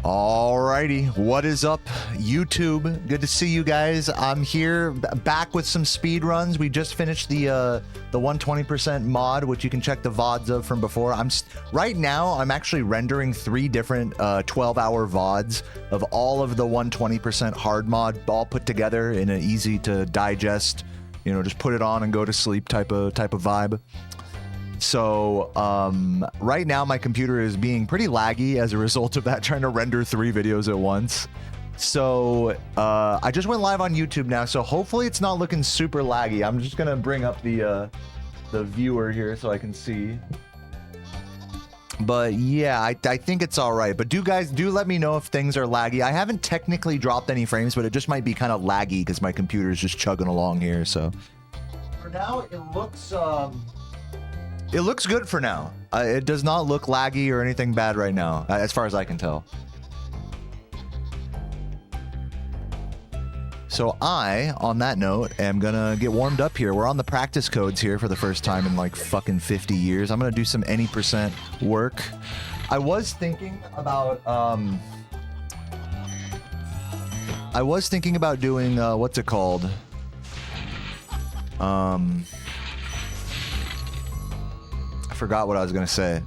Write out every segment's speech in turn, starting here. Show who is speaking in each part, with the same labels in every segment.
Speaker 1: Alrighty, what is up, YouTube? Good to see you guys. I'm here back with some speed runs. We just finished the 120% mod, which you can check the VODs of from before. Right now I'm actually rendering 3 different 12-hour VODs of all of the 120% hard mod all put together in an easy to digest, you know, just put it on and go to sleep type of vibe. So right now my computer is being pretty laggy as a result of that, trying to render 3 videos at once. So I just went live on YouTube now, so hopefully it's not looking super laggy. I'm just gonna bring up the viewer here so I can see. But yeah, I think it's all right. But do let me know if things are laggy. I haven't technically dropped any frames, but it just might be kind of laggy because my computer is just chugging along here. So for now, it looks good for now. It does not look laggy or anything bad right now, as far as I can tell. So I, on that note, am gonna get warmed up here. We're on the practice codes here for the first time in like fucking 50 years. I'm gonna do some any percent work. I was thinking about doing what's it called? I forgot what I was gonna say.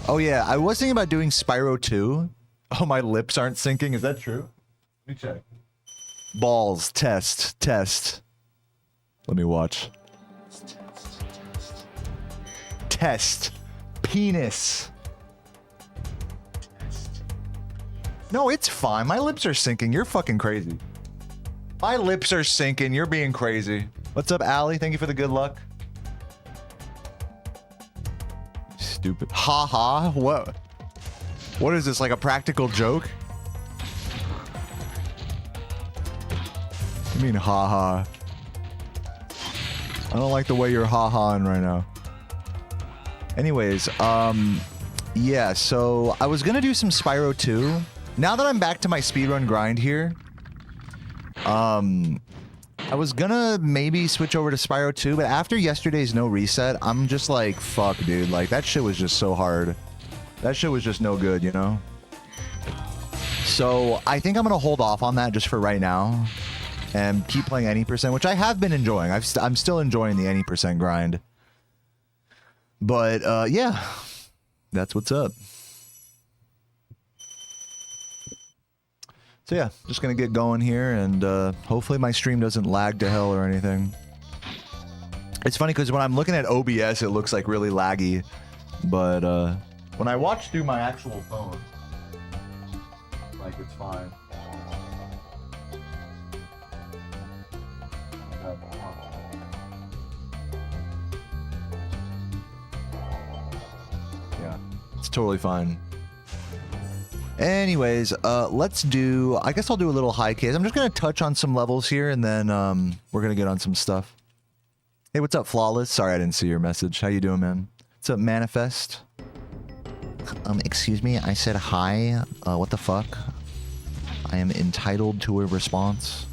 Speaker 1: Oh yeah, I was thinking about doing Spyro 2. Oh, my lips aren't syncing. Is that true? Let me check. Balls. Test. Let me watch. Test. Penis. No, it's fine. My lips are syncing. You're fucking crazy. My lips are syncing. You're being crazy. What's up, Allie? Thank you for the good luck. Stupid. Haha. What is this, like a practical joke? I mean haha. I don't like the way you're ha-haing right now. Anyways, yeah, so I was gonna do some Spyro 2. Now that I'm back to my speedrun grind here, I was gonna maybe switch over to Spyro 2, but after yesterday's no reset, I'm just like, fuck, dude. Like, that shit was just so hard. That shit was just no good, you know? So I think I'm gonna hold off on that just for right now and keep playing any percent, which I have been enjoying. I'm still enjoying the any percent grind. But yeah, that's what's up. So yeah, just gonna get going here, and hopefully my stream doesn't lag to hell or anything. It's funny because when I'm looking at OBS, it looks like really laggy, but when I watch through my actual phone, like, it's fine. Yeah, it's totally fine. Anyways, let's do, I guess I'll do a little high case. I'm just going to touch on some levels here, and then we're going to get on some stuff. Hey, what's up, Flawless? Sorry, I didn't see your message. How you doing, man? What's up, Manifest? Excuse me, I said hi. What the fuck? I am entitled to a response.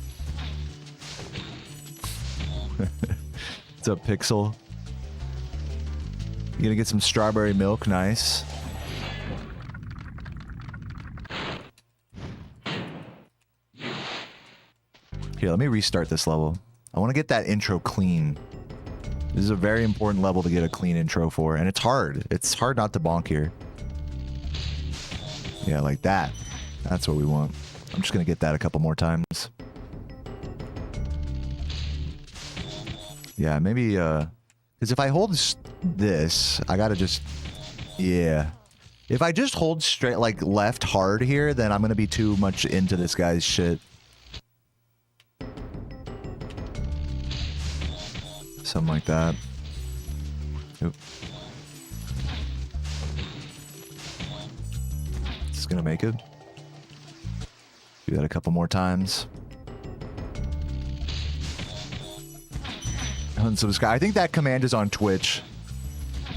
Speaker 1: What's up, Pixel? You gonna get some strawberry milk? Nice. Here, let me restart this level. I want to get that intro clean. This is a very important level to get a clean intro for, and it's hard. It's hard not to bonk here. Yeah, like that. That's what we want. I'm just gonna get that a couple more times. Yeah, maybe, because if I hold this, I gotta just, yeah. If I just hold straight, like, left hard here, then I'm gonna be too much into this guy's shit. Something like that. Oop. Just gonna make it. Do that a couple more times. Unsubscribe. I think that command is on Twitch,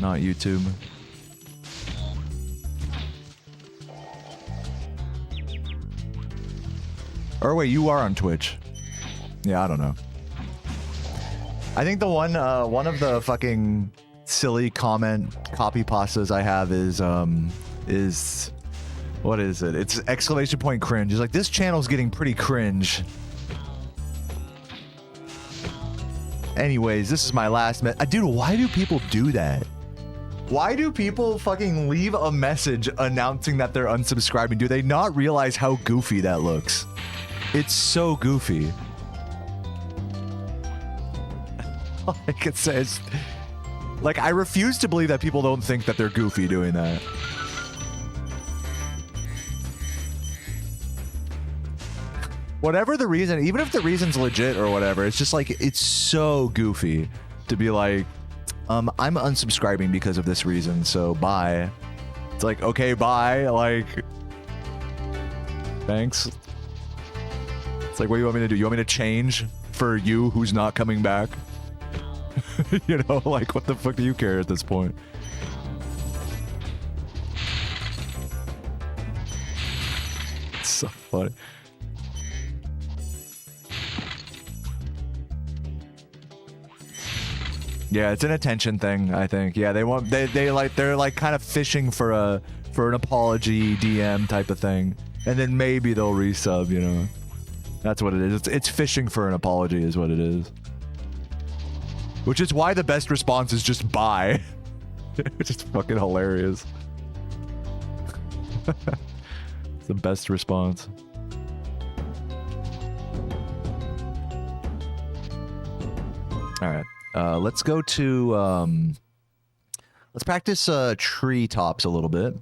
Speaker 1: not YouTube. Or wait, you are on Twitch. Yeah, I don't know. I think the one of the fucking silly comment copy pastas I have is What is it? It's exclamation point cringe. He's like, this channel's getting pretty cringe. Anyways, this is my last dude, why do people do that? Why do people fucking leave a message announcing that they're unsubscribing? Do they not realize how goofy that looks? It's so goofy. Like it says, like, I refuse to believe that people don't think that they're goofy doing that. Whatever the reason, even if the reason's legit or whatever, it's just like, it's so goofy to be like, I'm unsubscribing because of this reason, so bye. It's like, okay, bye, like, thanks. It's like, what do you want me to do? You want me to change for you who's not coming back? You know, like, what the fuck do you care at this point? It's so funny. Yeah, it's an attention thing, I think. Yeah, they're like kind of fishing for an apology DM type of thing. And then maybe they'll resub, you know. That's what it is. It's fishing for an apology is what it is. Which is why the best response is just bye. Which is fucking hilarious. It's the best response. All right. Let's go to let's practice Treetops a little bit.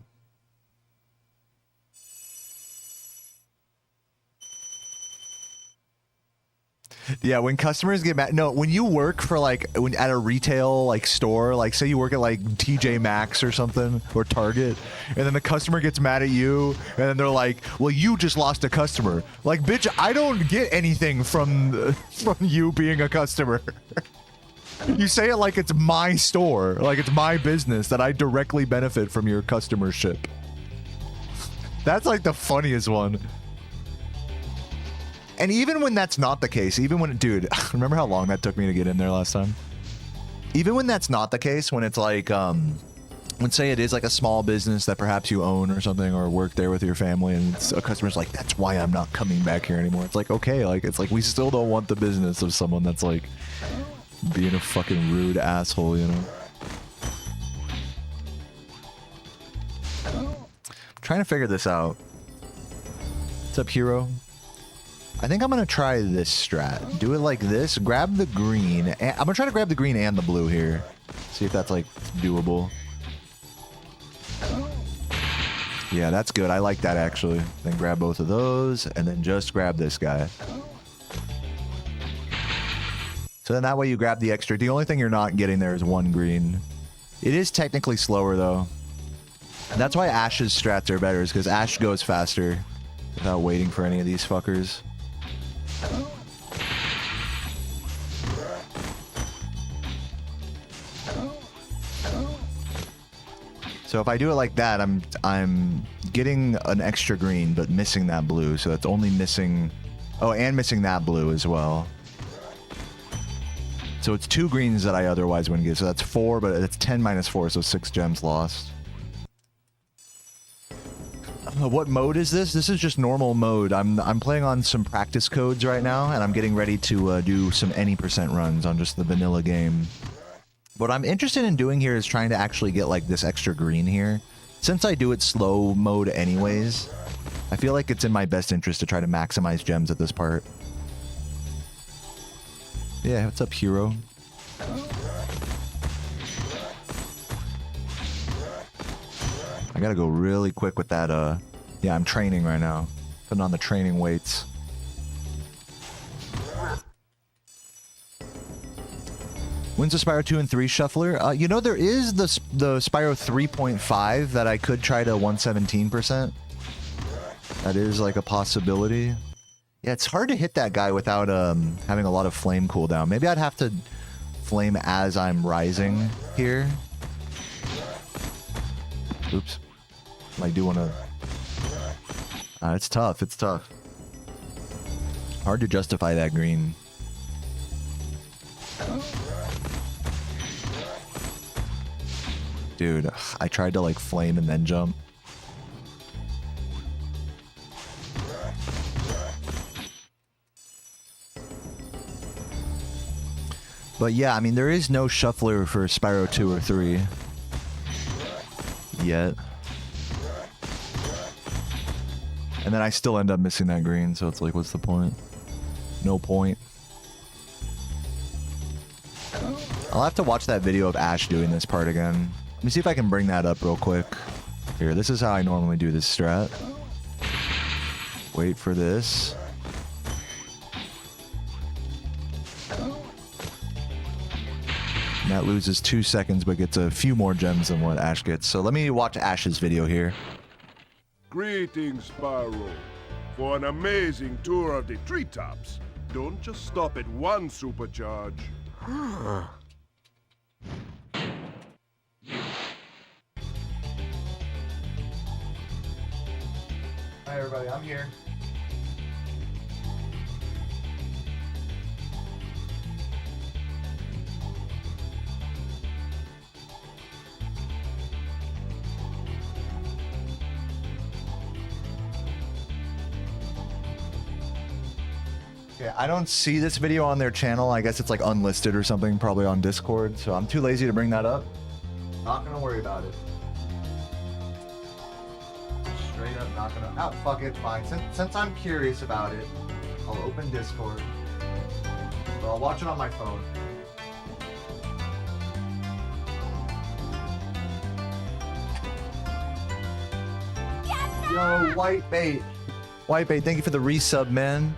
Speaker 1: Yeah, when customers get mad. No, when you work for like at a retail like store, like say you work at like TJ Maxx or something or Target, and then the customer gets mad at you, and then they're like, "Well, you just lost a customer." Like, bitch, I don't get anything from you being a customer. You say it like it's my store, like it's my business that I directly benefit from your customership. That's like the funniest one. And even when that's not the case, even when, dude, remember how long that took me to get in there last time? Even when that's not the case, when it's like, when say it is like a small business that perhaps you own or something, or work there with your family, and it's, a customer's like, that's why I'm not coming back here anymore. It's like, okay, like, it's like, we still don't want the business of someone that's like being a fucking rude asshole, you know? I'm trying to figure this out. What's up, hero? I think I'm gonna try this strat. Do it like this. Grab the green. I'm gonna try to grab the green and the blue here. See if that's like doable. Yeah, that's good. I like that actually. Then grab both of those and then just grab this guy. So then that way you grab the extra. The only thing you're not getting there is one green. It is technically slower though. And that's why Ash's strats are better, is because Ash goes faster without waiting for any of these fuckers. So if I do it like that, I'm getting an extra green, but missing that blue. So that's only missing, oh, and missing that blue as well. So it's 2 greens that I otherwise wouldn't get. So that's 4, but it's 10 minus 4, so 6 gems lost. What mode is this? This is just normal mode. I'm playing on some practice codes right now, and I'm getting ready to do some any % runs on just the vanilla game. What I'm interested in doing here is trying to actually get like this extra green here. Since I do it slow mode anyways, I feel like it's in my best interest to try to maximize gems at this part. Yeah, what's up, hero? I gotta go really quick with that, yeah, I'm training right now. Putting on the training weights. When's the Spyro 2 and 3 shuffler? You know, there is the Spyro 3.5 that I could try to 117%. That is like a possibility. Yeah, it's hard to hit that guy without having a lot of flame cooldown. Maybe I'd have to flame as I'm rising here. Oops. I do want to... it's tough. It's tough. Hard to justify that green. Dude, I tried to like flame and then jump. But yeah, I mean, there is no shuffler for Spyro 2 or 3 yet. And then I still end up missing that green, so it's like, what's the point? No point. I'll have to watch that video of Ash doing this part again. Let me see if I can bring that up real quick. Here, this is how I normally do this strat. Wait for this. And that loses 2 seconds, but gets a few more gems than what Ash gets. So let me watch Ash's video here.
Speaker 2: Greetings, Spyro. For an amazing tour of the Treetops, don't just stop at one supercharge.
Speaker 1: Hi, everybody. I'm here. Okay, I don't see this video on their channel. I guess it's like unlisted or something, probably on Discord. So I'm too lazy to bring that up. Not gonna worry about it. Straight up, not gonna. Oh, fuck it, fine. Since I'm curious about it, I'll open Discord. But I'll watch it on my phone. Yo, Whitebait. Whitebait, thank you for the resub, man.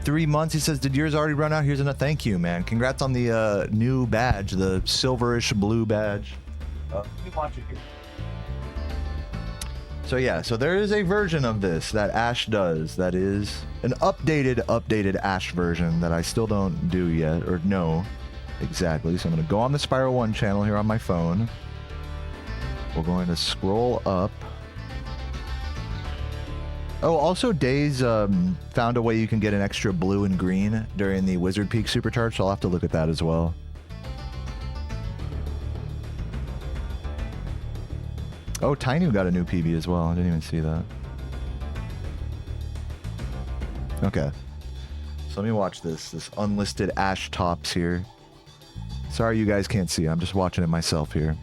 Speaker 1: 3 months, he says, did yours already run out? Here's a thank you, man. Congrats on the new badge, the silverish blue badge. Let me watch it here. So yeah, so there is a version of this that Ash does that is an updated Ash version that I still don't do yet, or know exactly. So I'm gonna go on the Spyro 1 channel here on my phone. We're going to scroll up. Oh, also Days found a way you can get an extra blue and green during the Wizard Peak Supercharge, so I'll have to look at that as well. Oh, Tiny got a new PB as well. I didn't even see that. Okay. So let me watch this unlisted Ash Tops here. Sorry you guys can't see. I'm just watching it myself here.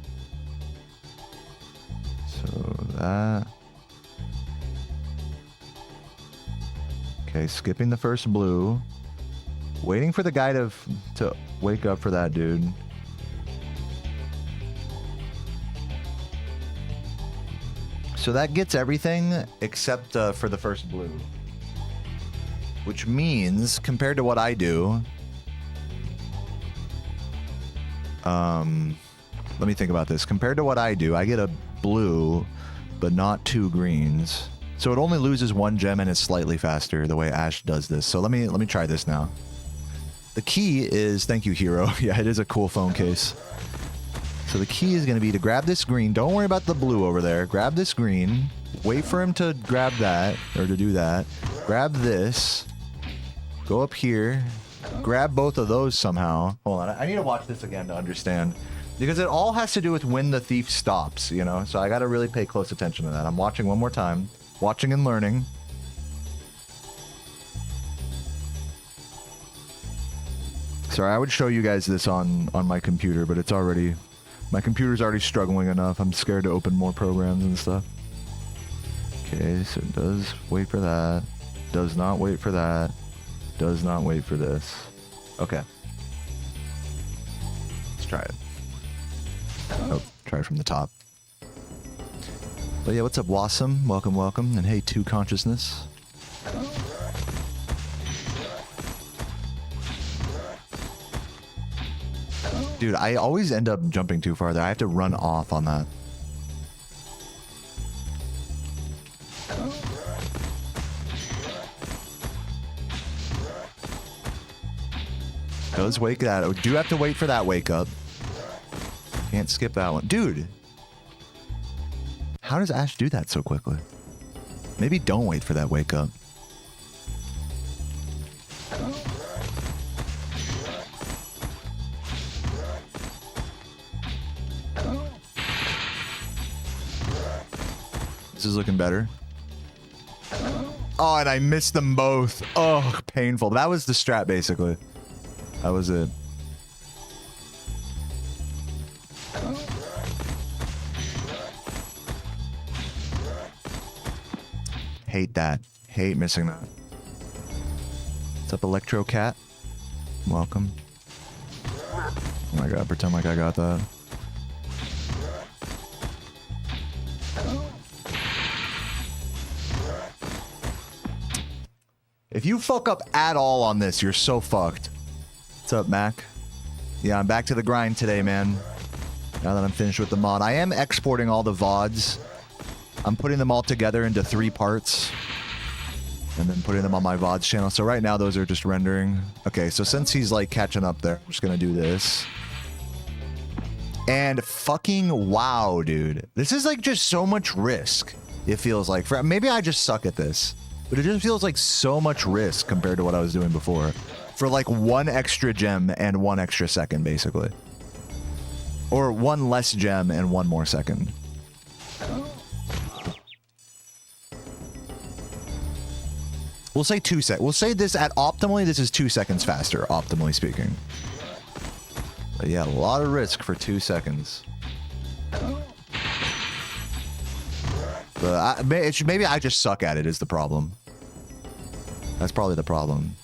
Speaker 1: So that... Okay, skipping the first blue. Waiting for the guy to wake up for that dude. So that gets everything except for the first blue. Which means, compared to what I do... let me think about this. Compared to what I do, I get a blue, but not 2 greens. So it only loses 1 gem and is slightly faster the way Ash does this. So let me try this now. The key is, thank you, Hero. Yeah, it is a cool phone case. So the key is going to be to grab this green. Don't worry about the blue over there. Grab this green. Wait for him to grab that, or to do that. Grab this. Go up here. Grab both of those somehow. Hold on, I need to watch this again to understand. Because it all has to do with when the thief stops, you know? So I got to really pay close attention to that. I'm watching one more time. Watching and learning. Sorry, I would show you guys this on my computer, but it's already... My computer's already struggling enough. I'm scared to open more programs and stuff. Okay, so it does wait for that. Does not wait for that. Does not wait for this. Okay. Let's try it. Oh, try it from the top. But yeah, what's up, Wassum? Welcome, welcome. And hey, 2 Consciousness. Dude, I always end up jumping too far there. I have to run off on that. Does wake that. Oh, do have to wait for that wake up. Can't skip that one. Dude! How does Ash do that so quickly? Maybe don't wait for that wake up. This is looking better. Oh, and I missed them both. Oh, painful. That was the strat, basically. That was it. Hate that. Hate missing that. What's up, Electro Cat? Welcome. Oh my god, pretend like I got that. If you fuck up at all on this, you're so fucked. What's up, Mac? Yeah, I'm back to the grind today, man. Now that I'm finished with the mod. I am exporting all the VODs. I'm putting them all together into 3 parts. And then putting them on my VODs channel. So right now, those are just rendering. Okay, so since he's like catching up there, I'm just gonna do this. And fucking wow, dude. This is like just so much risk, it feels like. Maybe I just suck at this. But it just feels like so much risk compared to what I was doing before. For like 1 extra gem and 1 extra second, basically. Or 1 less gem and 1 more second. We'll say 2 seconds. We'll say this at optimally, this is 2 seconds faster, optimally speaking. But yeah, a lot of risk for 2 seconds. But maybe I just suck at it is the problem. That's probably the problem.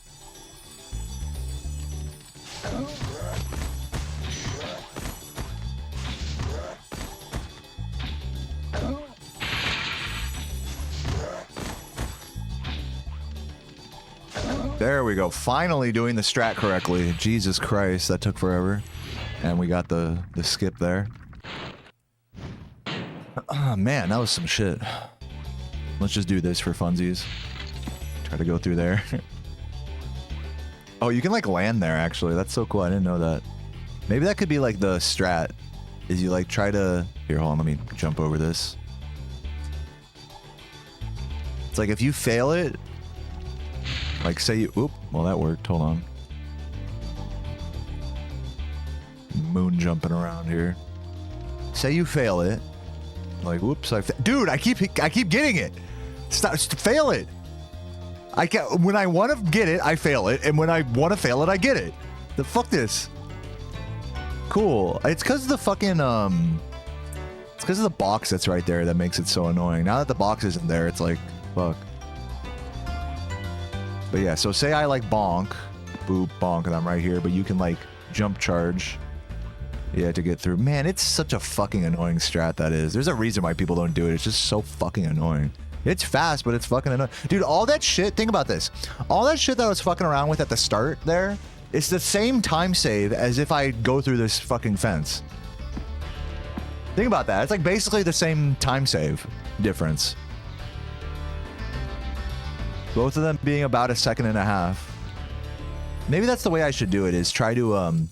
Speaker 1: There we go. Finally doing the strat correctly. Jesus Christ, that took forever. And we got the skip there. Oh, man, that was some shit. Let's just do this for funsies. Try to go through there. Oh, you can like land there actually. That's so cool. I didn't know that. Maybe that could be like the strat. Is you like try to... Here, hold on. Let me jump over this. It's like if you fail it... Like say you... Oop. Well, that worked. Hold on. Moon jumping around here. Say you fail it. Like, whoops, dude, I keep getting it. Stop, fail it. When I want to get it, I fail it, and when I want to fail it, I get it. The fuck this. Cool. It's because of the fucking it's because of the box that's right there that makes it so annoying. Now that the box isn't there, it's like fuck. But yeah, so say I like bonk, boop, bonk, and I'm right here, but you can like jump charge. Yeah, to get through. Man, it's such a fucking annoying strat that is. There's a reason why people don't do it. It's just so fucking annoying. It's fast, but it's fucking annoying. Dude, all that shit, think about this. All that shit that I was fucking around with at the start there, it's the same time save as if I go through this fucking fence. Think about that. It's like basically the same time save difference. Both of them being about 1.5 seconds. Maybe that's the way I should do it, is try to,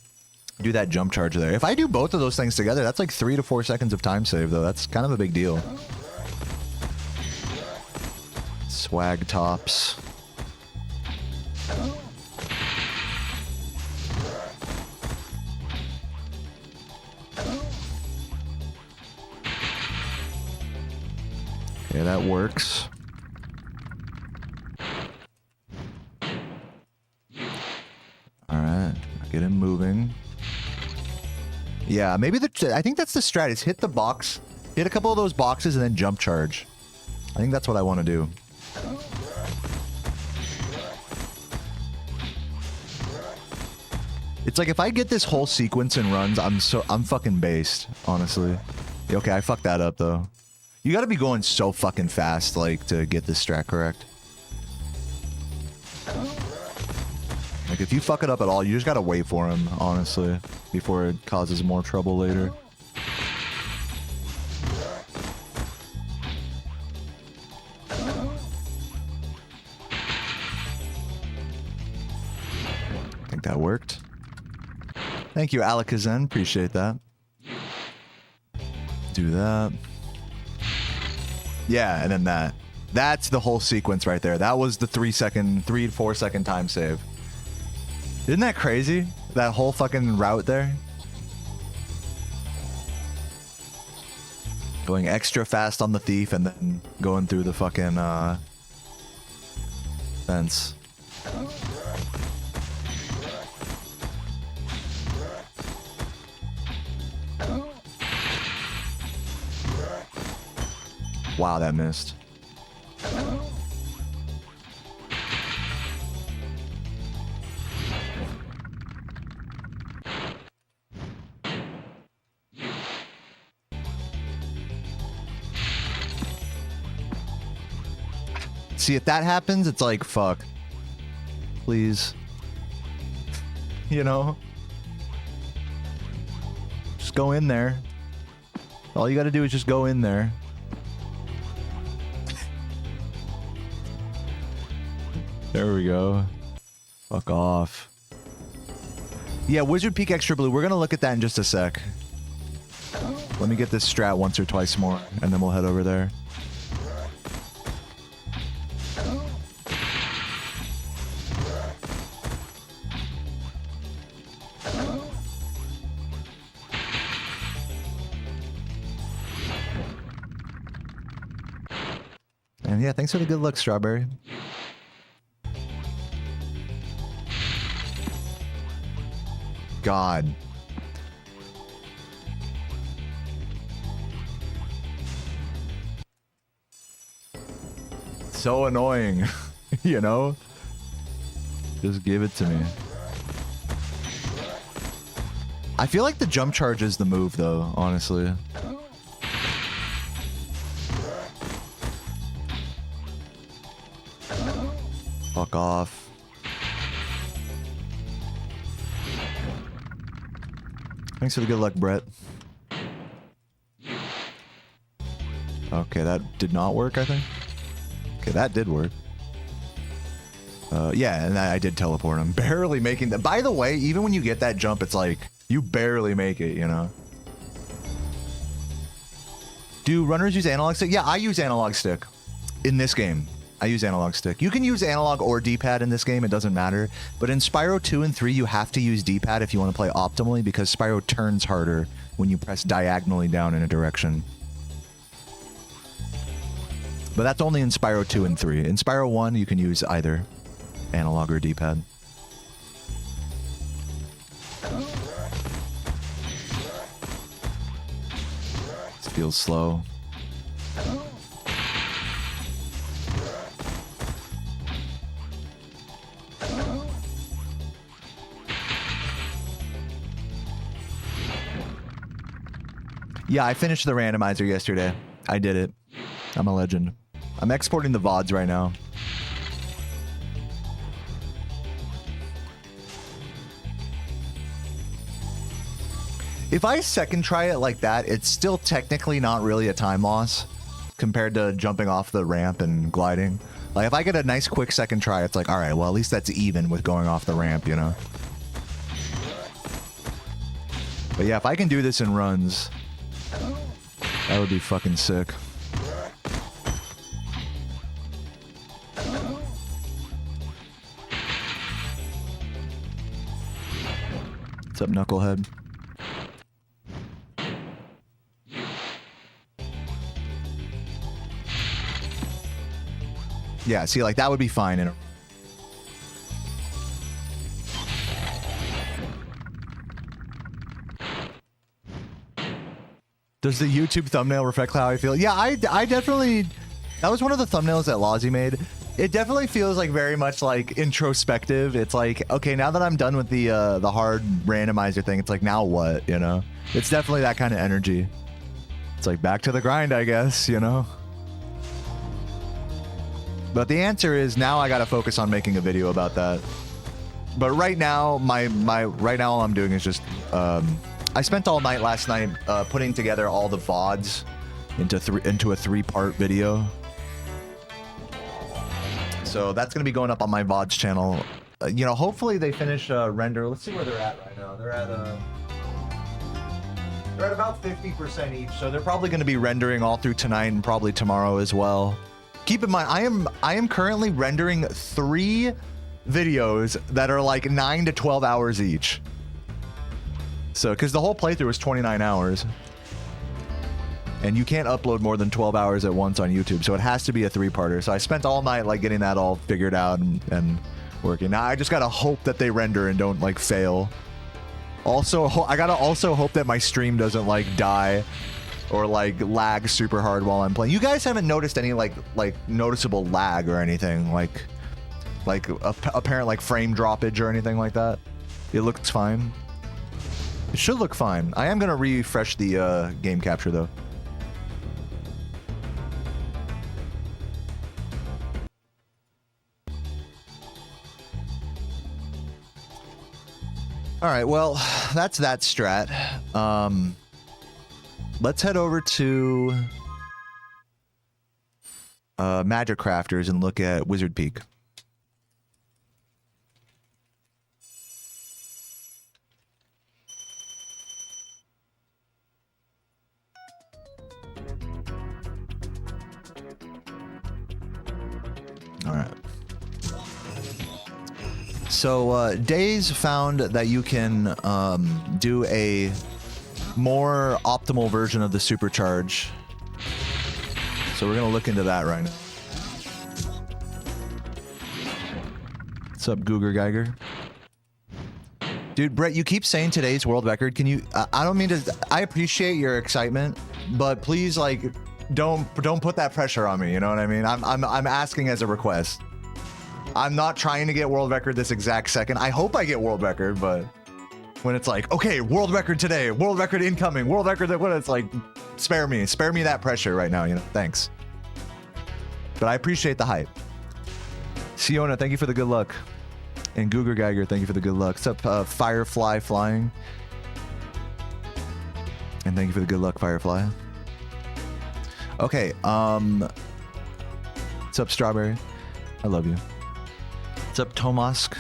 Speaker 1: do that jump charge there. If I do both of those things together, that's like 3 to 4 seconds of time save, though. That's kind of a big deal. Swag tops. Yeah, that works. All right, get him moving. Yeah, maybe I think that's the strat, is hit the box, hit a couple of those boxes, and then jump charge. I think that's what I want to do. It's like if I get this whole sequence in runs, I'm fucking based, honestly. Okay, I fucked that up though. You gotta be going so fucking fast, like, to get this strat correct. Like, if you fuck it up at all, you just gotta wait for him, honestly, before it causes more trouble later. I think that worked. Thank you, Alakazam. Appreciate that. Do that. Yeah, and then that. That's the whole sequence right there. That was the 3 to 4 second time save. Isn't that crazy? That whole fucking route there? Going extra fast on the thief and then going through the fucking fence. Wow, that missed. See, if that happens, it's like, fuck. Please. You know? Just go in there. All you gotta do is just go in there. There we go. Fuck off. Yeah, Wizard Peak Extra Blue. We're gonna look at that in just a sec. Let me get this strat once or twice more, and then we'll head over there. And yeah, thanks for the good luck, Strawberry. God. So annoying, you know? Just give it to me. I feel like the jump charge is the move, though, honestly. Fuck off. Thanks for the good luck, Brett. Okay, that did not work, I think. Okay, that did work. Yeah, and I did teleport. I'm barely making that. By the way, even when you get that jump, it's like, you barely make it, you know? Do runners use analog stick? Yeah, I use analog stick in this game. I use analog stick. You can use analog or D-pad in this game, it doesn't matter. But in Spyro 2 and 3, you have to use D-pad if you want to play optimally, because Spyro turns harder when you press diagonally down in a direction. But that's only in Spyro 2 and 3. In Spyro 1, you can use either analog or D-pad. This feels slow. Yeah, I finished the randomizer yesterday. I did it. I'm a legend. I'm exporting the VODs right now. If I second try it like that, it's still technically not really a time loss compared to jumping off the ramp and gliding. Like, if I get a nice quick second try, it's like, all right, well, at least that's even with going off the ramp, you know? But yeah, if I can do this in runs, that would be fucking sick. What's up, Knucklehead? Yeah, see, like, that would be fine in a... Does the YouTube thumbnail reflect how I feel? Yeah, I definitely... That was one of the thumbnails that Lozzie made. It definitely feels like very much like introspective. It's like, okay, now that I'm done with the hard randomizer thing, it's like, now what, you know? It's definitely that kind of energy. It's like, back to the grind, I guess, you know? But the answer is, now I gotta focus on making a video about that. But right now, right now all I'm doing is just, I spent all night last night putting together all the VODs into a 3-part video. So that's gonna be going up on my VODs channel. You know, hopefully they finish render. Let's see where they're at right now. They're at about 50% each. So they're probably gonna be rendering all through tonight and probably tomorrow as well. Keep in mind, I am currently rendering 3 videos that are like 9 to 12 hours each. So, because the whole playthrough is 29 hours. And you can't upload more than 12 hours at once on YouTube, so it has to be a 3-parter. So I spent all night like getting that all figured out and working. Now I just gotta hope that they render and don't like fail. Also, I gotta also hope that my stream doesn't like die or like lag super hard while I'm playing. You guys haven't noticed any like noticeable lag or anything, like apparent like frame droppage or anything like that? It looks fine. It should look fine. I am gonna refresh the game capture though. All right, well, that's that strat. Let's head over to Magic Crafters and look at Wizard Peak. All right. So Days found that you can do a more optimal version of the supercharge. So we're gonna look into that right now. What's up, Googer Geiger? Dude, Brett, you keep saying today's world record. Can you? I don't mean to. I appreciate your excitement, but please, like, don't put that pressure on me. You know what I mean? I'm asking as a request. I'm not trying to get world record this exact second. I hope I get world record, but when it's like, okay, world record today, world record incoming, world record, when it's like, spare me that pressure right now. You know, thanks. But I appreciate the hype. Siona, thank you for the good luck. And Googer Geiger, thank you for the good luck. What's up, Firefly Flying? And thank you for the good luck, Firefly. Okay, what's up, Strawberry? I love you. What's up, Tomask?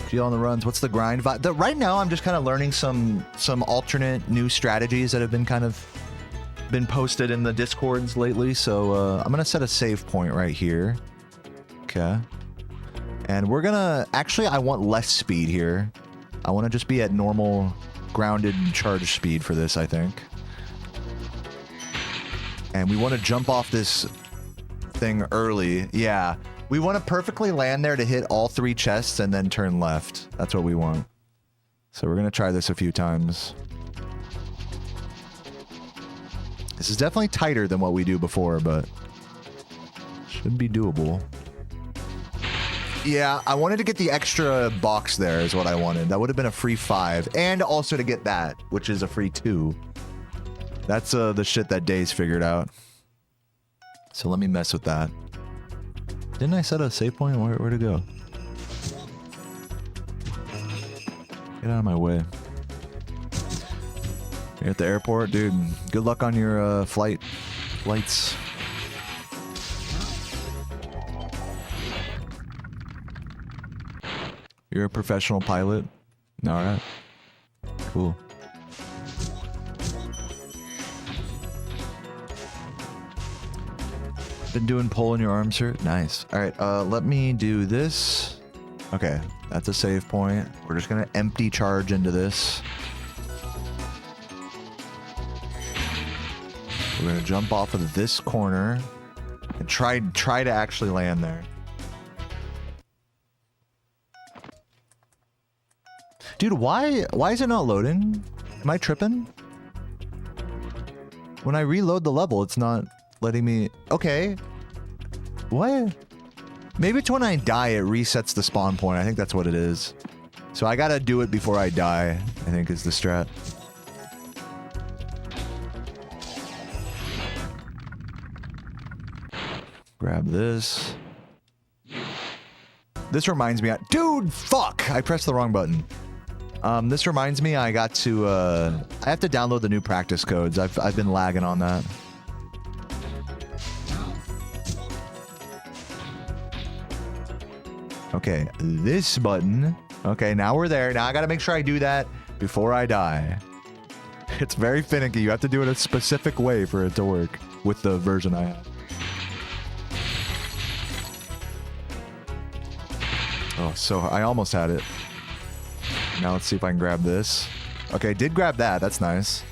Speaker 1: GL on the runs. What's the grind? Right now, I'm just kind of learning some alternate new strategies that have been been posted in the Discords lately. So I'm gonna set a save point right here. Okay. And we're gonna, actually, I want less speed here. I want to just be at normal grounded charge speed for this, I think. And we want to jump off this thing early. Yeah. We want to perfectly land there to hit all 3 chests and then turn left. That's what we want. So we're going to try this a few times. This is definitely tighter than what we do before, but should be doable. Yeah, I wanted to get the extra box there is what I wanted. That would have been a free 5. And also to get that, which is a free 2. That's the shit that Days figured out. So let me mess with that. Didn't I set a save point? Where'd it go? Get out of my way. You're at the airport, dude. Good luck on your flights. You're a professional pilot? Alright. Cool. Been doing pull in your arm, sir? Nice. Alright, let me do this. Okay, that's a save point. We're just gonna empty charge into this. We're gonna jump off of this corner and try to actually land there. Dude, why is it not loading? Am I tripping? When I reload the level, it's not letting me... Okay. What? Maybe it's when I die, it resets the spawn point. I think that's what it is. So I gotta do it before I die, I think is the strat. Grab this. This reminds me... Dude, fuck! I pressed the wrong button. This reminds me I got to... I have to download the new practice codes. I've been lagging on that. Okay, this button. Okay, now we're there. Now I gotta make sure I do that before I die. It's very finicky. You have to do it a specific way for it to work with the version I have. Oh, so I almost had it. Now let's see if I can grab this. Okay, did grab that. That's nice.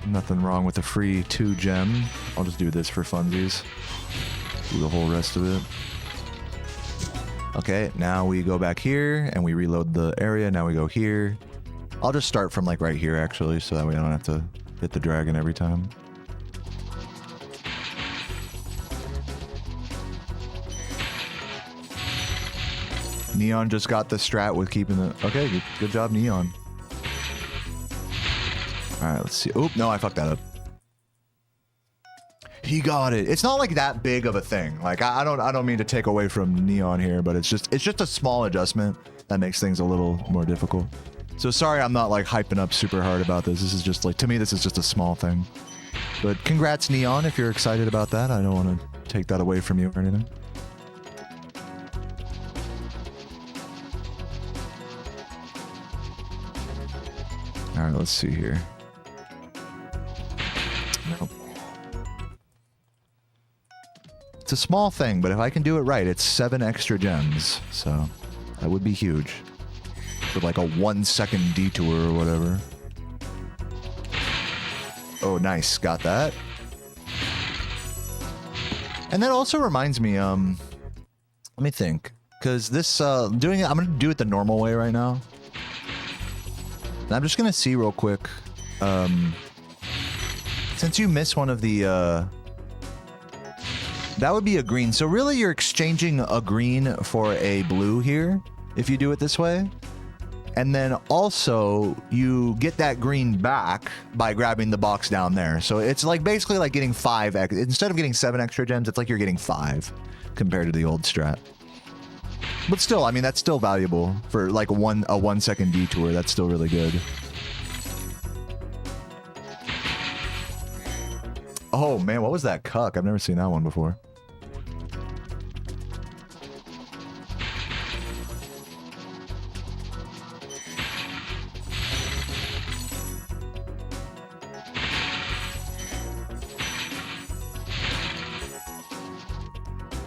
Speaker 1: Nothing wrong with a free 2 gem. I'll just do this for funsies. Do the whole rest of it. Okay, now we go back here and we reload the area. Now we go here. I'll just start from like right here actually, so that we don't have to hit the dragon every time. Neon just got the strat with keeping the... Okay, good job, Neon. Alright, let's see. Oop, no, I fucked that up. He got it. It's not like that big of a thing. Like, I don't mean to take away from Neon here, but it's just a small adjustment. that makes things a little more difficult. So sorry I'm not like hyping up super hard about this. This is just like, to me, this is just a small thing. But congrats, Neon, if you're excited about that. I don't want to take that away from you or anything. All right, let's see here. Nope. It's a small thing, but if I can do it right, it's 7 extra gems. So that would be huge. For like a 1-second detour or whatever. Oh, nice. Got that. And that also reminds me, let me think. Because this, I'm going to do it the normal way right now. And I'm just going to see real quick. Since you miss one of the, that would be a green. So really you're exchanging a green for a blue here, if you do it this way. And then also you get that green back by grabbing the box down there. So it's like basically like getting 5, instead of getting 7 extra gems, it's like you're getting 5 compared to the old strat. But still, I mean, that's still valuable for like a 1-second detour. That's still really good. Oh man, what was that cuck? I've never seen that one before.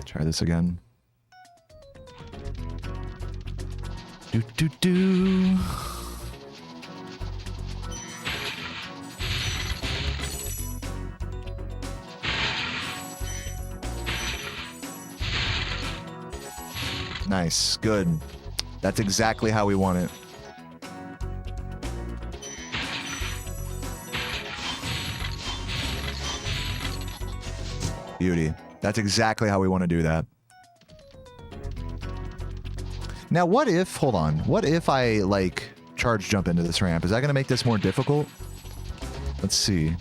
Speaker 1: Try this again. Do do do. Nice, good. That's exactly how we want it. Beauty. That's exactly how we want to do that. Now, what if, hold on, what if I, like, charge jump into this ramp? Is that going to make this more difficult? Let's see.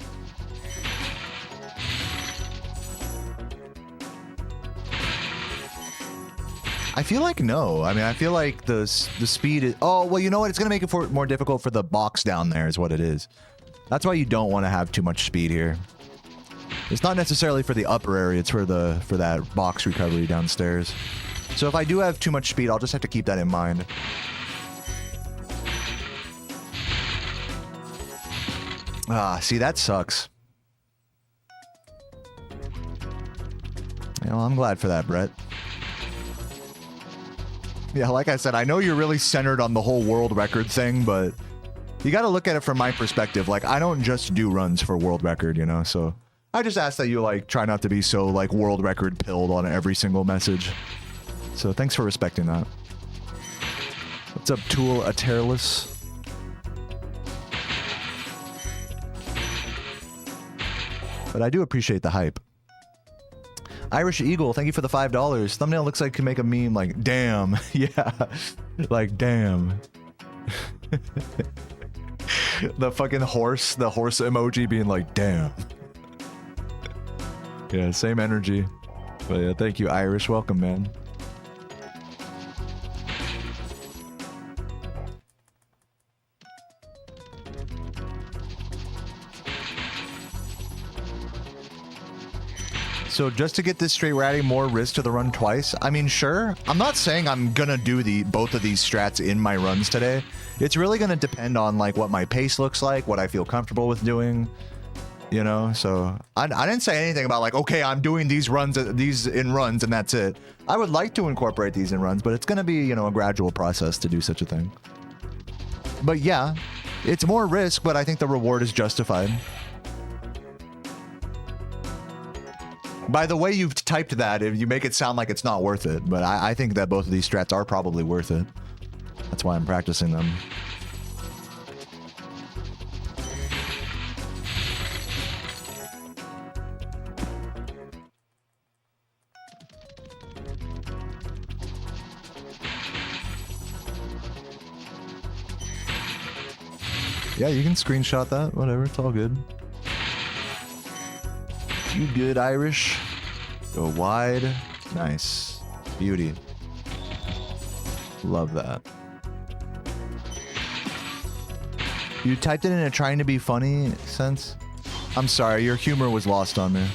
Speaker 1: I feel like no. I mean, I feel like the speed is... Oh, well, you know what? It's going to make it more difficult for the box down there is what it is. That's why you don't want to have too much speed here. It's not necessarily for the upper area. It's for that box recovery downstairs. So if I do have too much speed, I'll just have to keep that in mind. Ah, see, that sucks. Well, I'm glad for that, Brett. Yeah, like I said, I know you're really centered on the whole world record thing, but you got to look at it from my perspective. Like, I don't just do runs for world record, you know? So I just ask that you, like, try not to be so, like, world record pilled on every single message. So thanks for respecting that. What's up, Tool Aterless? But I do appreciate the hype. Irish Eagle, thank you for the $5. Thumbnail looks like you can make a meme like, damn. Yeah. Like, damn. The fucking horse, the horse emoji being like, damn. Yeah, same energy. But yeah, thank you, Irish. Welcome, man. So just to get this straight, we're adding more risk to the run twice. I mean, sure. I'm not saying I'm gonna do both of these strats in my runs today. It's really gonna depend on like what my pace looks like, what I feel comfortable with doing, you know. So I didn't say anything about like, okay, I'm doing these in runs and that's it. I would like to incorporate these in runs, but it's gonna be, you know, a gradual process to do such a thing. But yeah, it's more risk, but I think the reward is justified. By the way you've typed that, you make it sound like it's not worth it, but I think that both of these strats are probably worth it. That's why I'm practicing them. Yeah, you can screenshot that, whatever, it's all good. You good, Irish? Go wide. Nice. Beauty. Love that. You typed it in a trying to be funny sense? I'm sorry, your humor was lost on me.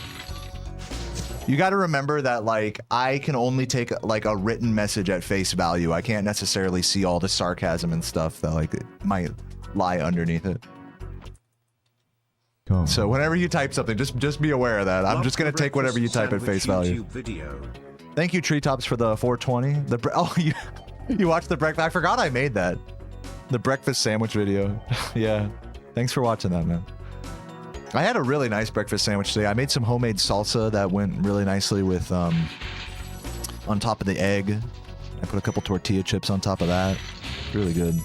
Speaker 1: You got to remember that, like, I can only take, like, a written message at face value. I can't necessarily see all the sarcasm and stuff that, like, might lie underneath it. So whenever you type something, just be aware of that. I'm just going to take whatever you type at face value. Thank you, Treetops, for the 420. Oh, you watched the breakfast? I forgot I made that. The breakfast sandwich video. Yeah. Thanks for watching that, man. I had a really nice breakfast sandwich today. I made some homemade salsa that went really nicely with, on top of the egg. I put a couple tortilla chips on top of that. Really good.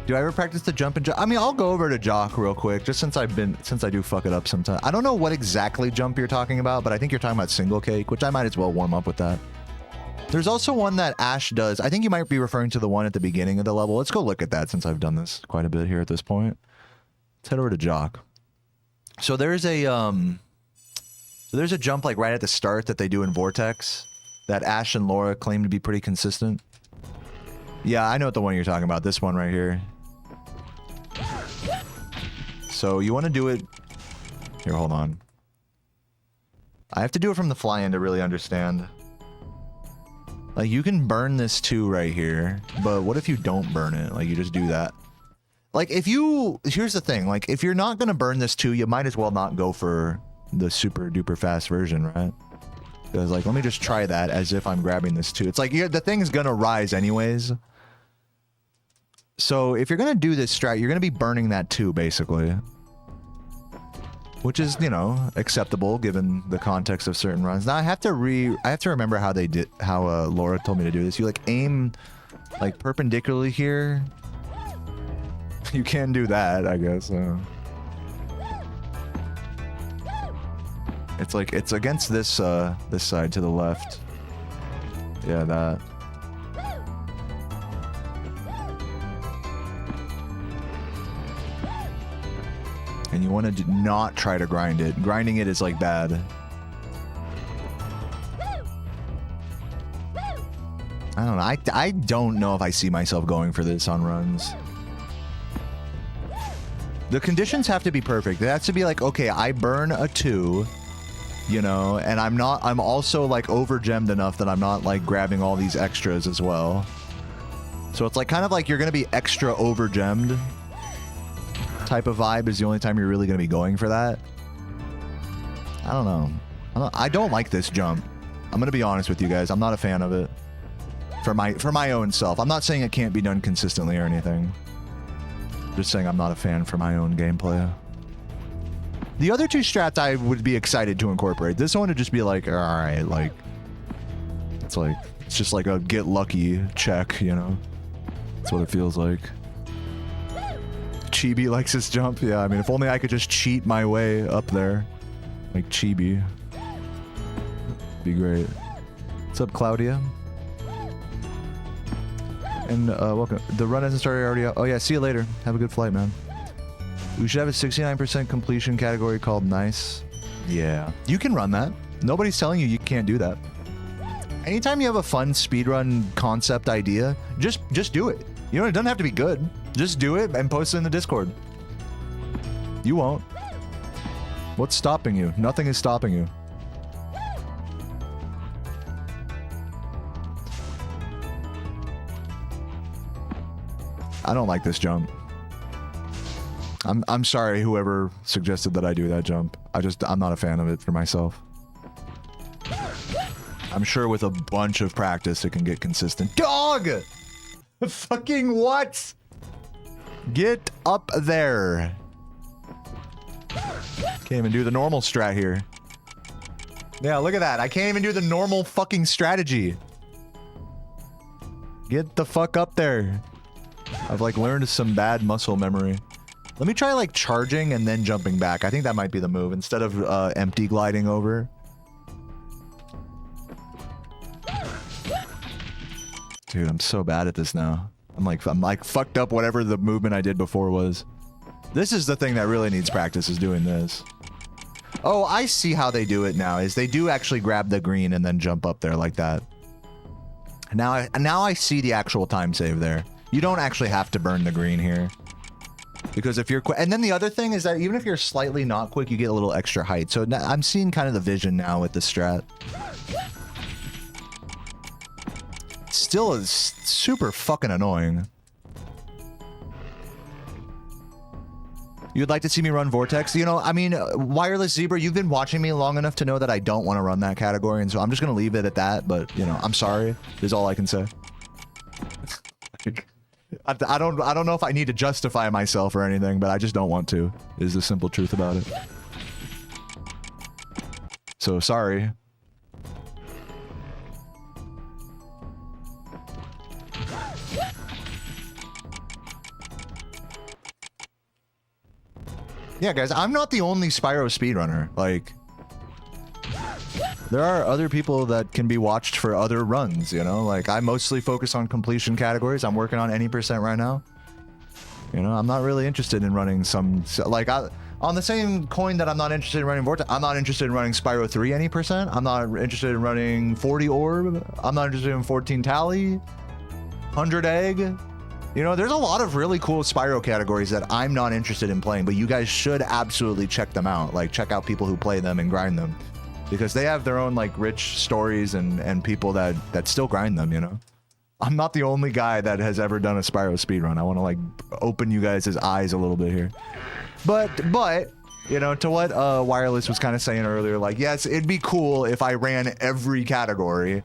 Speaker 1: Do I ever practice the jump and jump? I mean, I'll go over to Jock real quick, just since I do fuck it up sometimes. I don't know what exactly jump you're talking about, but I think you're talking about single cake, which I might as well warm up with that. There's also one that Ash does. I think you might be referring to the one at the beginning of the level. Let's go look at that since I've done this quite a bit here at this point. Let's head over to Jock. So there's a jump like right at the start that they do in Vortex that Ash and Laura claim to be pretty consistent. Yeah, I know what the one you're talking about. This one right here. So you want to do it... Here, hold on. I have to do it from the fly-in to really understand. Like, you can burn this too right here, but what if you don't burn it? Like, you just do that. Like, if you... Here's the thing. Like, if you're not going to burn this too, you might as well not go for the super-duper fast version, right? Because, like, let me just try that as if I'm grabbing this too. It's like, the thing's going to rise anyways. So if you're going to do this strat, you're going to be burning that too, basically. Which is, you know, acceptable given the context of certain runs. Now I have to remember how they did, how Laura told me to do this. You like aim like perpendicularly here. You can do that, I guess. It's like, it's against this, this side to the left. Yeah, that. And you want to not try to grind it. Grinding it is like bad. I don't know. I don't know if I see myself going for this on runs. The conditions have to be perfect. It has to be like, okay, I burn a 2, you know, and I'm also like over gemmed enough that I'm not like grabbing all these extras as well. So it's like kind of like you're going to be extra over gemmed. Type of vibe is the only time you're really going to be going for that. I don't know. I don't like this jump. I'm going to be honest with you guys. I'm not a fan of it. For my own self. I'm not saying it can't be done consistently or anything. Just saying I'm not a fan for my own gameplay. The other two strats I would be excited to incorporate. This one would just be like, alright, like... It's just like a get lucky check, you know? That's what it feels like. Chibi likes this jump. Yeah, I mean, if only I could just cheat my way up there. Like Chibi. Be great. What's up, Claudia? And welcome. The run hasn't started already. Oh yeah, see you later. Have a good flight, man. We should have a 69% completion category called nice. Yeah. You can run that. Nobody's telling you you can't do that. Anytime you have a fun speedrun concept idea, just do it. You know, it doesn't have to be good. Just do it and post it in the Discord. You won't. What's stopping you? Nothing is stopping you. I don't like this jump. I'm sorry whoever suggested that I do that jump. I'm not a fan of it for myself. I'm sure with a bunch of practice it can get consistent. Dog! Fucking what? Get up there. Can't even do the normal strat here. Yeah, look at that. I can't even do the normal fucking strategy. Get the fuck up there. I've like learned some bad muscle memory. Let me try like charging and then jumping back. I think that might be the move instead of empty gliding over. Dude, I'm so bad at this now. I'm like fucked up whatever the movement I did before was. This is the thing that really needs practice, is doing this. Oh, I see how they do it now, is they do actually grab the green and then jump up there like that. Now I see the actual time save there. You don't actually have to burn the green here. Because if you're quick, and then the other thing is that even if you're slightly not quick, you get a little extra height. So I'm seeing kind of the vision now with the strat. Still is super fucking annoying. You'd like to see me run Vortex? You know, I mean, Wireless Zebra, you've been watching me long enough to know that I don't want to run that category, and so I'm just going to leave it at that, but, you know, I'm sorry, is all I can say. I don't know if I need to justify myself or anything, but I just don't want to, is the simple truth about it. So, sorry. Yeah, guys, I'm not the only Spyro speedrunner. Like, there are other people that can be watched for other runs, you know? Like, I mostly focus on completion categories. I'm working on any percent right now. You know, I'm not really interested in running some... Like, on the same coin that I'm not interested in running Vortex, I'm not interested in running Spyro 3 any percent. I'm not interested in running 40 Orb. I'm not interested in 14 Tally. 100 Egg. You know, there's a lot of really cool Spyro categories that I'm not interested in playing, but you guys should absolutely check them out. Like, check out people who play them and grind them. Because they have their own, like, rich stories and people that still grind them, you know? I'm not the only guy that has ever done a Spyro speedrun. I want to, like, open you guys' eyes a little bit here. But, you know, to what Wireless was kind of saying earlier, like, yes, it'd be cool if I ran every category.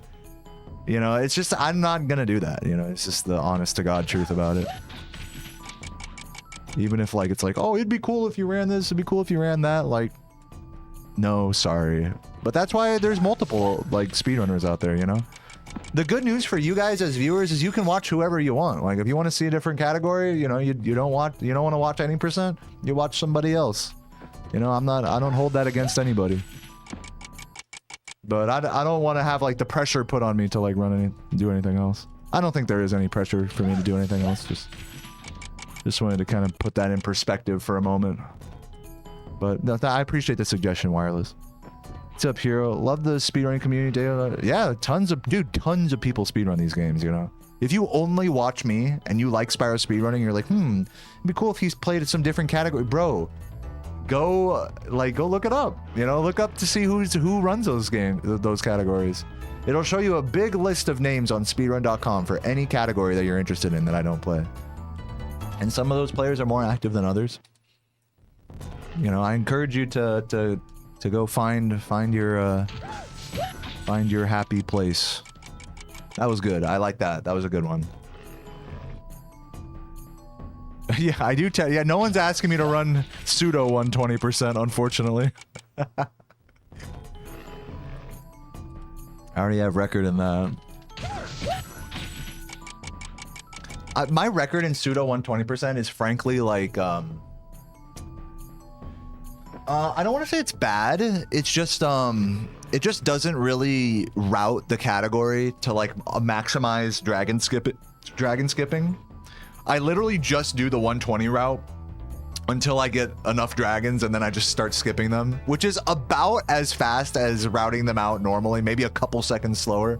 Speaker 1: You know, it's just, I'm not gonna do that, you know? It's just the honest-to-God truth about it. Even if, like, it's like, oh, it'd be cool if you ran this, it'd be cool if you ran that, like... No, sorry. But that's why there's multiple, like, speedrunners out there, you know? The good news for you guys as viewers is you can watch whoever you want. Like, if you want to see a different category, you know, you don't want to watch any percent, you watch somebody else. You know, I don't hold that against anybody. But I don't want to have, like, the pressure put on me to, like, do anything else. I don't think there is any pressure for me to do anything else. Just wanted to kind of put that in perspective for a moment. But no, I appreciate the suggestion, Wireless. What's up, Hero? Love the speedrunning community. Yeah, tons of people speedrun these games, you know? If you only watch me and you like Spyro speedrunning, you're like, it'd be cool if he's played at some different category. Bro, go look it up. You know, look up to see who runs those categories. It'll show you a big list of names on speedrun.com for any category that you're interested in that I don't play. And some of those players are more active than others. You know, I encourage you to go find your happy place. That was good. I like that. That was a good one. Yeah, I do tell. Yeah, no one's asking me to run pseudo 120%, unfortunately. I already have record in that. My record in pseudo 120% is frankly like I don't want to say it's bad. It's just it just doesn't really route the category to like maximize dragon skipping. I literally just do the 120 route until I get enough dragons, and then I just start skipping them, which is about as fast as routing them out normally, maybe a couple seconds slower.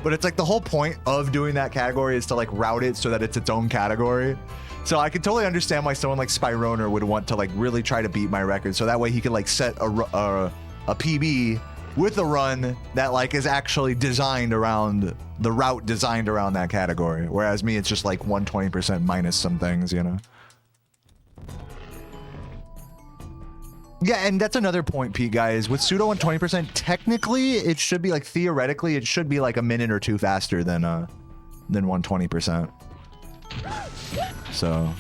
Speaker 1: But it's like the whole point of doing that category is to like route it so that it's its own category. So I can totally understand why someone like Spyroner would want to like really try to beat my record, so that way he could like set a PB with a run that like is actually designed around the route designed around that category. Whereas me, it's just like 120% minus some things, you know? Yeah, and that's another point, Pete, guys. With pseudo 120%, technically, it should be like, theoretically, it should be like a minute or two faster than 120%. So.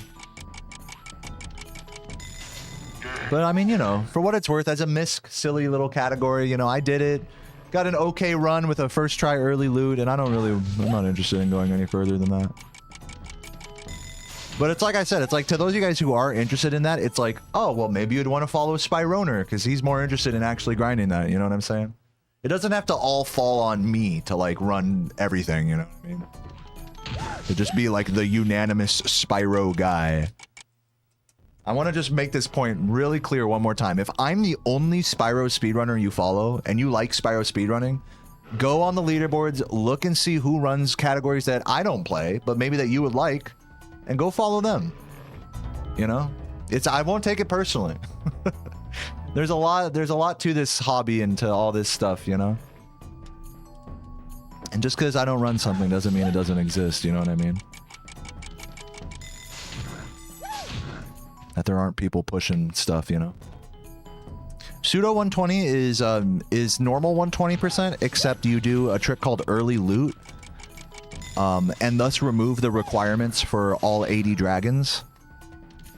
Speaker 1: But I mean, you know, for what it's worth, as a misc, silly little category, you know, I did it. Got an okay run with a first try early loot, and I'm not interested in going any further than that. But it's like I said, it's like to those of you guys who are interested in that, it's like, oh, well, maybe you'd want to follow Spyroner because he's more interested in actually grinding that. You know what I'm saying? It doesn't have to all fall on me to like run everything. You know what I mean? To just be like the unanimous Spyro guy. I want to just make this point really clear one more time. If I'm the only Spyro speedrunner you follow, and you like Spyro speedrunning, go on the leaderboards, look and see who runs categories that I don't play, but maybe that you would like, and go follow them. You know? I won't take it personally. There's a lot to this hobby and to all this stuff, you know? And just because I don't run something doesn't mean it doesn't exist, you know what I mean? That there aren't people pushing stuff, you know? Pseudo 120 is normal 120%, except you do a trick called early loot, and thus remove the requirements for all 80 dragons.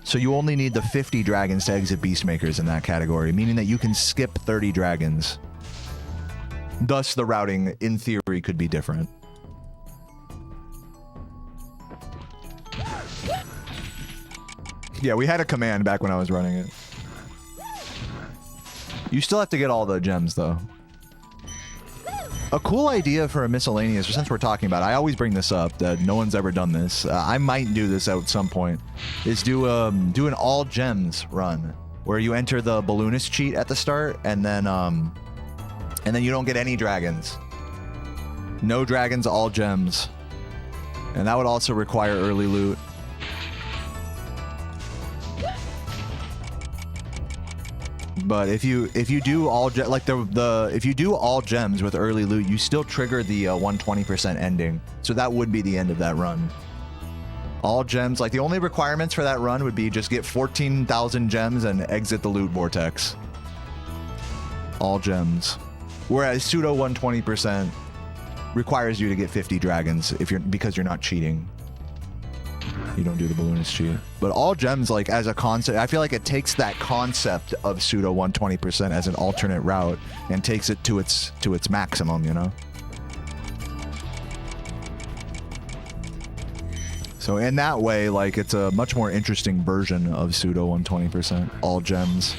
Speaker 1: So you only need the 50 dragons to exit Beastmakers in that category, meaning that you can skip 30 dragons. Thus, the routing, in theory, could be different. Yeah, we had a command back when I was running it. You still have to get all the gems, though. A cool idea for a miscellaneous, since we're talking about it, I always bring this up, that no one's ever done this. I might do this at some point, is do an all gems run, where you enter the balloonist cheat at the start, and then you don't get any dragons. No dragons, all gems. And that would also require early loot. But if you do all if you do all gems with early loot, you still trigger the 120% ending. So that would be the end of that run. All gems, like the only requirements for that run would be just get 14,000 gems and exit the loot vortex. All gems. Whereas pseudo 120% requires you to get 50 dragons because you're not cheating. You don't do the balloonist cheat. But all gems, like as a concept, I feel like it takes that concept of pseudo 120% as an alternate route and takes it to its maximum, you know? So in that way, like it's a much more interesting version of pseudo 120%, all gems.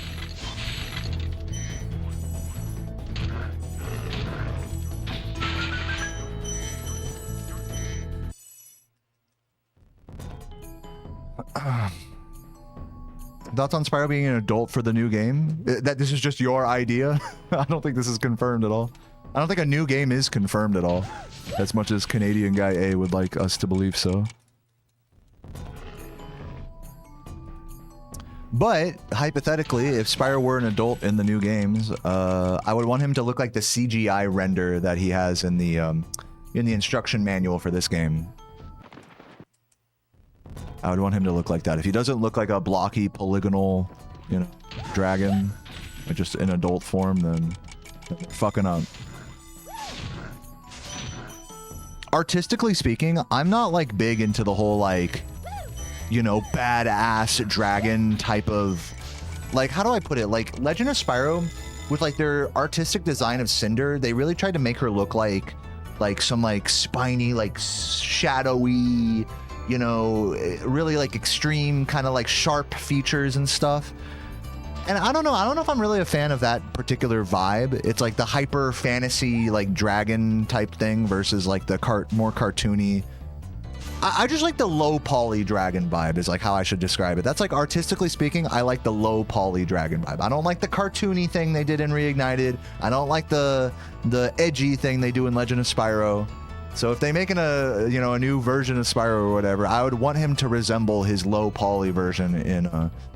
Speaker 1: Thoughts on Spyro being an adult for the new game? That this is just your idea? I don't think this is confirmed at all. I don't think a new game is confirmed at all, as much as Canadian Guy A would like us to believe so. But, hypothetically, if Spyro were an adult in the new games, I would want him to look like the CGI render that he has in the instruction manual for this game. I would want him to look like that. If he doesn't look like a blocky, polygonal, you know, dragon, or just in adult form, then they're fucking up. Artistically speaking, I'm not, like, big into the whole, like, you know, badass dragon type of... Like, how do I put it? Like, Legend of Spyro, with, like, their artistic design of Cinder, they really tried to make her look like some, like, spiny, like, shadowy... You know, really like extreme kind of like sharp features and stuff. And I don't know if I'm really a fan of that particular vibe. It's like the hyper fantasy like dragon type thing versus like the more cartoony. I just like the low poly dragon vibe is like how I should describe it. That's like artistically speaking, I like the low poly dragon vibe. I don't like the cartoony thing they did in Reignited. I don't like the edgy thing they do in Legend of Spyro. So if they make a new version of Spyro or whatever, I would want him to resemble his low poly version in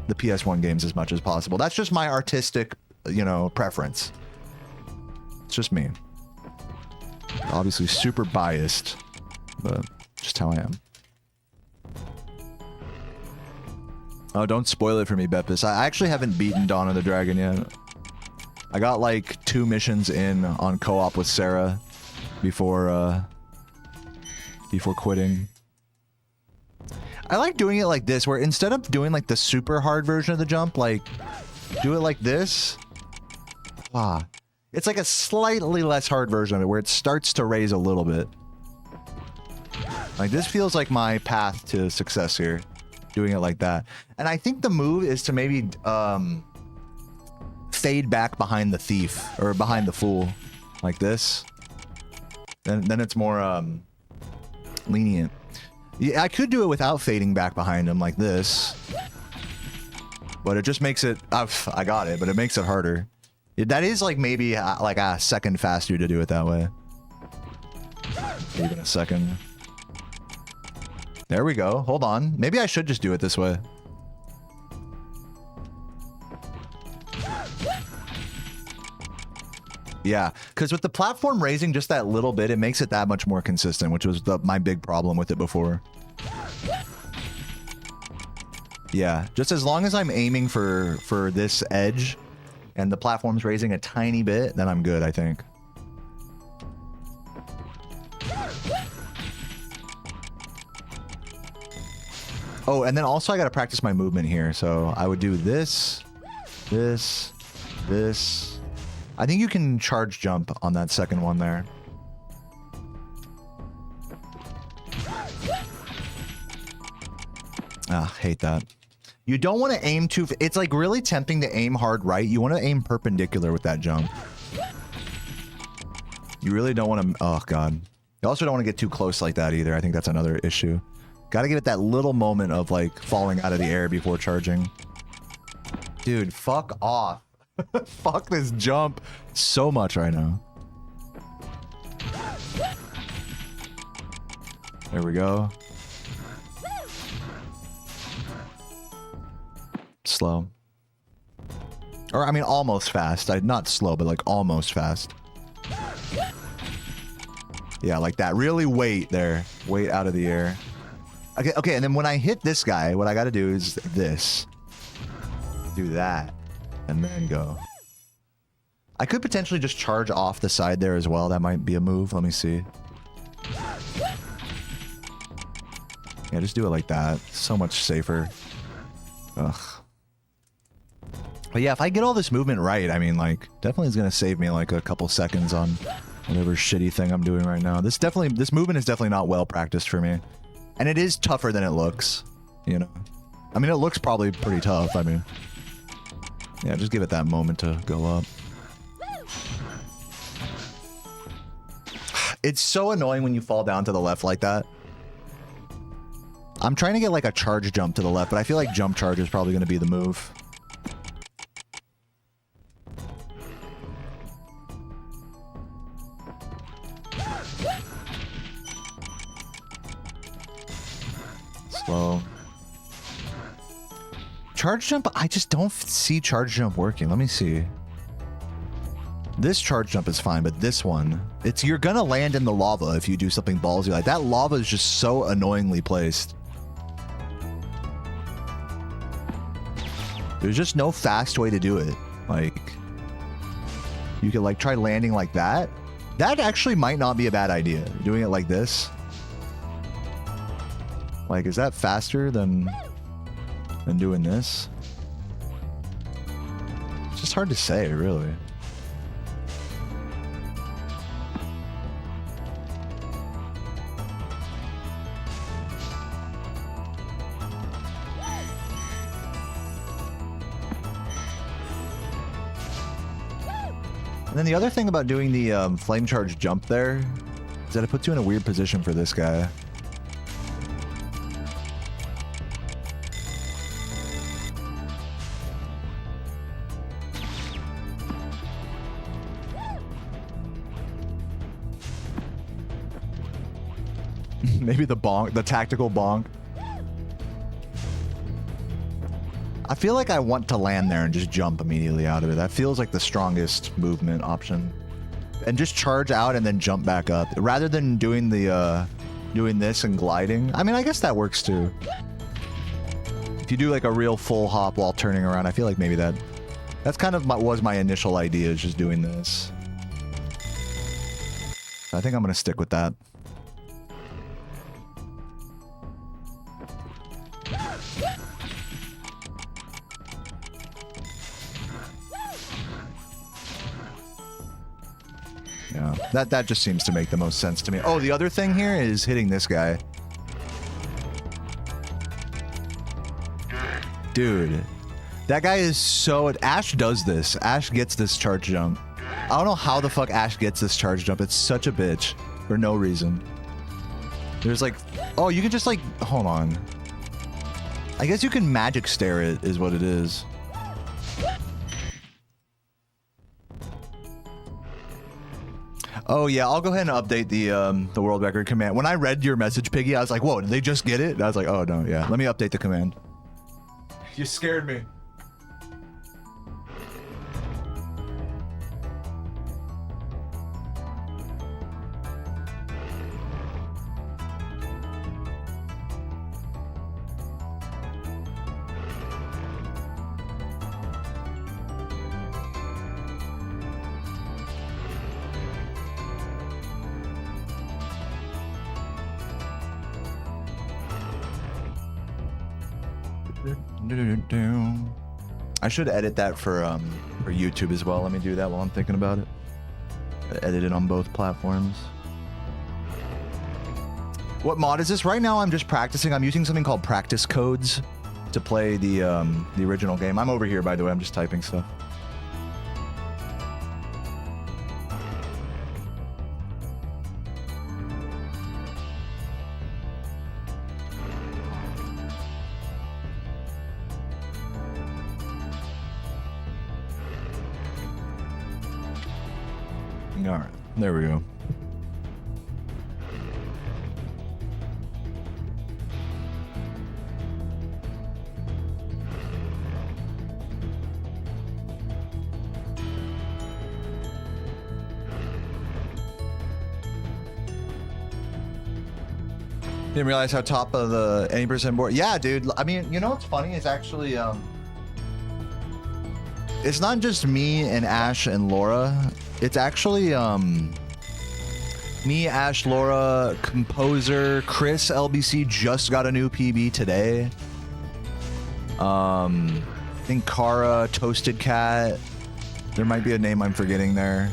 Speaker 1: the PS1 games as much as possible. That's just my artistic, you know, preference. It's just me. Obviously super biased, but just how I am. Oh, don't spoil it for me, Beppis. I actually haven't beaten Dawn of the Dragon yet. I got like 2 missions in on co-op with Sarah before quitting. I like doing it like this, where instead of doing like the super hard version of the jump, like do it like this. Wow. It's like a slightly less hard version of it, where it starts to raise a little bit. Like this feels like my path to success here, doing it like that. And I think the move is to maybe fade back behind the thief, or behind the fool, like this. Then it's more lenient Yeah, I could do it without fading back behind him like this. But it just makes it... I got it, but it makes it harder. That is like maybe like a second faster to do it that way. Even a second. There we go. Hold on. Maybe I should just do it this way. Yeah, because with the platform raising just that little bit, it makes it that much more consistent, which was my big problem with it before. Yeah, just as long as I'm aiming for this edge and the platform's raising a tiny bit, then I'm good, I think. Oh, and then also I got to practice my movement here, so I would do this, this, this. I think you can charge jump on that second one there. Ah, hate that. You don't want to aim too... It's like really tempting to aim hard right. You want to aim perpendicular with that jump. You really don't want to... Oh, God. You also don't want to get too close like that either. I think that's another issue. Got to give it that little moment of like falling out of the air before charging. Dude, fuck off. Fuck this jump so much right now. There we go. Slow. Or, I mean, almost fast. Not slow, but like almost fast. Yeah, like that. Really wait there. Wait out of the air. Okay, and then when I hit this guy, what I gotta do is this. Do that. And then go. I could potentially just charge off the side there as well. That might be a move. Let me see. Yeah, just do it like that. So much safer. Ugh. But yeah, if I get all this movement right, I mean, like, definitely is going to save me like a couple seconds on whatever shitty thing I'm doing right now. This movement is definitely not well practiced for me. And it is tougher than it looks, you know. I mean, it looks probably pretty tough. I mean... Yeah, just give it that moment to go up. It's so annoying when you fall down to the left like that. I'm trying to get like a charge jump to the left, but I feel like jump charge is probably going to be the move. Slow. Charge jump, I just don't see charge jump working. Let me see. This charge jump is fine, but this one, you're gonna land in the lava if you do something ballsy like that. Lava is just so annoyingly placed. There's just no fast way to do it. Like, you could like try landing like that. That actually might not be a bad idea. Doing it like this. Like, is that faster than doing this? It's just hard to say, really. And then the other thing about doing the flame charge jump there is that it puts you in a weird position for this guy. Maybe the bonk, the tactical bonk. I feel like I want to land there and just jump immediately out of it. That feels like the strongest movement option. And just charge out and then jump back up. Rather than doing the doing this and gliding. I mean, I guess that works too. If you do like a real full hop while turning around, I feel like maybe that's kind of was my initial idea, is just doing this. I think I'm gonna stick with that. Yeah, that just seems to make the most sense to me. Oh, the other thing here is hitting this guy. Dude, that guy is so... Ash does this. Ash gets this charge jump. I don't know how the fuck Ash gets this charge jump. It's such a bitch for no reason. There's like, oh, you can just like, hold on. I guess you can magic stare it is what it is. Oh yeah, I'll go ahead and update the world record command. When I read your message, Piggy, I was like, whoa, did they just get it? And I was like, oh no, yeah. Let me update the command. You scared me. I should edit that for YouTube as well. Let me do that while I'm thinking about it. Edit it on both platforms. What mod is this? Right now I'm just practicing. I'm using something called practice codes to play the original game. I'm over here, by the way. I'm just typing stuff. All right, there we go. Didn't realize how top of the any percent board. Yeah, dude. I mean, you know what's funny is actually it's not just me and Ash and Laura. It's actually me, Ash, Laura, composer, Chris, LBC just got a new PB today. I think Kara, Toasted Cat. There might be a name I'm forgetting there.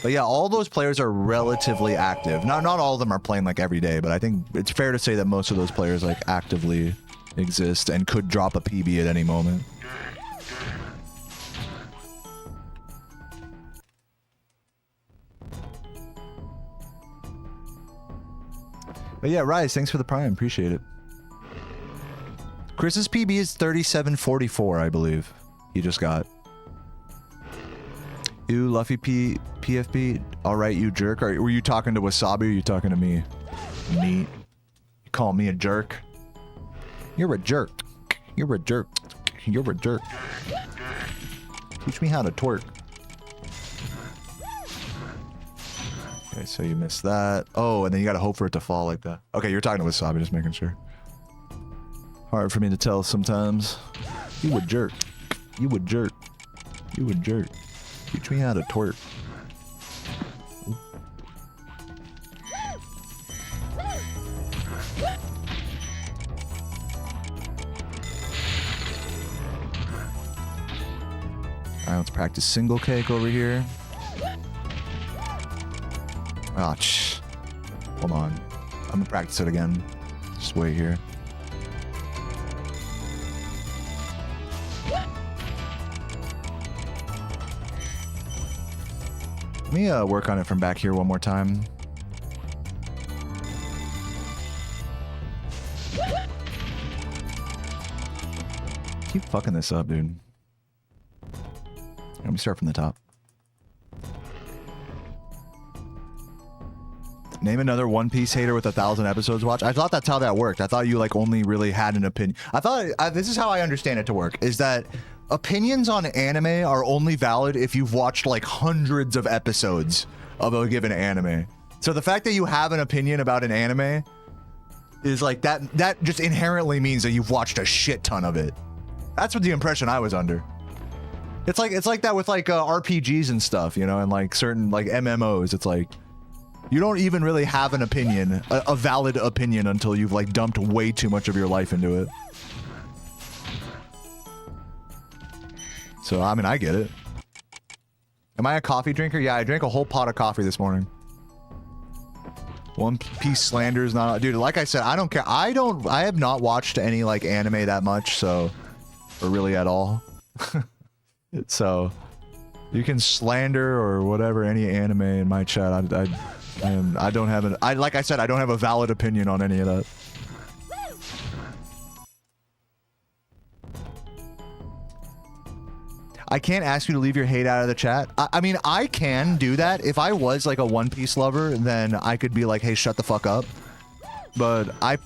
Speaker 1: But yeah, all those players are relatively active. Not all of them are playing like every day, but I think it's fair to say that most of those players like actively exist and could drop a PB at any moment. But yeah, Rise, thanks for the Prime. Appreciate it. Chris's PB is 3744, I believe. He just got. You, Luffy PFP. All right, you jerk. Were you talking to Wasabi or are you talking to me? Neat. You call me a jerk? You're a jerk. You're a jerk. You're a jerk. Teach me how to twerk. Okay, so you missed that. Oh, and then you gotta hope for it to fall like that. Okay, you're talking to Wasabi, just making sure. Hard for me to tell sometimes. You a jerk. You a jerk. You a jerk. Teach me how to twerk. Ooh. Alright, let's practice single cake over here. Ah, hold on. I'm gonna practice it again. Just wait here. Let me work on it from back here one more time. Keep fucking this up, dude. Let me start from the top. Name another One Piece hater with 1,000 episodes watched. I thought that's how that worked. I thought you like only really had an opinion. I thought this is how I understand it to work, is that opinions on anime are only valid if you've watched like hundreds of episodes of a given anime. So the fact that you have an opinion about an anime is like that just inherently means that you've watched a shit ton of it. That's what the impression I was under. It's like that with like RPGs and stuff, you know, and like certain like MMOs. It's like you don't even really have an opinion, a valid opinion, until you've like dumped way too much of your life into it. So, I mean, I get it. Am I a coffee drinker? Yeah, I drank a whole pot of coffee this morning. One Piece slander is not... Dude, like I said, I don't care. I have not watched any, like, anime that much, so... Or really at all. So, you can slander or whatever, any anime in my chat. I don't have an... like I said, I don't have a valid opinion on any of that. I can't ask you to leave your hate out of the chat. I mean, I can do that. If I was like a One Piece lover, then I could be like, hey, shut the fuck up. But I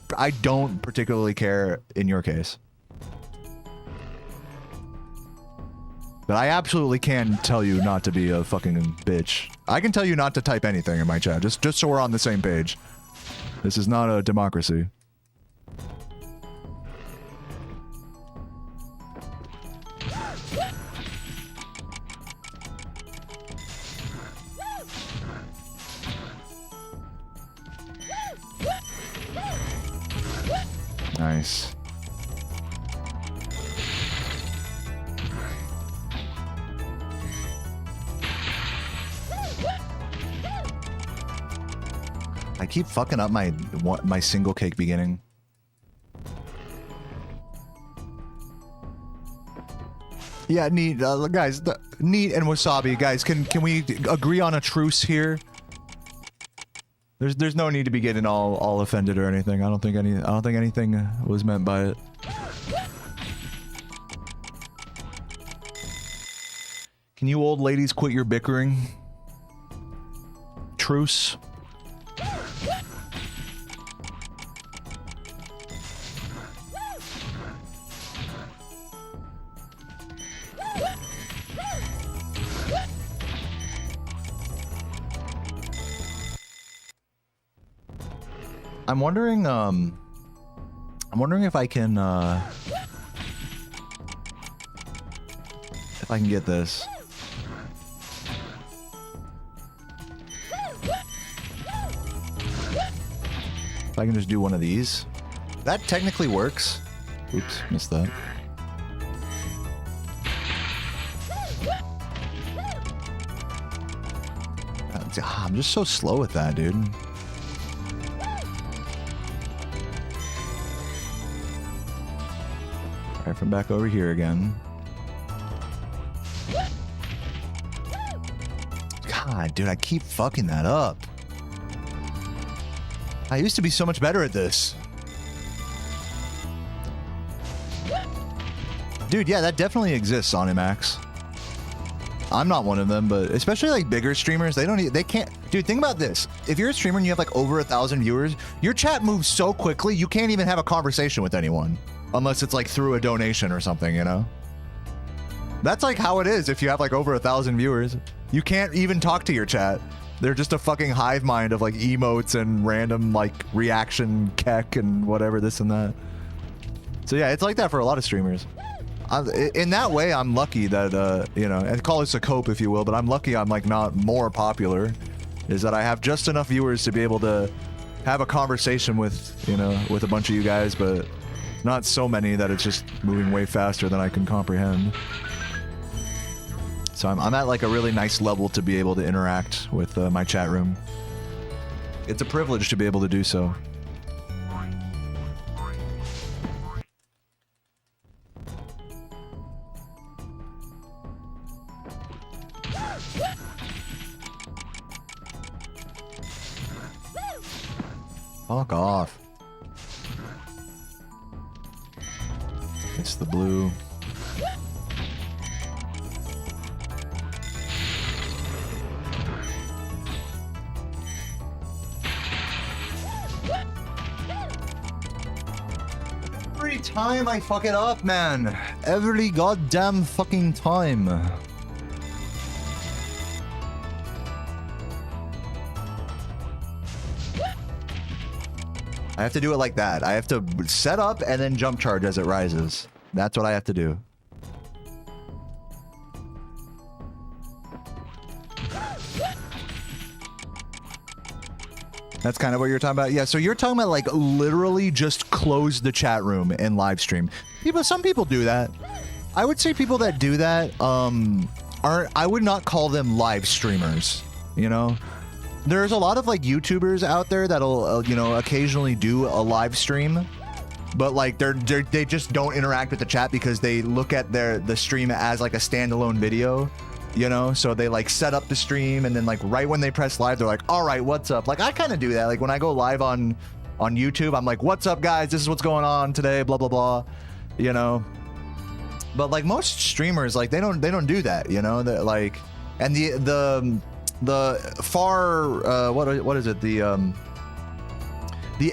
Speaker 1: don't particularly care in your case. But I absolutely can tell you not to be a fucking bitch. I can tell you not to type anything in my chat, just so we're on the same page. This is not a democracy. Nice. I keep fucking up my single cake beginning. Yeah, neat, guys. Neat and wasabi, guys. Can we agree on a truce here? There's no need to be getting all offended or anything. I don't think anything was meant by it. Can you old ladies quit your bickering? Truce. I'm wondering if I can get this. If I can just do one of these. That technically works. Oops, missed that. I'm just so slow with that, dude. Alright, from back over here again. God, dude, I keep fucking that up. I used to be so much better at this. Dude, yeah, that definitely exists on IMAX. I'm not one of them, but especially like bigger streamers, they can't. Dude, think about this. If you're a streamer and you have like over 1,000 viewers, your chat moves so quickly, you can't even have a conversation with anyone. Unless it's like through a donation or something, you know? That's like how it is if you have like over 1,000 viewers. You can't even talk to your chat. They're just a fucking hive mind of like emotes and random like reaction kek and whatever, this and that. So yeah, it's like that for a lot of streamers. In that way, I'm lucky that, you know, and call this a cope if you will, but I'm lucky I'm like not more popular. Is that I have just enough viewers to be able to have a conversation with, you know, with a bunch of you guys, but not so many that it's just moving way faster than I can comprehend. So I'm at like a really nice level to be able to interact with my chat room. It's a privilege to be able to do so. Fuck off. It's the blue. Every time I fuck it up, man. Every goddamn fucking time. I have to do it like that. I have to set up and then jump charge as it rises. That's what I have to do. That's kind of what you're talking about? Yeah, so you're talking about like literally just close the chat room and live stream. Some people do that. I would say people that do that I would not call them live streamers, you know? There's a lot of like YouTubers out there that'll you know, occasionally do a live stream, but like they just don't interact with the chat because they look at the stream as like a standalone video. you know, so they like set up the stream, and then like right when they press live, they're like, all right, what's up? Like I kind of do that. Like when I go live on YouTube, I'm like, what's up guys, this is what's going on today, blah blah blah, you know. But like most streamers, like they don't do that, you know. That like, and the far what is it, the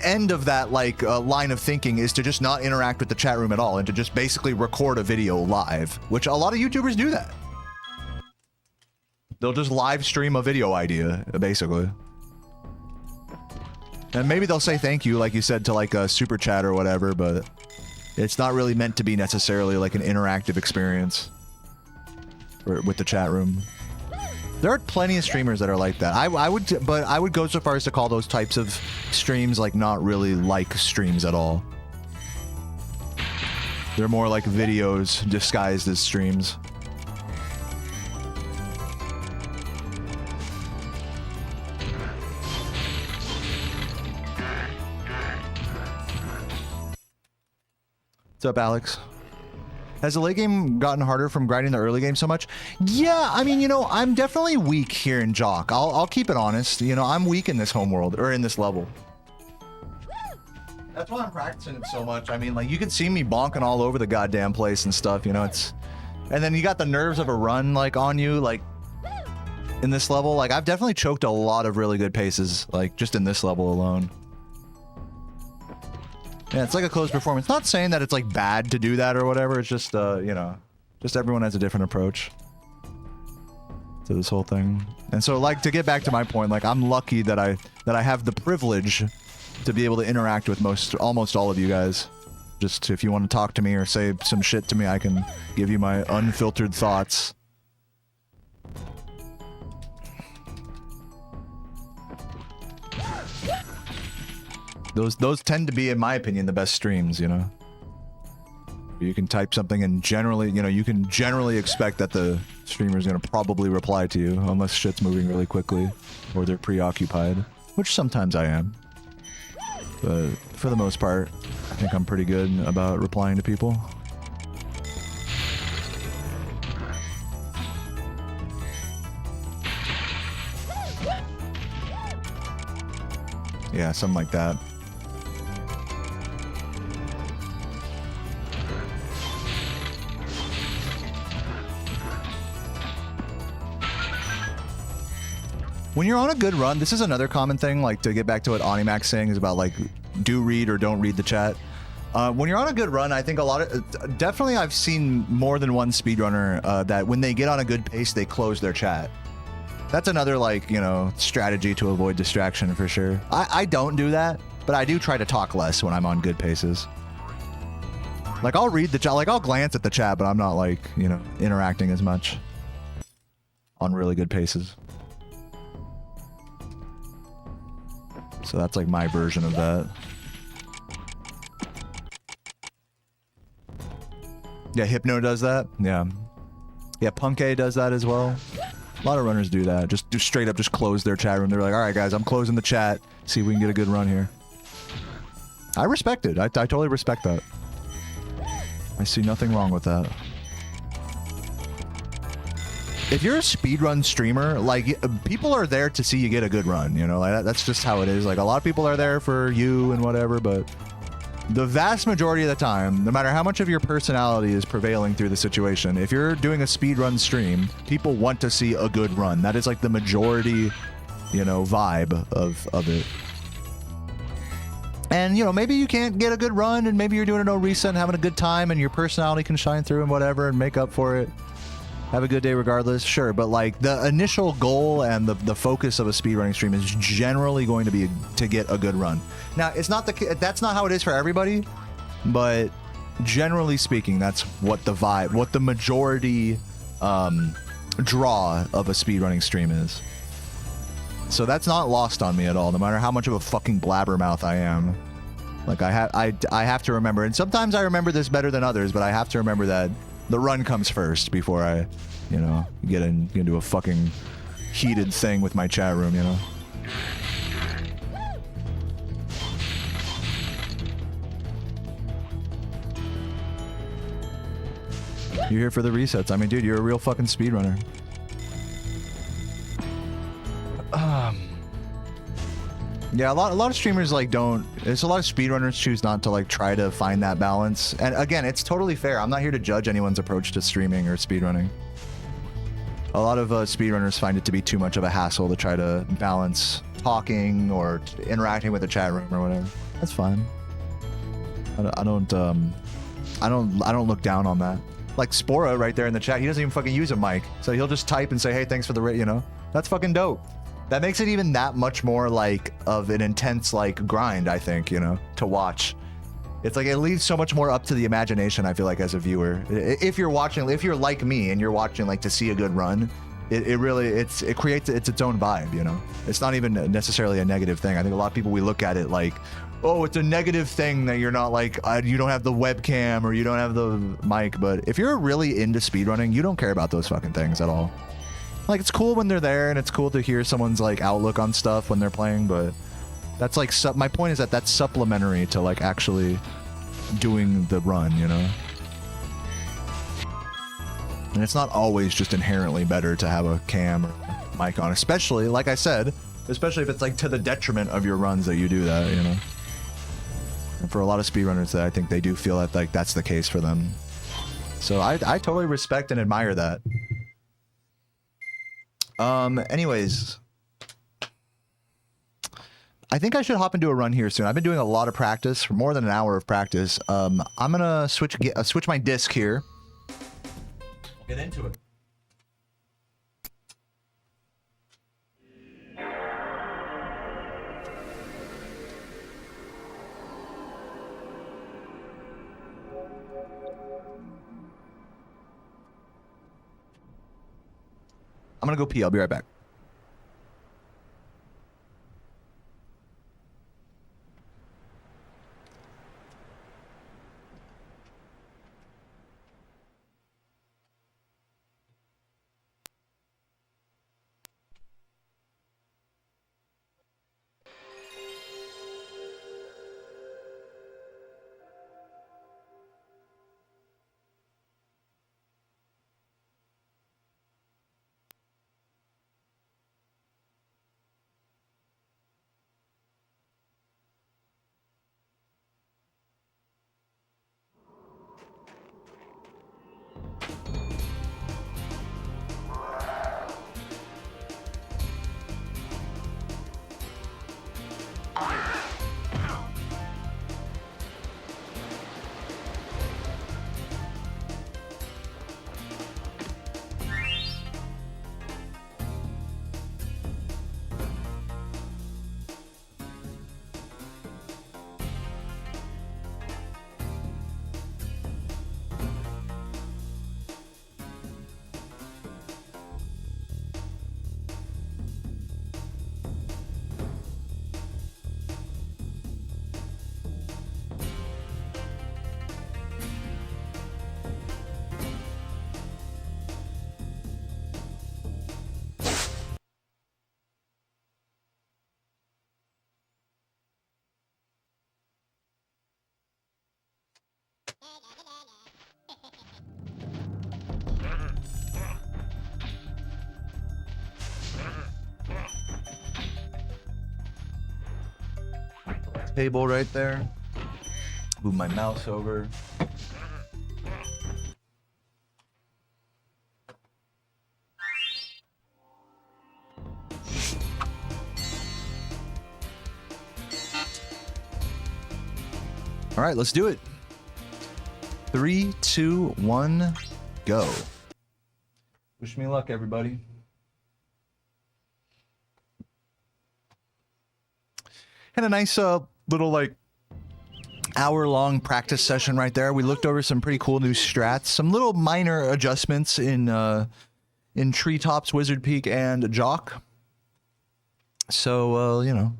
Speaker 1: end of that like line of thinking is to just not interact with the chat room at all, and to just basically record a video live, which a lot of YouTubers do that. They'll just live stream a video idea, basically. And maybe they'll say thank you, like you said, to like a super chat or whatever, but it's not really meant to be necessarily like an interactive experience with the chat room. There are plenty of streamers that are like that. I would go so far as to call those types of streams like not really like streams at all. They're more like videos disguised as streams. What's up, Alex? Has the late game gotten harder from grinding the early game so much? Yeah, I mean, you know, I'm definitely weak here in Jock. I'll keep it honest. You know, I'm weak in this homeworld, or in this level. That's why I'm practicing it so much. I mean, like, you can see me bonking all over the goddamn place and stuff, you know, it's... And then you got the nerves of a run, like, on you, like, in this level. Like, I've definitely choked a lot of really good paces, like, just in this level alone. Yeah, it's like a close performance. Not saying that it's like bad to do that or whatever. It's just, you know, just everyone has a different approach to this whole thing. And so, like, to get back to my point, like, I'm lucky that I have the privilege to be able to interact with almost all of you guys. Just if you want to talk to me or say some shit to me, I can give you my unfiltered thoughts. Those tend to be, in my opinion, the best streams, you know? You can type something and generally, you know, you can generally expect that the streamer's gonna probably reply to you, unless shit's moving really quickly, or they're preoccupied, which sometimes I am. But for the most part, I think I'm pretty good about replying to people. Yeah, something like that. When you're on a good run, this is another common thing, like to get back to what Animac's saying is about like, do read or don't read the chat. When you're on a good run, I think a lot of, definitely I've seen more than one speedrunner that when they get on a good pace, they close their chat. That's another like, you know, strategy to avoid distraction for sure. I don't do that, but I do try to talk less when I'm on good paces. Like I'll read the chat, like I'll glance at the chat, but I'm not like, you know, interacting as much on really good paces. So that's like my version of that. Yeah, Hypno does that. Yeah. Yeah, Punkay does that as well. A lot of runners do that. Just straight up just close their chat room. They're like, all right, guys, I'm closing the chat. See if we can get a good run here. I respect it. I totally respect that. I see nothing wrong with that. If you're a speedrun streamer, like, people are there to see you get a good run, you know? Like, that's just how it is. Like, a lot of people are there for you and whatever, but the vast majority of the time, no matter how much of your personality is prevailing through the situation, if you're doing a speedrun stream, people want to see a good run. That is, like, the majority, you know, vibe of it. And, you know, maybe you can't get a good run, and maybe you're doing a no reset and having a good time, and your personality can shine through and whatever and make up for it. Have a good day regardless, sure, but like the initial goal and the focus of a speedrunning stream is generally going to be to get a good run. Now, it's not that's not how it is for everybody, but generally speaking, that's what the vibe, what the majority draw of a speedrunning stream is. So that's not lost on me at all, no matter how much of a fucking blabbermouth I am. Like I have to remember, and sometimes I remember this better than others, but I have to remember that the run comes first before I, you know, get into a fucking heated thing with my chat room, you know. You're here for the resets. I mean, dude, you're a real fucking speedrunner. Yeah, a lot of streamers like don't. There's a lot of speedrunners choose not to like try to find that balance. And again, it's totally fair. I'm not here to judge anyone's approach to streaming or speedrunning. A lot of speedrunners find it to be too much of a hassle to try to balance talking or interacting with the chat room or whatever. That's fine. I don't look down on that. Like Spora right there in the chat, he doesn't even fucking use a mic, so he'll just type and say, "Hey, thanks for the you know." That's fucking dope. That makes it even that much more like of an intense like grind, I think, you know, to watch. It's like it leaves so much more up to the imagination, I feel like, as a viewer. If you're watching, if you're like me and you're watching like to see a good run, it really it creates its own vibe, you know. It's not even necessarily a negative thing. I think a lot of people, we look at it like, oh, it's a negative thing that you're not like you don't have the webcam or you don't have the mic. But if you're really into speedrunning, you don't care about those fucking things at all. Like, it's cool when they're there, and it's cool to hear someone's like outlook on stuff when they're playing, but that's like my point is that that's supplementary to like actually doing the run, you know. And it's not always just inherently better to have a cam or mic on, especially, like I said, especially if it's like to the detriment of your runs that you do that, you know. And for a lot of speedrunners, that I think they do feel that like that's the case for them. So I totally respect and admire that. Anyways, I think I should hop into a run here soon. I've been doing a lot of practice, for more than an hour of practice. I'm gonna switch my disc here. Get into it. I'm gonna go pee. I'll be right back. Table right there. Move my mouse over. All right, let's do it. 3, 2, 1, go. Wish me luck, everybody. Had a nice little like hour-long practice session right there. We looked over some pretty cool new strats, some little minor adjustments in Treetops, Wizard Peak, and Jock. So you know,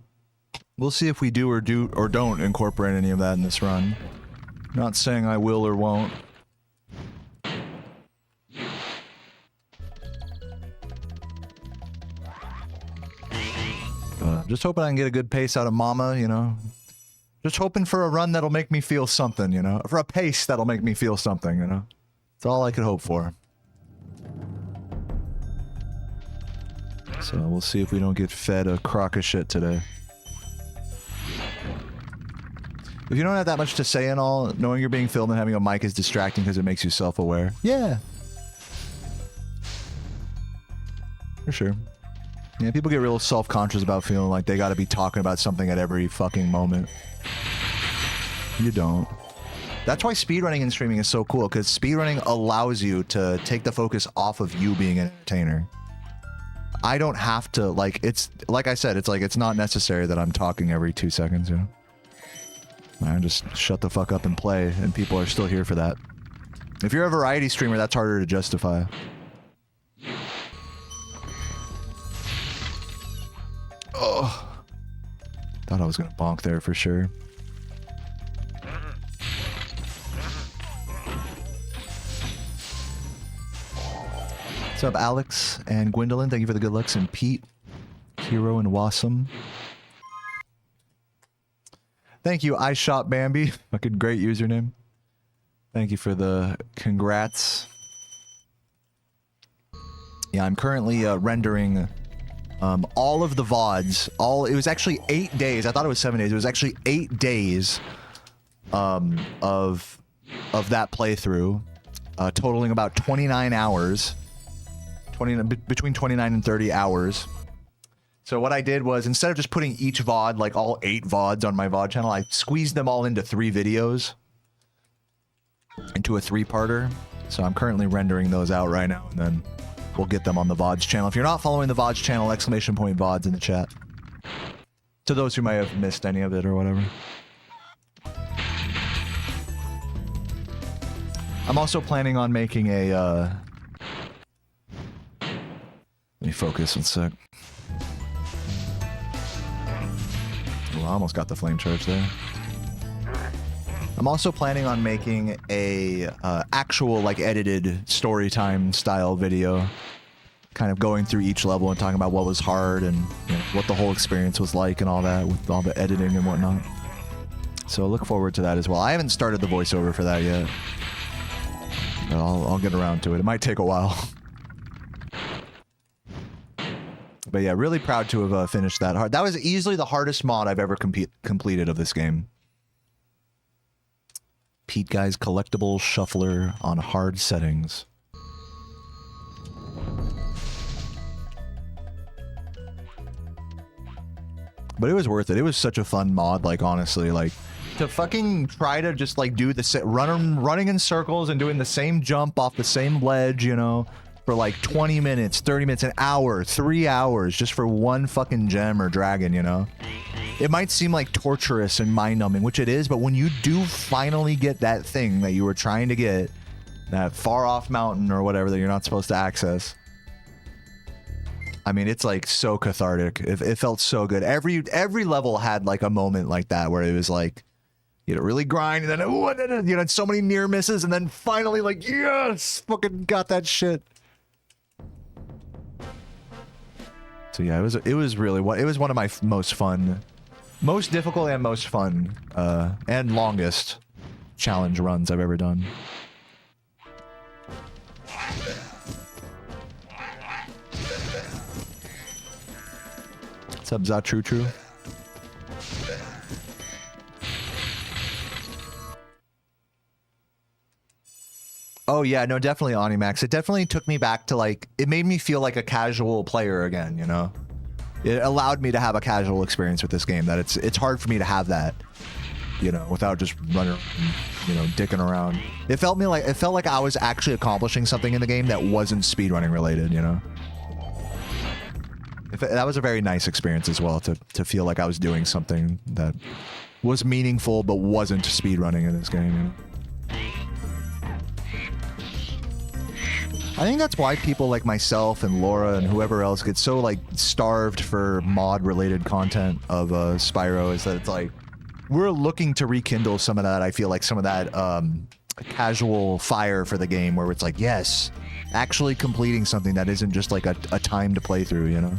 Speaker 1: we'll see if we do or don't incorporate any of that in this run. Not saying I will or won't. Just hoping I can get a good pace out of Mama, you know. Just hoping for a run that'll make me feel something, you know. For a pace that'll make me feel something, you know. That's all I could hope for. So we'll see if we don't get fed a crock of shit today. If you don't have that much to say and all, knowing you're being filmed and having a mic is distracting because it makes you self-aware. Yeah. For sure. Yeah, people get real self-conscious about feeling like they gotta be talking about something at every fucking moment. You don't. That's why speedrunning and streaming is so cool, because speedrunning allows you to take the focus off of you being an entertainer. I don't have to, like, it's, like I said, it's like, it's not necessary that I'm talking every 2 seconds, you know? I just shut the fuck up and play, and people are still here for that. If you're a variety streamer, that's harder to justify. Oh, thought I was gonna bonk there for sure. What's up, Alex and Gwendolyn? Thank you for the good looks. And Pete, Hero, and Wassam. Thank you, I Shot Bambi. Fucking great username. Thank you for the congrats. Yeah, I'm currently rendering all of the VODs. It was actually 8 days. I thought it was 7 days. It was actually 8 days of that playthrough, totaling about 29 hours. Between 29 and 30 hours. So what I did was, instead of just putting each VOD, like all 8 VODs on my VOD channel, I squeezed them all into 3 videos. Into a 3-parter. So I'm currently rendering those out right now, and then we'll get them on the VODs channel. If you're not following the VODs channel, exclamation point VODs in the chat. To those who may have missed any of it or whatever. I'm also planning on making a, let me focus 1 sec. Well, I almost got the flame charge there. I'm also planning on making a actual, like, edited story time style video, kind of going through each level and talking about what was hard and, you know, what the whole experience was like and all that, with all the editing and whatnot. So look forward to that as well. I haven't started the voiceover for that yet. But I'll get around to it. It might take a while. But yeah, really proud to have finished that hard. That was easily the hardest mod I've ever completed of this game. Pete Guy's collectible shuffler on hard settings. But it was worth it. It was such a fun mod, like, honestly, like, to fucking try to just, like, do the running in circles and doing the same jump off the same ledge, you know, for like 20 minutes, 30 minutes, an hour, 3 hours, just for one fucking gem or dragon, you know? It might seem like torturous and mind-numbing, which it is, but when you do finally get that thing that you were trying to get, that far-off mountain or whatever that you're not supposed to access, I mean, it's like so cathartic. It felt so good. Every level had like a moment like that where it was like, you know, really grind, and then, ooh, you know, so many near misses, and then finally, like, yes, fucking got that shit. So yeah, it was really one of my most fun, most difficult and most fun, and longest challenge runs I've ever done. What's up, Zatrutru? Oh yeah, no, definitely Onimax. It definitely took me back to, like, it made me feel like a casual player again, you know? It allowed me to have a casual experience with this game, that it's hard for me to have that, you know, without just running, you know, dicking around. It felt like I was actually accomplishing something in the game that wasn't speedrunning related, you know? That was a very nice experience as well, to feel like I was doing something that was meaningful but wasn't speedrunning in this game, you know? I think that's why people like myself and Laura and whoever else get so, like, starved for mod-related content of Spyro, is that it's like, we're looking to rekindle some of that, I feel like, some of that casual fire for the game, where it's like, yes, actually completing something that isn't just like a time to play through, you know?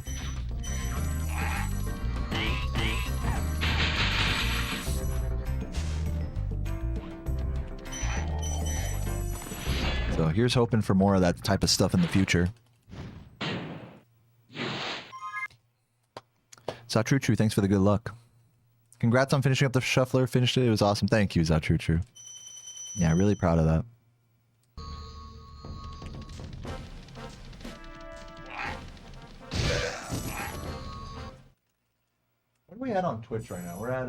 Speaker 1: So here's hoping for more of that type of stuff in the future. Satrutru, thanks for the good luck. Congrats on finishing up the shuffler. Finished it. It was awesome. Thank you, True. Yeah, really proud of that. What are we at on Twitch right now? We're at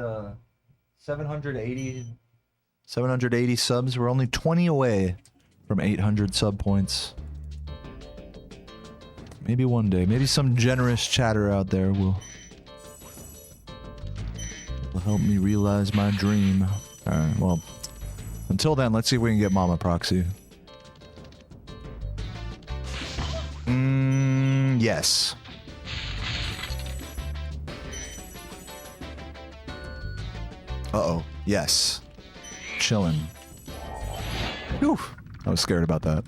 Speaker 1: 780 subs. We're only 20 away from 800 sub points. Maybe one day, maybe some generous chatter out there will help me realize my dream. Alright, well, until then, let's see if we can get Mama Proxy. Yes. Uh-oh. Yes. Chillin'. Whew. I was scared about that.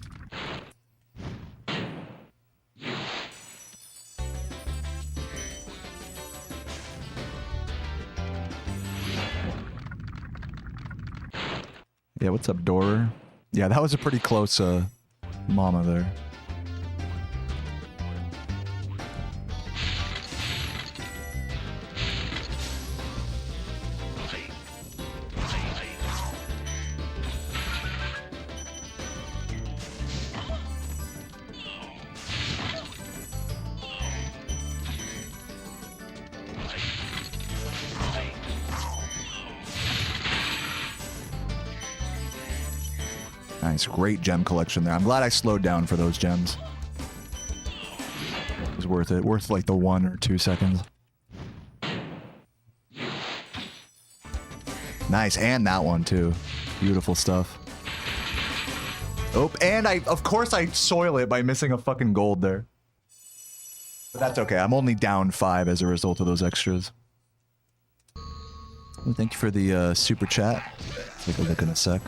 Speaker 1: Yeah, what's up, Dorer? Yeah, that was a pretty close, mama there. Nice, great gem collection there. I'm glad I slowed down for those gems. It was worth it. Worth like the 1 or 2 seconds. Nice, and that one too. Beautiful stuff. Oh, and of course I soil it by missing a fucking gold there. But that's okay. I'm only down 5 as a result of those extras. Well, thank you for the super chat. Take a look in a sec.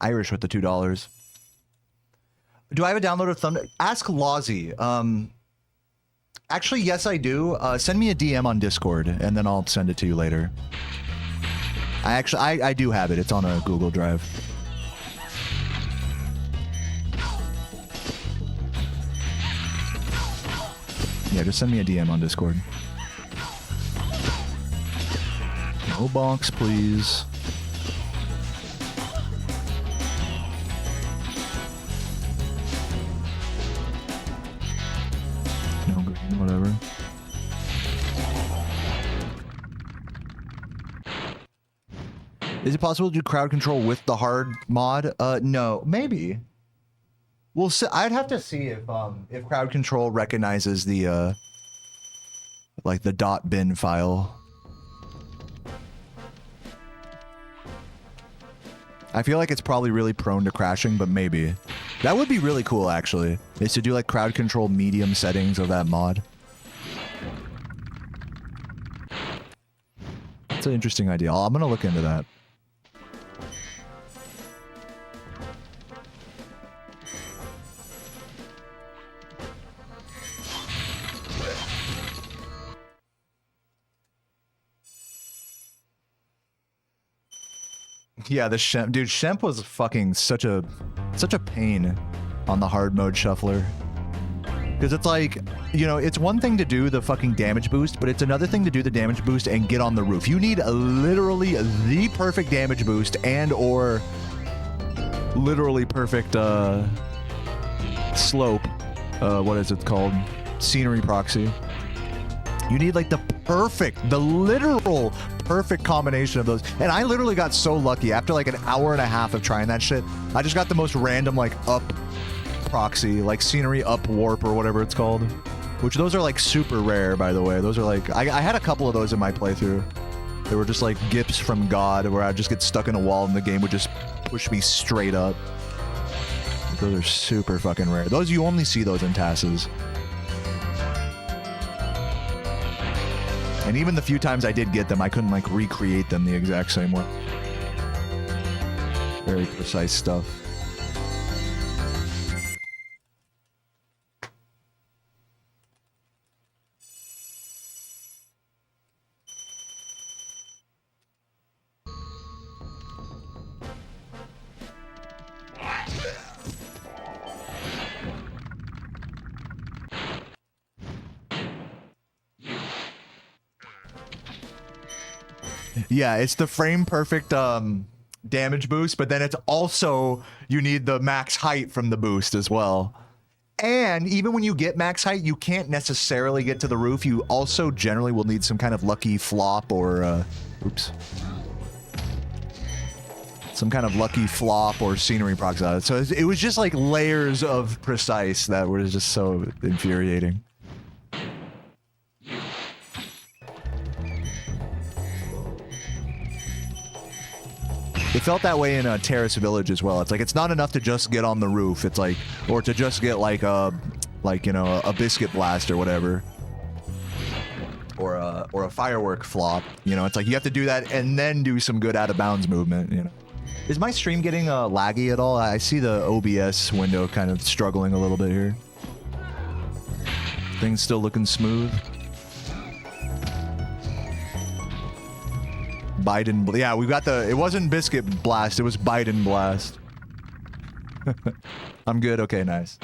Speaker 1: Irish with the $2. Do I have a download of Thunder? Ask Lozzy. Actually, yes, I do. Send me a DM on Discord, and then I'll send it to you later. I do have it. It's on a Google Drive. Yeah, just send me a DM on Discord. No bonks, please. Whatever. Is it possible to do crowd control with the hard mod? No, maybe. We'll see. I'd have to see if crowd control recognizes the like the .bin file. I feel like it's probably really prone to crashing, but maybe. That would be really cool, actually, is to do like crowd control medium settings of that mod. That's an interesting idea. I'm gonna look into that. Yeah, the Shemp, dude, Shemp was fucking such a pain on the hard mode shuffler. Because it's like, you know, it's one thing to do the fucking damage boost, but it's another thing to do the damage boost and get on the roof. You need literally the perfect damage boost and or literally perfect slope. What is it called? Scenery proxy. You need like the literal perfect combination of those. And I literally got so lucky after like an hour and a half of trying that shit. I just got the most random like up proxy, like scenery up warp or whatever it's called. Which those are like super rare, by the way. Those are like, I had a couple of those in my playthrough. They were just like gifts from God where I'd just get stuck in a wall and the game would just push me straight up. Those are super fucking rare. Those, you only see those in TASes. And even the few times I did get them, I couldn't like recreate them the exact same way. Very precise stuff. Yeah, it's the frame perfect damage boost, but then it's also you need the max height from the boost as well. And even when you get max height, you can't necessarily get to the roof. You also generally will need some kind of lucky flop or some kind of lucky flop or scenery procs on it. So it was just like layers of precise that were just so infuriating. It felt that way in Terrace Village as well. It's like it's not enough to just get on the roof. It's like, or to just get like you know, a biscuit blast or whatever, or a firework flop. You know, it's like you have to do that and then do some good out of bounds movement. You know, is my stream getting laggy at all? I see the OBS window kind of struggling a little bit here. Things still looking smooth. Biden, yeah, we got the, it wasn't biscuit blast, it was Biden blast. I'm good, okay, nice.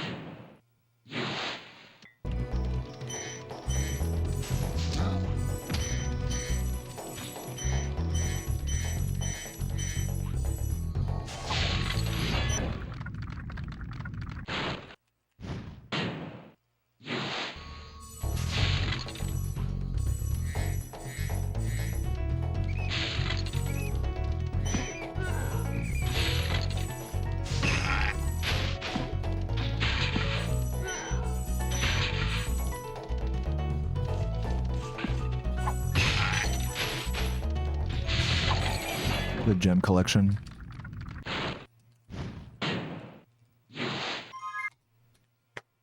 Speaker 1: The gem collection.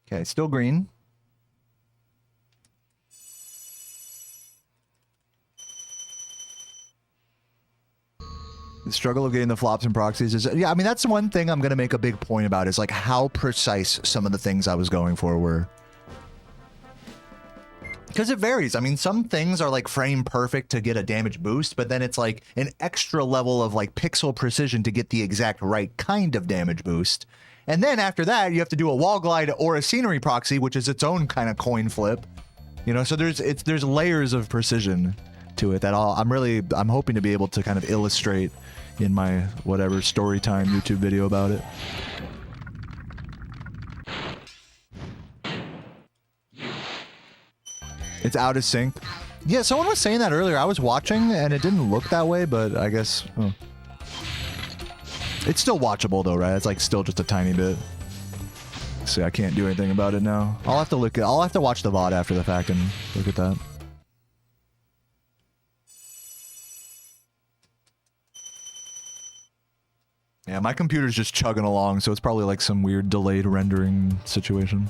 Speaker 1: Okay, still green. The struggle of getting the flops and proxies is, yeah, I mean, that's the one thing I'm going to make a big point about is like how precise some of the things I was going for were. Because it varies. I mean, some things are like frame perfect to get a damage boost, but then it's like an extra level of like pixel precision to get the exact right kind of damage boost. And then after that, you have to do a wall glide or a scenery proxy, which is its own kind of coin flip. You know, so there's layers of precision to it that I'm hoping to be able to kind of illustrate in my whatever story time YouTube video about it. It's out of sync. Yeah, someone was saying that earlier. I was watching and it didn't look that way, but I guess it's still watchable though, right? It's like still just a tiny bit. See, I can't do anything about it now. I'll have to watch the VOD after the fact and look at that. Yeah, my computer's just chugging along, so it's probably like some weird delayed rendering situation.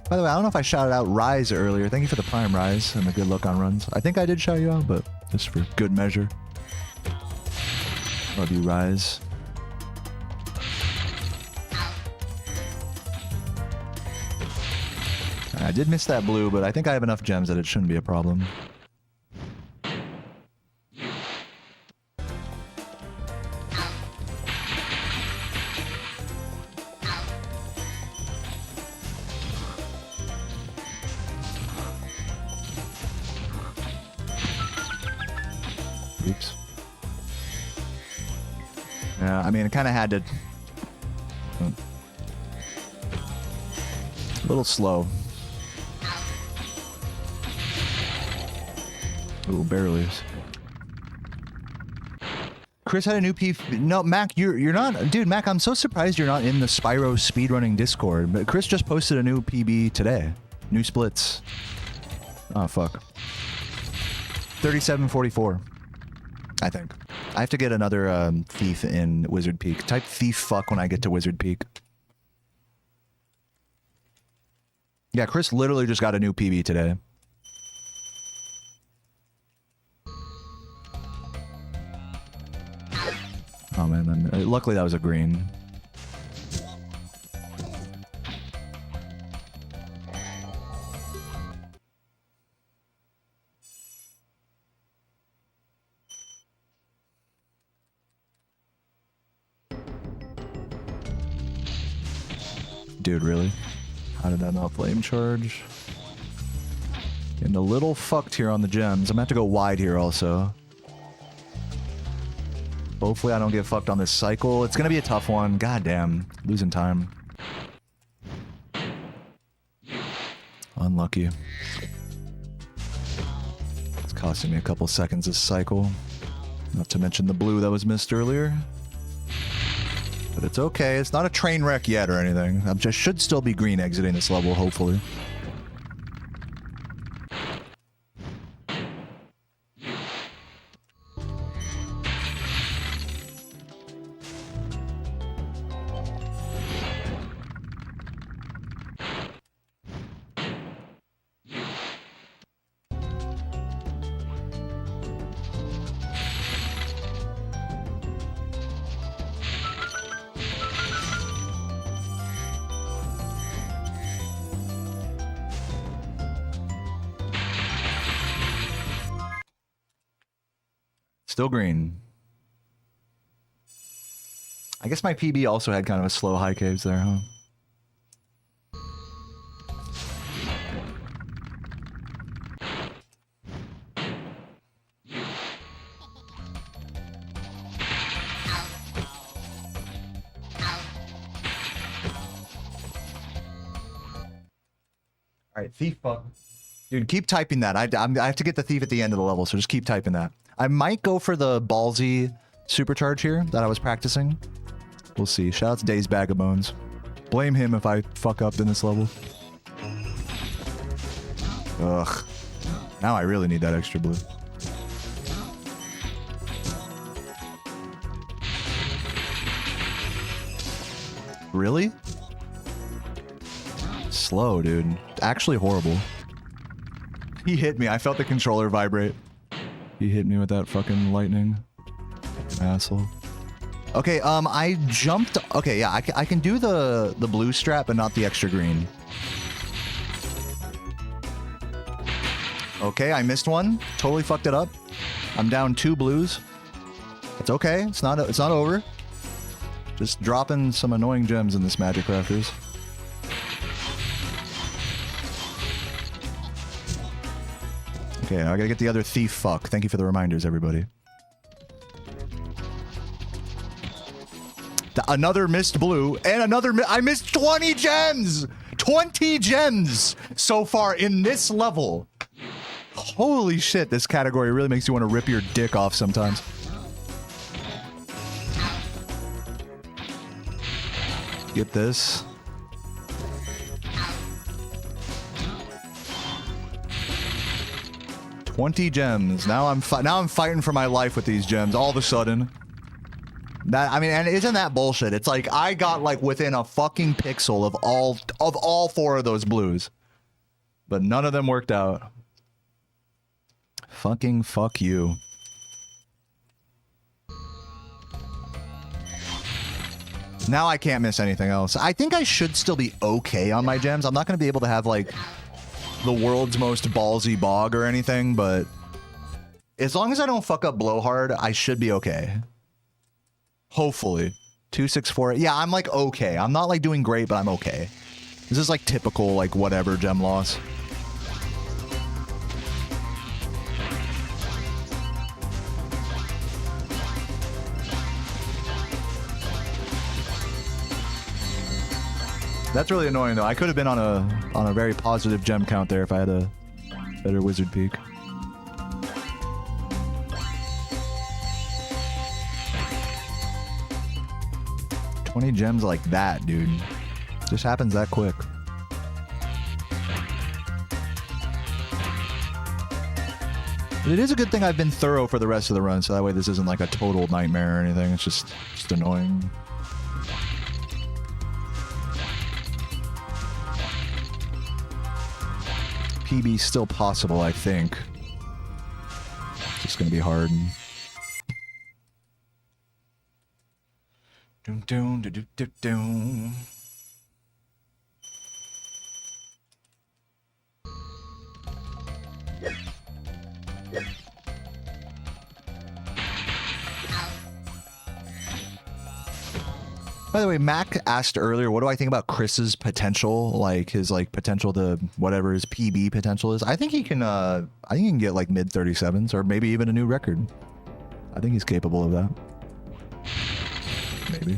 Speaker 1: By the way, I don't know if I shouted out Rise earlier. Thank you for the Prime, Rise, and the good luck on runs. I think I did shout you out, but just for good measure. Love you, Rise. I did miss that blue, but I think I have enough gems that it shouldn't be a problem. Oops. Yeah, I mean, it kind of had to... A little slow. Ooh, barely. Chris had a new P... No, Mac, you're not... Dude, Mac, I'm so surprised you're not in the Spyro speedrunning Discord. But Chris just posted a new PB today. New splits. Oh, fuck. 3744. I think. I have to get another thief in Wizard Peak. Type thief fuck when I get to Wizard Peak. Yeah, Chris literally just got a new PB today. Oh man, luckily that was a green. Dude, really? How did that not flame charge? Getting a little fucked here on the gems. I'm gonna have to go wide here also. Hopefully I don't get fucked on this cycle. It's gonna be a tough one. God damn. Losing time. Unlucky. It's costing me a couple seconds this cycle. Not to mention the blue that was missed earlier. But it's okay. It's not a train wreck yet or anything. I just should still be green exiting this level, hopefully. Still green. I guess my PB also had kind of a slow high caves there, huh? Alright, thief fuck. Dude, keep typing that. I have to get the thief at the end of the level, so just keep typing that. I might go for the ballsy supercharge here that I was practicing. We'll see. Shout out to Dave's Bag of Bones. Blame him if I fuck up in this level. Ugh. Now I really need that extra blue. Really? Slow, dude. Actually horrible. He hit me. I felt the controller vibrate. He hit me with that fucking lightning. Asshole. Okay, I jumped... Okay, yeah, I can do the blue strat, but not the extra green. Okay, I missed one. Totally fucked it up. I'm down 2 blues. It's okay. It's not over. Just dropping some annoying gems in this Magic Crafters. Okay, I gotta get the other thief fuck. Thank you for the reminders, everybody. Another missed blue, and another I missed 20 gems! 20 gems so far in this level. Holy shit, this category really makes you want to rip your dick off sometimes. Get this. $20 gems. Now I'm fighting for my life with these gems all of a sudden. I mean, and isn't that bullshit? It's like I got like within a fucking pixel of all 4 of those blues. But none of them worked out. Fucking fuck you. Now I can't miss anything else. I think I should still be okay on my gems. I'm not going to be able to have like the world's most ballsy bog or anything, but as long as I don't fuck up blowhard, I should be okay. Hopefully. 264. Yeah, I'm like okay. I'm not like doing great, but I'm okay. This is like typical like whatever gem loss. That's really annoying though. I could have been on a very positive gem count there if I had a better wizard peak. $20 gems like that, dude. Just happens that quick. But it is a good thing I've been thorough for the rest of the run, so that way this isn't like a total nightmare or anything. It's just annoying. PB still possible, I think. It's just gonna be hard. Doom doom do do do doom. By the way, Mac asked earlier, what do I think about Chris's potential? Like his potential to whatever his PB potential is. I think he can get like mid 37s or maybe even a new record. I think he's capable of that. Maybe.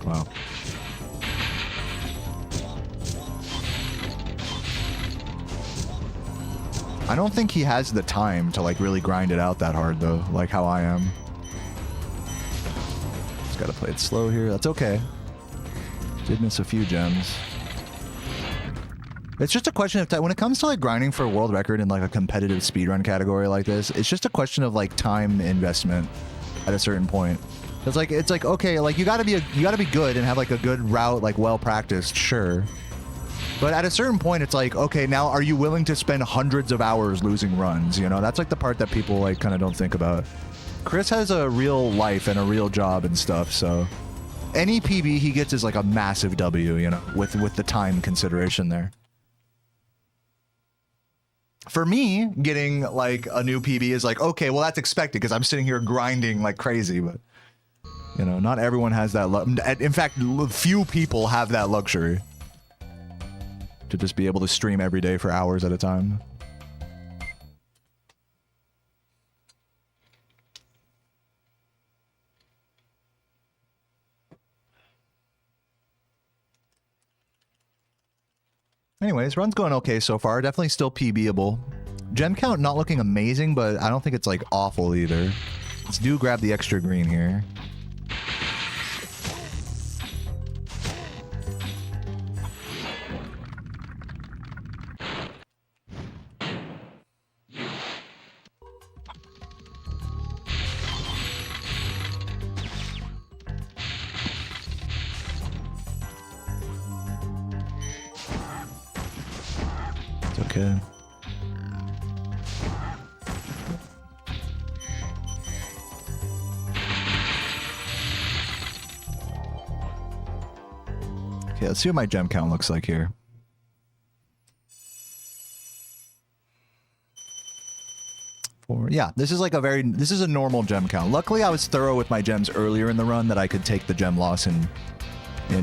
Speaker 1: Wow. I don't think he has the time to like really grind it out that hard though, like how I am. Just gotta play it slow here. That's okay. Did miss a few gems. It's just a question of time. When it comes to like grinding for a world record in like a competitive speedrun category like this, it's just a question of like time investment at a certain point. It's like okay, like you gotta be good and have like a good route, like well practiced, sure. But at a certain point, it's like, okay, now are you willing to spend hundreds of hours losing runs? You know, that's like the part that people like kind of don't think about. Chris has a real life and a real job and stuff, so any PB he gets is like a massive W, you know, with the time consideration there. For me, getting like a new PB is like, okay, well that's expected because I'm sitting here grinding like crazy, but you know, not everyone has that. In fact, few people have that luxury. To just be able to stream every day for hours at a time. Anyways, run's going okay so far. Definitely still PBable. Gem count not looking amazing, but I don't think it's like awful either. Let's do grab the extra green here. Okay. Okay, let's see what my gem count looks like here. Yeah, this is like this is a normal gem count. Luckily, I was thorough with my gems earlier in the run that I could take the gem loss in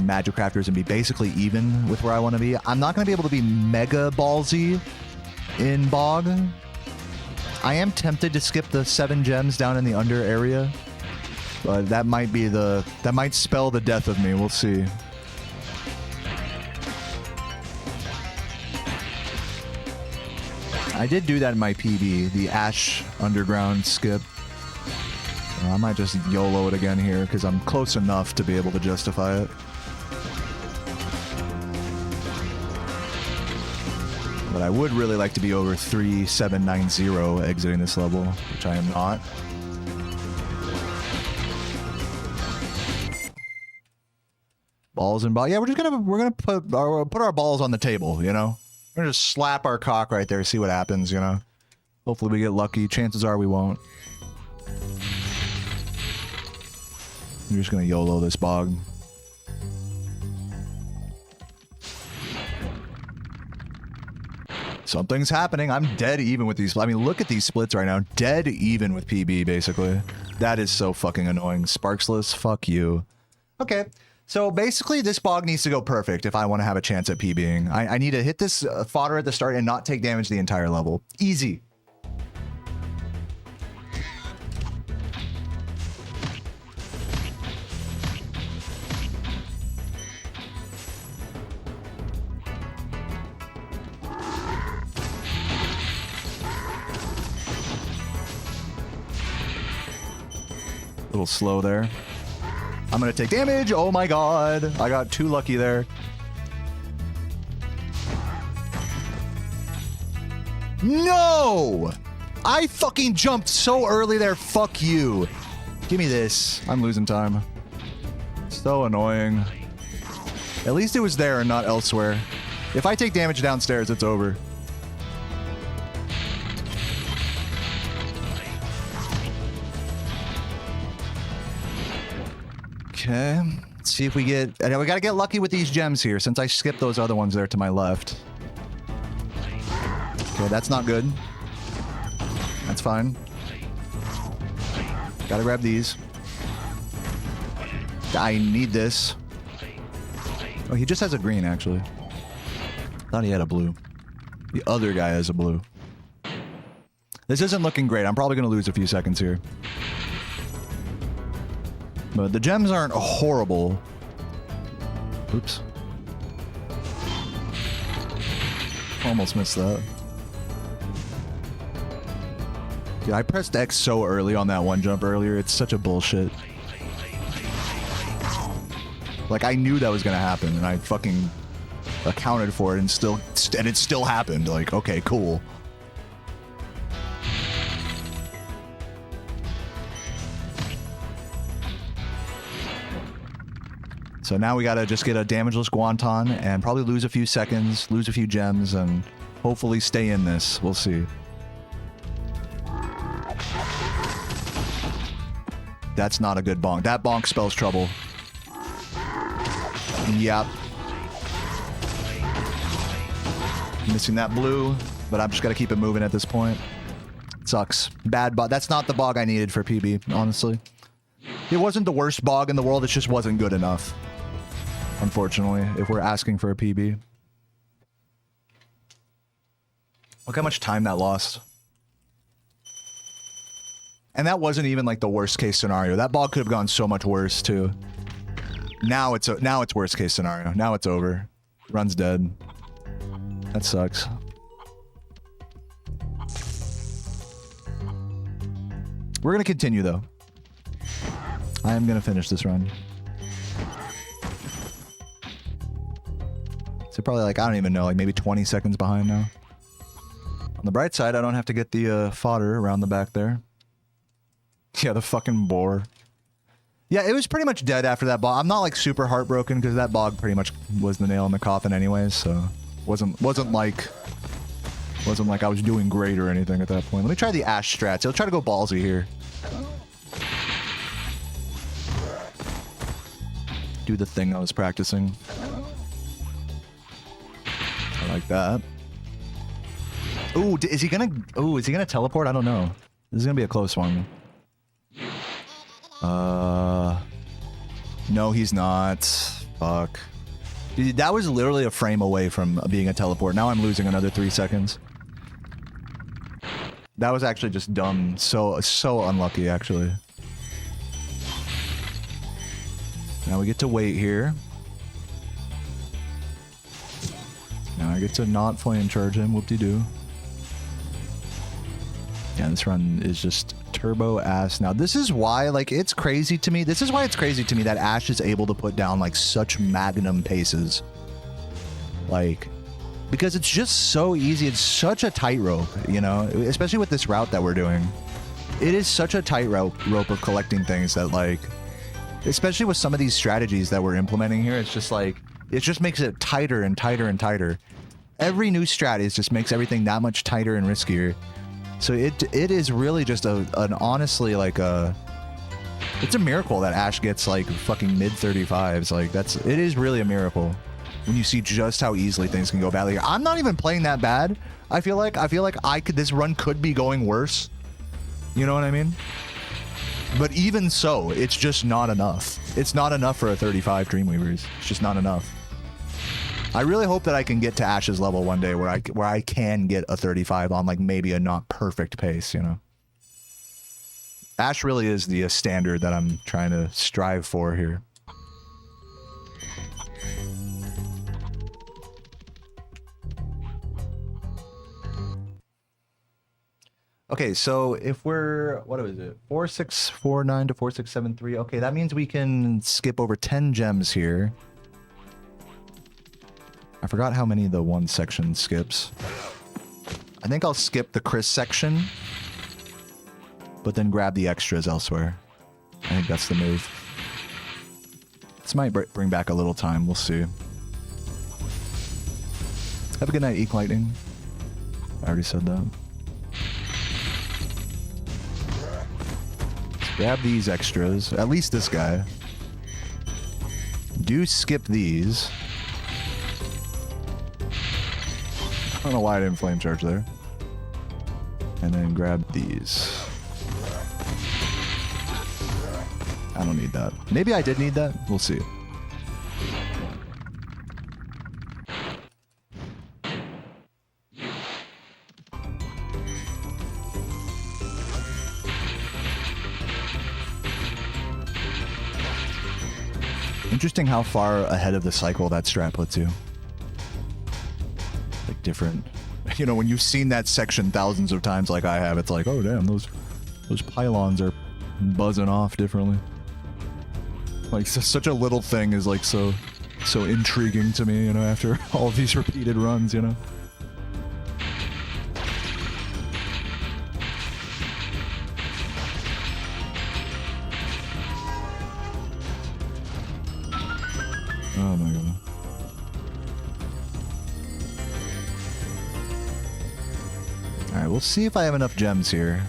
Speaker 1: Magic Crafters and be basically even with where I want to be. I'm not going to be able to be mega ballsy in Bog. I am tempted to skip the 7 gems down in the under area, but that might spell the death of me. We'll see. I did do that in my PB, the Ash Underground skip. I might just YOLO it again here because I'm close enough to be able to justify it. But I would really like to be over 3790 exiting this level, which I am not. Balls and ball. Yeah, we're gonna put our balls on the table, you know? We're gonna just slap our cock right there, see what happens, you know? Hopefully we get lucky. Chances are we won't. I'm just gonna YOLO this Bog. Something's happening. I'm dead even with these. I mean, look at these splits right now. Dead even with PB, basically. That is so fucking annoying. Sparksless, fuck you. Okay, so basically this Bog needs to go perfect if I want to have a chance at PBing. I need to hit this fodder at the start and not take damage the entire level. Easy. A little slow there. I'm gonna take damage. Oh my god. I got too lucky there. No! I fucking jumped so early there. Fuck you. Give me this. I'm losing time. So annoying. At least it was there and not elsewhere. If I take damage downstairs, it's over. Okay, let's see if we get... We gotta get lucky with these gems here, since I skipped those other ones there to my left. Okay, that's not good. That's fine. Gotta grab these. I need this. Oh, he just has a green, actually. Thought he had a blue. The other guy has a blue. This isn't looking great. I'm probably going to lose a few seconds here. But the gems aren't horrible. Oops. Almost missed that. Dude, I pressed X so early on that one jump earlier. It's such a bullshit. Like, I knew that was going to happen, and I fucking accounted for it, and it still happened. Like, okay, cool. So now we gotta just get a damageless Guanton and probably lose a few seconds, lose a few gems, and hopefully stay in this. We'll see. That's not a good bonk. That bonk spells trouble. Yep. Missing that blue, but I'm just gotta keep it moving at this point. Sucks. Bad bog. That's not the bog I needed for PB, honestly. It wasn't the worst bog in the world, it just wasn't good enough. Unfortunately, if we're asking for a PB. Look how much time that lost. And that wasn't even like the worst case scenario. That bog could have gone so much worse too. Now it's worst case scenario. Now it's over. Run's dead. That sucks. We're gonna continue though. I am gonna finish this run. So probably like, I don't even know, like maybe 20 seconds behind now. On the bright side, I don't have to get the fodder around the back there. Yeah, the fucking boar. Yeah, it was pretty much dead after that bog. I'm not like super heartbroken because that bog pretty much was the nail in the coffin anyways, so wasn't like I was doing great or anything at that point. Let me try the Ash strats. I'll try to go ballsy here. Do the thing I was practicing. I like that. Ooh, is he gonna teleport? I don't know. This is gonna be a close one. No, he's not. Fuck. Dude, that was literally a frame away from being a teleport. Now I'm losing another 3 seconds. That was actually just dumb. So unlucky, actually. Now we get to wait here. Now I get to not flame charge him. Whoop-de-doo. Yeah, this run is just turbo ass. Now this is why, like, it's crazy to me. This is why it's crazy to me that Ash is able to put down like such magnum paces. Like, because it's just so easy. It's such a tightrope, you know, especially with this route that we're doing. It is such a tightrope of collecting things that, like, especially with some of these strategies that we're implementing here, it's just like, it just makes it tighter and tighter and tighter. Every new strat just makes everything that much tighter and riskier. So it is really just an honestly like it's a miracle that Ash gets like fucking mid 35s. Like it is really a miracle when you see just how easily things can go badly here. I'm not even playing that bad. I feel like this run could be going worse. You know what I mean? But even so, it's just not enough. It's not enough for a 35 Dreamweavers. It's just not enough. I really hope that I can get to Ash's level one day where I can get a 35 on like maybe a not perfect pace, you know. Ash really is the standard that I'm trying to strive for here. Okay, so if we're, what is it? 4649 to 4673. Okay, that means we can skip over 10 gems here. I forgot how many the one section skips. I think I'll skip the Chris section, but then grab the extras elsewhere. I think that's the move. This might bring back a little time. We'll see. Have a good night, Eek Lightning. I already said that. Let's grab these extras. At least this guy. Do skip these. I don't know why I didn't flame charge there. And then grab these. I don't need that. Maybe I did need that. We'll see. Interesting how far ahead of the cycle that strat puts you. Like different, you know, when you've seen that section thousands of times like I have, it's like, oh damn, those pylons are buzzing off differently. Like such a little thing is like so intriguing to me, you know, after all these repeated runs, you know. Oh my god. Alright, we'll see if I have enough gems here.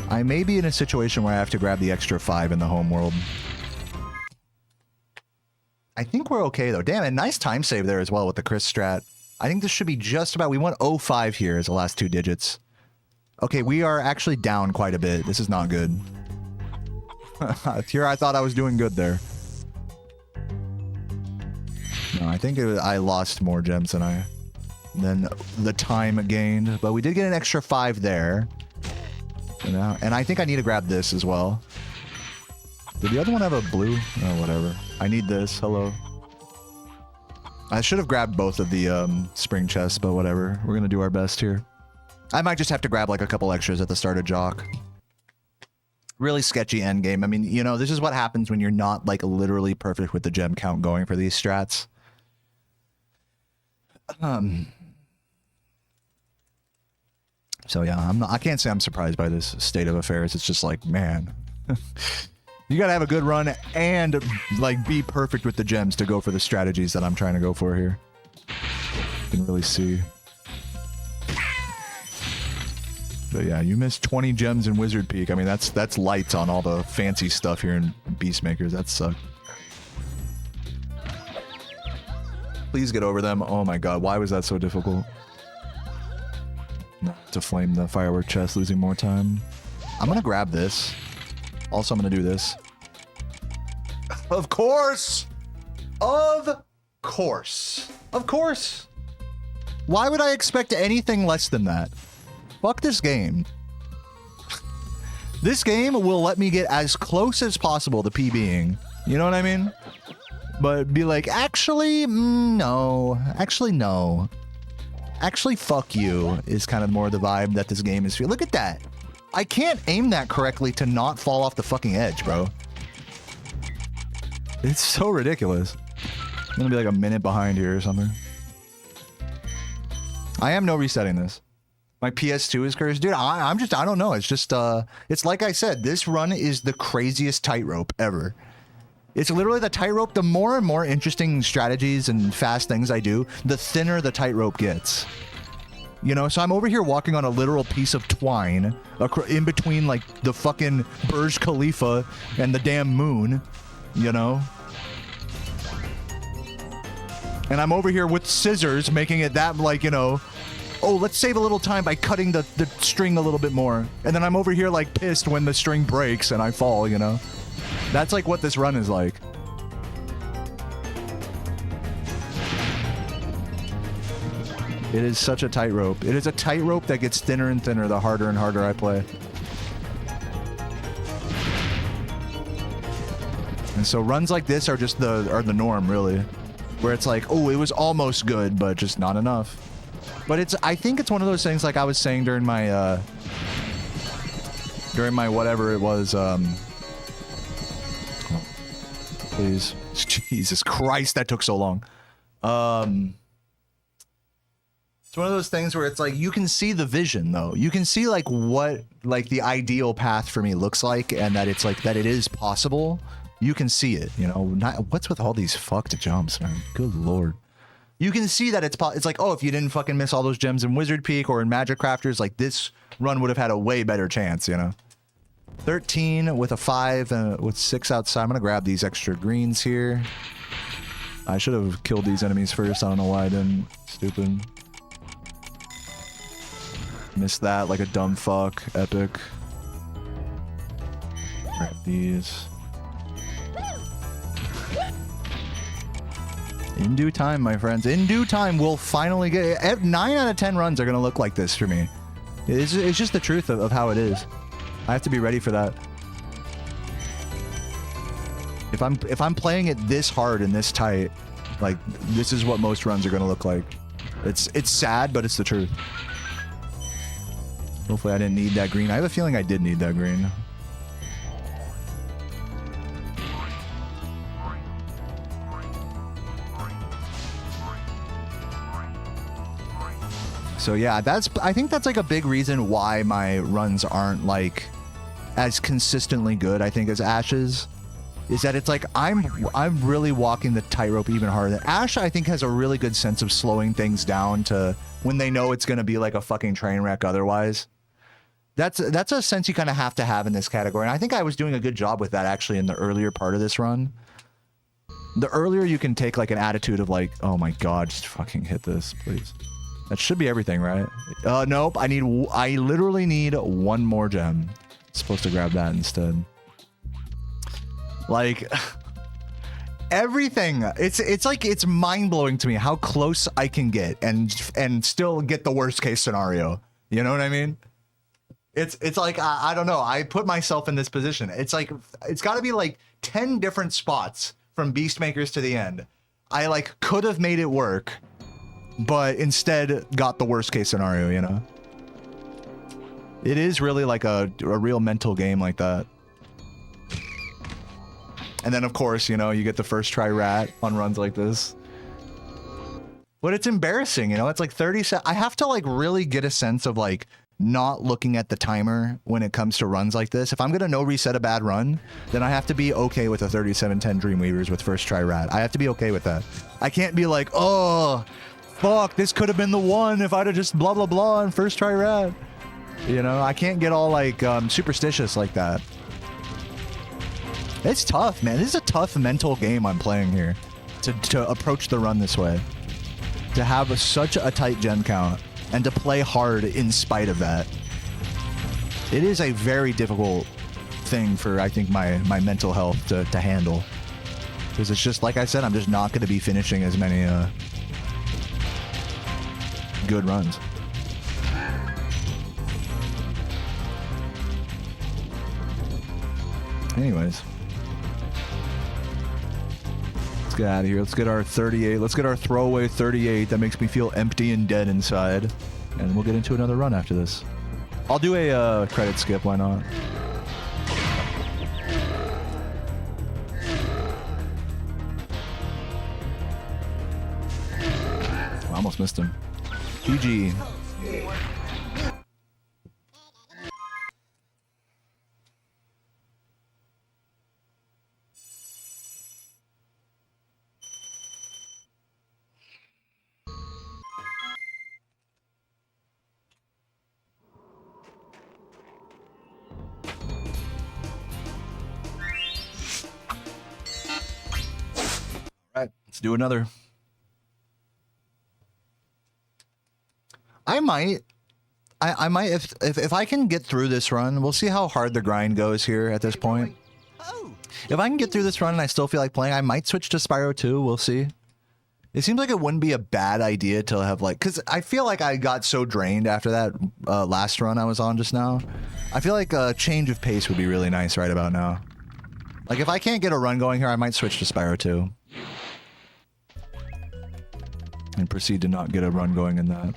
Speaker 1: I may be in a situation where I have to grab the extra 5 in the home world. I think we're okay though. Damn it, nice time save there as well with the Chris strat. I think this should be just about... We want 05 here as the last 2 digits. Okay, we are actually down quite a bit. This is not good. Here I thought I was doing good there. No, I think I lost more gems than the time gained, but we did get an extra 5 there. And I think I need to grab this as well. Did the other one have a blue? Oh, whatever. I need this. Hello. I should have grabbed both of the spring chests, but whatever. We're gonna do our best here. I might just have to grab like a couple extras at the start of Jock. Really sketchy end game. I mean, you know, this is what happens when you're not like literally perfect with the gem count going for these strats. So yeah, I can't say I'm surprised by this state of affairs. It's just like, man, you gotta have a good run and like be perfect with the gems to go for the strategies that I'm trying to go for here. You can really see. But yeah, you missed 20 gems in Wizard Peak. I mean, that's lights on all the fancy stuff here in Beastmakers. That sucks. Please get over them. Oh my god, why was that so difficult? To flame the firework chest, losing more time. I'm gonna grab this. Also, I'm gonna do this. Of course! Of course. Of course. Why would I expect anything less than that? Fuck this game. This game will let me get as close as possible to PBing. You know what I mean? But be like, actually, no. Actually, no. Actually, fuck you is kind of more the vibe that this game is feeling. Look at that. I can't aim that correctly to not fall off the fucking edge, bro. It's so ridiculous. I'm gonna be like a minute behind here or something. I am no resetting this. My PS2 is cursed. Dude, I don't know. It's just, it's like I said, this run is the craziest tightrope ever. It's literally the tightrope. The more and more interesting strategies and fast things I do, the thinner the tightrope gets. You know, so I'm over here walking on a literal piece of twine in between like the fucking Burj Khalifa and the damn moon, you know? And I'm over here with scissors making it that like, you know, oh, let's save a little time by cutting the string a little bit more. And then I'm over here like pissed when the string breaks and I fall, you know? That's like what this run is like. It is such a tightrope. It is a tightrope that gets thinner and thinner the harder and harder I play. And so runs like this are just the norm, really. Where it's like, oh, it was almost good, but just not enough. But I think it's one of those things like I was saying during my whatever it was, please. Jesus Christ, that took so long. It's one of those things where it's like you can see the vision though. You can see like what like the ideal path for me looks like and that it's like that it is possible. You can see it, you know. What's with all these fucked jumps, man? Good lord. You can see that it's like, oh, if you didn't fucking miss all those gems in Wizard Peak or in Magic Crafters, like this run would have had a way better chance, you know. 13 with a 5 with 6 outside. I'm gonna grab these extra greens here. I should have killed these enemies first. I don't know why I didn't. Stupid. Missed that like a dumb fuck. Epic. Grab these. In due time, my friends. In due time, we'll finally get... 9 out of 10 runs are going to look like this for me. It's just the truth of how it is. I have to be ready for that. If I'm playing it this hard and this tight, like, this is what most runs are going to look like. It's sad, but it's the truth. Hopefully I didn't need that green. I have a feeling I did need that green. So yeah, I think that's like a big reason why my runs aren't like as consistently good, I think, as Ash's. Is that it's like I'm really walking the tightrope even harder. Ash, I think, has a really good sense of slowing things down to when they know it's going to be like a fucking train wreck otherwise. That's a sense you kind of have to have in this category. And I think I was doing a good job with that actually in the earlier part of this run. The earlier you can take like an attitude of like, oh my god, just fucking hit this, please. That should be everything, right? Nope. I literally need one more gem. Supposed to grab that instead. Like everything. It's like it's mind-blowing to me how close I can get and still get the worst case scenario. You know what I mean? It's like I don't know. I put myself in this position. It's like it's got to be like 10 different spots from Beastmakers to the end. I like could have made it work, but instead got the worst case scenario, you know? It is really like a real mental game like that. And then, of course, you know, you get the first try rat on runs like this. But it's embarrassing, you know? It's like 30 seconds. I have to, like, really get a sense of, like, not looking at the timer when it comes to runs like this. If I'm going to no reset a bad run, then I have to be okay with a 3710 Dreamweavers with first try rat. I have to be okay with that. I can't be like, oh, fuck, this could have been the one if I'd have just blah, blah, blah on first try rat. You know, I can't get all, like, superstitious like that. It's tough, man. This is a tough mental game I'm playing here. To approach the run this way. To have such a tight gem count. And to play hard in spite of that. It is a very difficult thing for, I think, my mental health to handle. Because it's just, like I said, I'm just not going to be finishing as many good runs. Anyways. Get out of here. Let's get our 38. Let's get our throwaway 38. That makes me feel empty and dead inside. And we'll get into another run after this. I'll do a credit skip. Why not? I almost missed him. GG. Let's do another. I might if I can get through this run, we'll see how hard the grind goes here at this point. If I can get through this run and I still feel like playing, I might switch to Spyro 2. We'll see. It seems like it wouldn't be a bad idea to have like, because I feel like I got so drained after that last run I was on just now. I feel like a change of pace would be really nice right about now. Like if I can't get a run going here, I might switch to Spyro 2. And proceed to not get a run going in that.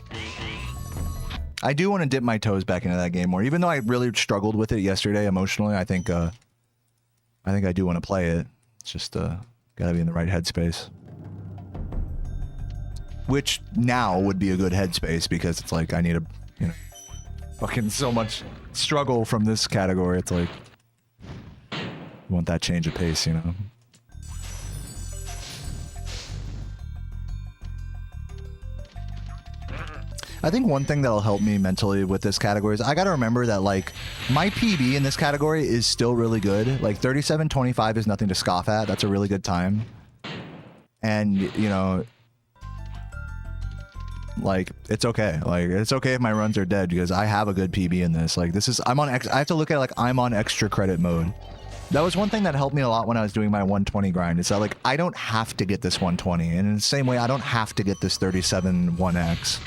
Speaker 1: I do want to dip my toes back into that game more. Even though I really struggled with it yesterday emotionally, I think I do want to play it. It's just gotta be in the right headspace. Which now would be a good headspace because it's like I need a, you know, fucking so much struggle from this category. It's like you want that change of pace, you know. I think one thing that'll help me mentally with this category is I gotta remember that like my PB in this category is still really good. Like 37:25 is nothing to scoff at. That's a really good time. And you know, like it's okay. Like it's okay if my runs are dead because I have a good PB in this. Like this is I have to look at it like I'm on extra credit mode. That was one thing that helped me a lot when I was doing my 120 grind. Is that like I don't have to get this 120, and in the same way I don't have to get this 37 1x.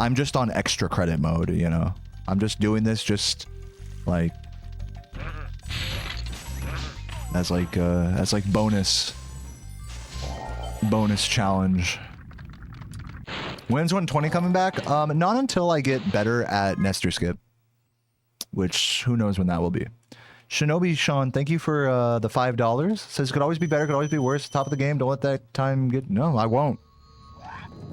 Speaker 1: I'm just on extra credit mode, you know. I'm just doing this just like as like bonus challenge. When's 120 coming back? Not until I get better at Nestor Skip, which who knows when that will be. Shinobi Sean, thank you for the $5. Says could always be better, could always be worse. Top of the game, don't let that time get... No, I won't.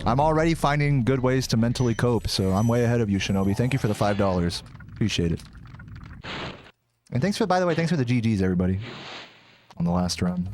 Speaker 1: I'm already finding good ways to mentally cope, so I'm way ahead of you, Shinobi. Thank you for the $5. Appreciate it. And thanks for, by the way, thanks for the GGs, everybody, on the last run.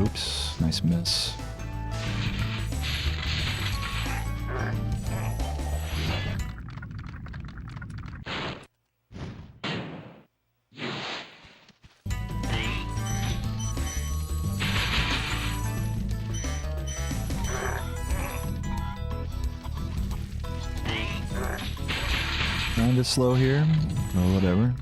Speaker 1: Oops, nice miss. Kinda slow here, or whatever.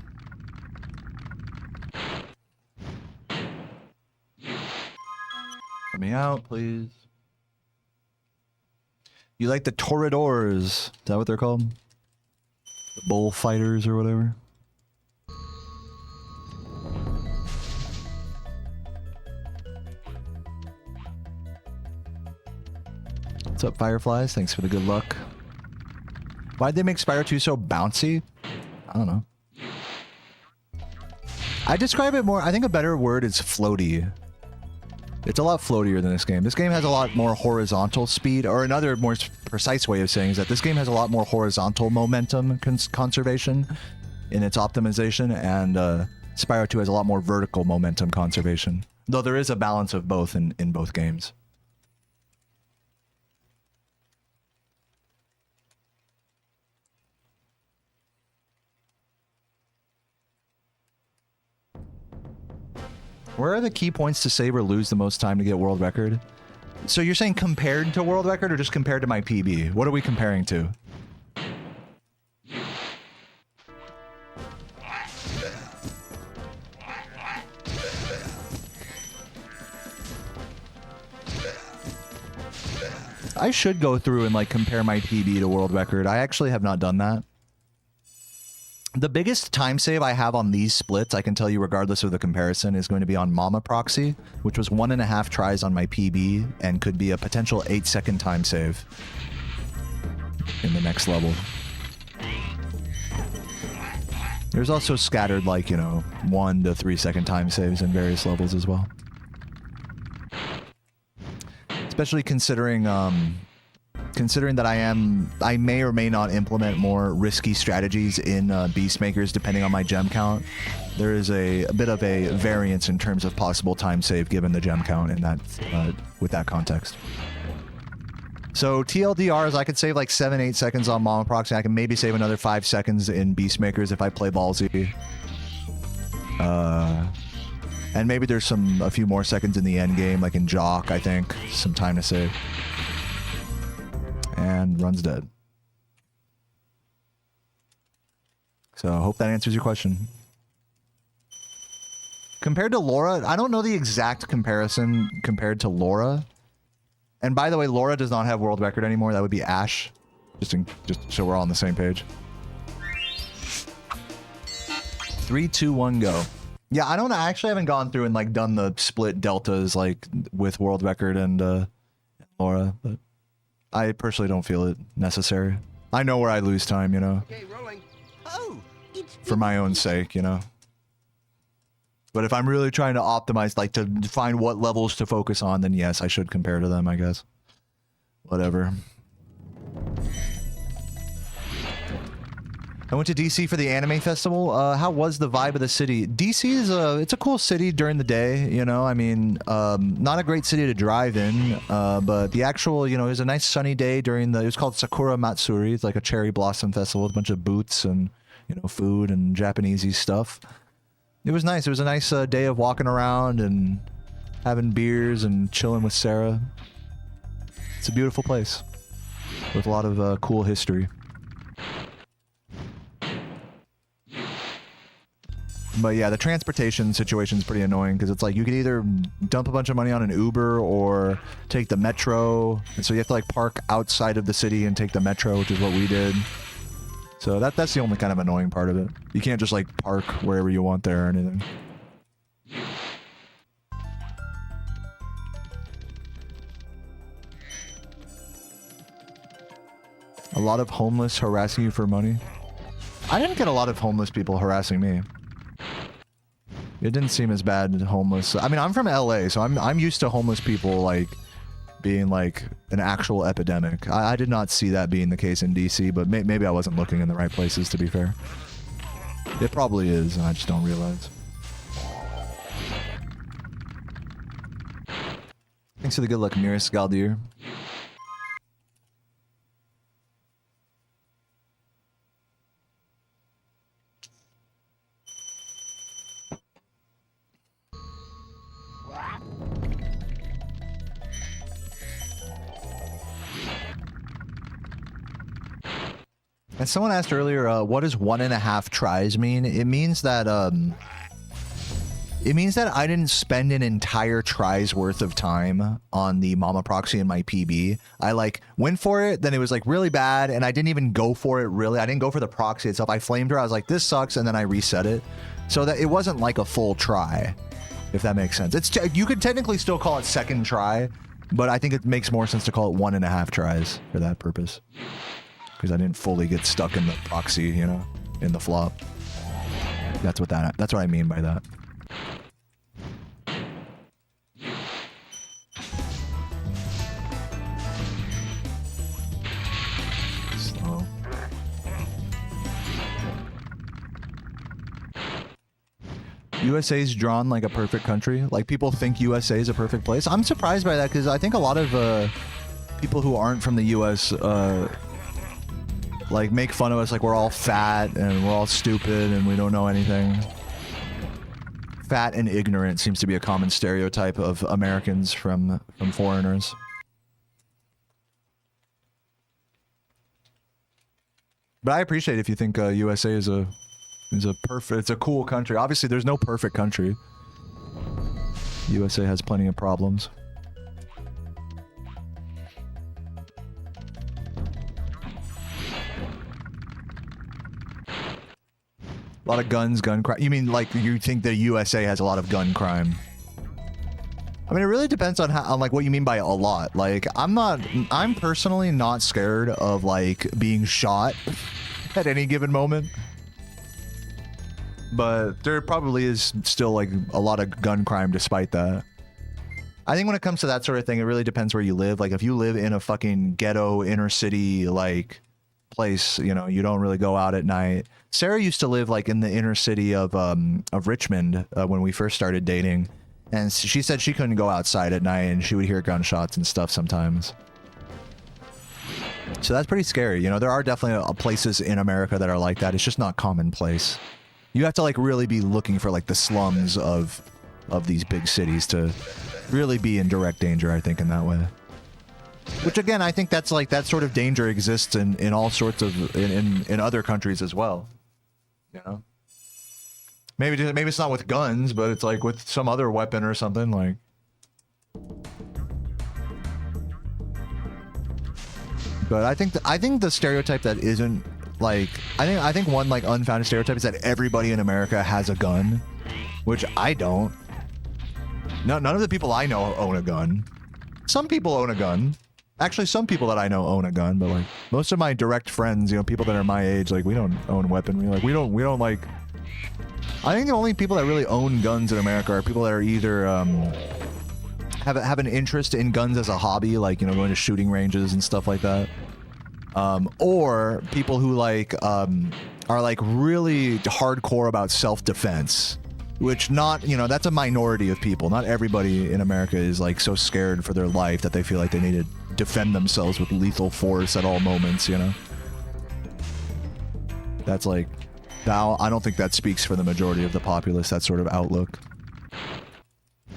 Speaker 1: Let me out, please. You like the Toreadors? Is that what they're called? The bullfighters or whatever? What's up, Fireflies? Thanks for the good luck. Why'd they make Spyro 2 so bouncy? I don't know. I describe it more, I think a better word is floaty. It's a lot floatier than this game. This game has a lot more horizontal speed, or another more precise way of saying is that this game has a lot more horizontal momentum conservation in its optimization, and Spyro 2 has a lot more vertical momentum conservation. Though there is a balance of both in both games. Where are the key points to save or lose the most time to get world record? So you're saying compared to world record or just compared to my PB? What are we comparing to? I should go through and like compare my PB to world record. I actually have not done that. The biggest time save I have on these splits, I can tell you regardless of the comparison, is going to be on Mama Proxy, which was 1.5 tries on my PB and could be a potential 8-second time save in the next level. There's also scattered, like, you know, 1 to 3 second time saves in various levels as well. Especially considering that I may or may not implement more risky strategies in Beastmakers depending on my gem count. There is a bit of a variance in terms of possible time save given the gem count in that with that context. So TLDR is I could save like 7-8 seconds on Mama Proxy. I can maybe save another 5 seconds in Beastmakers if I play ballsy. And maybe there's a few more seconds in the end game, like in Jock, I think. Some time to save. And run's dead. So I hope that answers your question. Compared to Laura, I don't know the exact comparison compared to Laura. And by the way, Laura does not have world record anymore. That would be Ash. Just so we're all on the same page. 3, 2, 1, go. Yeah, I actually haven't gone through and like done the split deltas like with world record and Laura, but I personally don't feel it necessary. I know where I lose time, you know.
Speaker 3: Okay, rolling. Oh,
Speaker 1: for my own sake, you know. But if I'm really trying to optimize, like to find what levels to focus on, then yes, I should compare to them, I guess. Whatever. I went to DC for the anime festival. How was the vibe of the city? DC is it's a cool city during the day, you know. I mean, not a great city to drive in, but the actual, you know, it was a nice sunny day during it was called Sakura Matsuri. It's like a cherry blossom festival with a bunch of booths and, you know, food and Japanesey stuff. It was nice. It was a nice day of walking around and having beers and chilling with Sarah. It's a beautiful place with a lot of cool history. But yeah, the transportation situation is pretty annoying because it's like you could either dump a bunch of money on an Uber or take the metro. And so you have to like park outside of the city and take the metro, which is what we did. So that's the only kind of annoying part of it. You can't just like park wherever you want there or anything. A lot of homeless harassing you for money. I didn't get a lot of homeless people harassing me. It didn't seem as bad homeless. I mean, I'm from LA, so I'm used to homeless people like being like an actual epidemic. I did not see that being the case in DC, but maybe I wasn't looking in the right places, to be fair. It probably is, and I just don't realize. Thanks for the good luck, Miris Galdir. And someone asked earlier, what does 1.5 tries mean? It means that I didn't spend an entire try's worth of time on the Mama Proxy in my PB. I like went for it, then it was like really bad, and I didn't even go for it really. I didn't go for the proxy itself. I flamed her. I was like, this sucks, and then I reset it. So that it wasn't like a full try, if that makes sense. You could technically still call it second try, but I think it makes more sense to call it 1.5 tries for that purpose. Because I didn't fully get stuck in the proxy, you know, in the flop. That's what I mean by that. Slow. USA's drawn like a perfect country. Like people think USA is a perfect place. I'm surprised by that because I think a lot of people who aren't from the US like make fun of us like we're all fat and we're all stupid and we don't know anything. Fat and ignorant seems to be a common stereotype of Americans from foreigners. But I appreciate if you think USA is a perfect, it's a cool country. Obviously there's no perfect country. USA has plenty of problems. A lot of guns, gun crime. You mean like you think the USA has a lot of gun crime? I mean, it really depends on like what you mean by a lot. Like, I'm personally not scared of like being shot at any given moment. But there probably is still like a lot of gun crime despite that. I think when it comes to that sort of thing, it really depends where you live. Like if you live in a fucking ghetto inner city like place, you know, you don't really go out at night. Sarah used to live like in the inner city of Richmond when we first started dating, and she said she couldn't go outside at night and she would hear gunshots and stuff sometimes. So that's pretty scary. You know, there are definitely places in America that are like that. It's just not commonplace. You have to like really be looking for like the slums of these big cities to really be in direct danger, I think, in that way. Which again, I think that's like that sort of danger exists in all sorts of in other countries as well. You know, maybe it's not with guns, but it's like with some other weapon or something like. But I think the stereotype that isn't like I think one like unfounded stereotype is that everybody in America has a gun, which I don't. No, none of the people I know own a gun. Some people own a gun. Actually, some people that I know own a gun, but like most of my direct friends, you know, people that are my age, like we don't own weaponry. Like we don't like. I think the only people that really own guns in America are people that are either have an interest in guns as a hobby, like, you know, going to shooting ranges and stuff like that, or people who like are like really hardcore about self-defense, which not, you know, that's a minority of people. Not everybody in America is like so scared for their life that they feel like they need to defend themselves with lethal force at all moments, you know? That's like, now I don't think that speaks for the majority of the populace, that sort of outlook.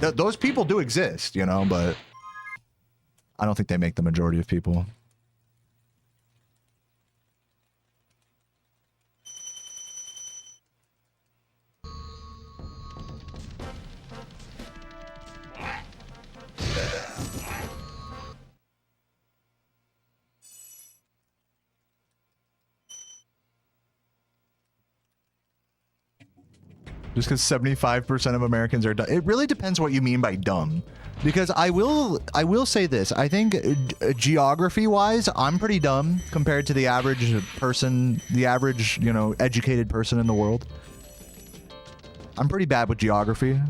Speaker 1: Those people do exist, you know, but I don't think they make the majority of people. Just because 75% of Americans are dumb. It really depends what you mean by dumb. Because I will say this. I think geography-wise, I'm pretty dumb compared to the average person, the average, you know, educated person in the world. I'm pretty bad with geography.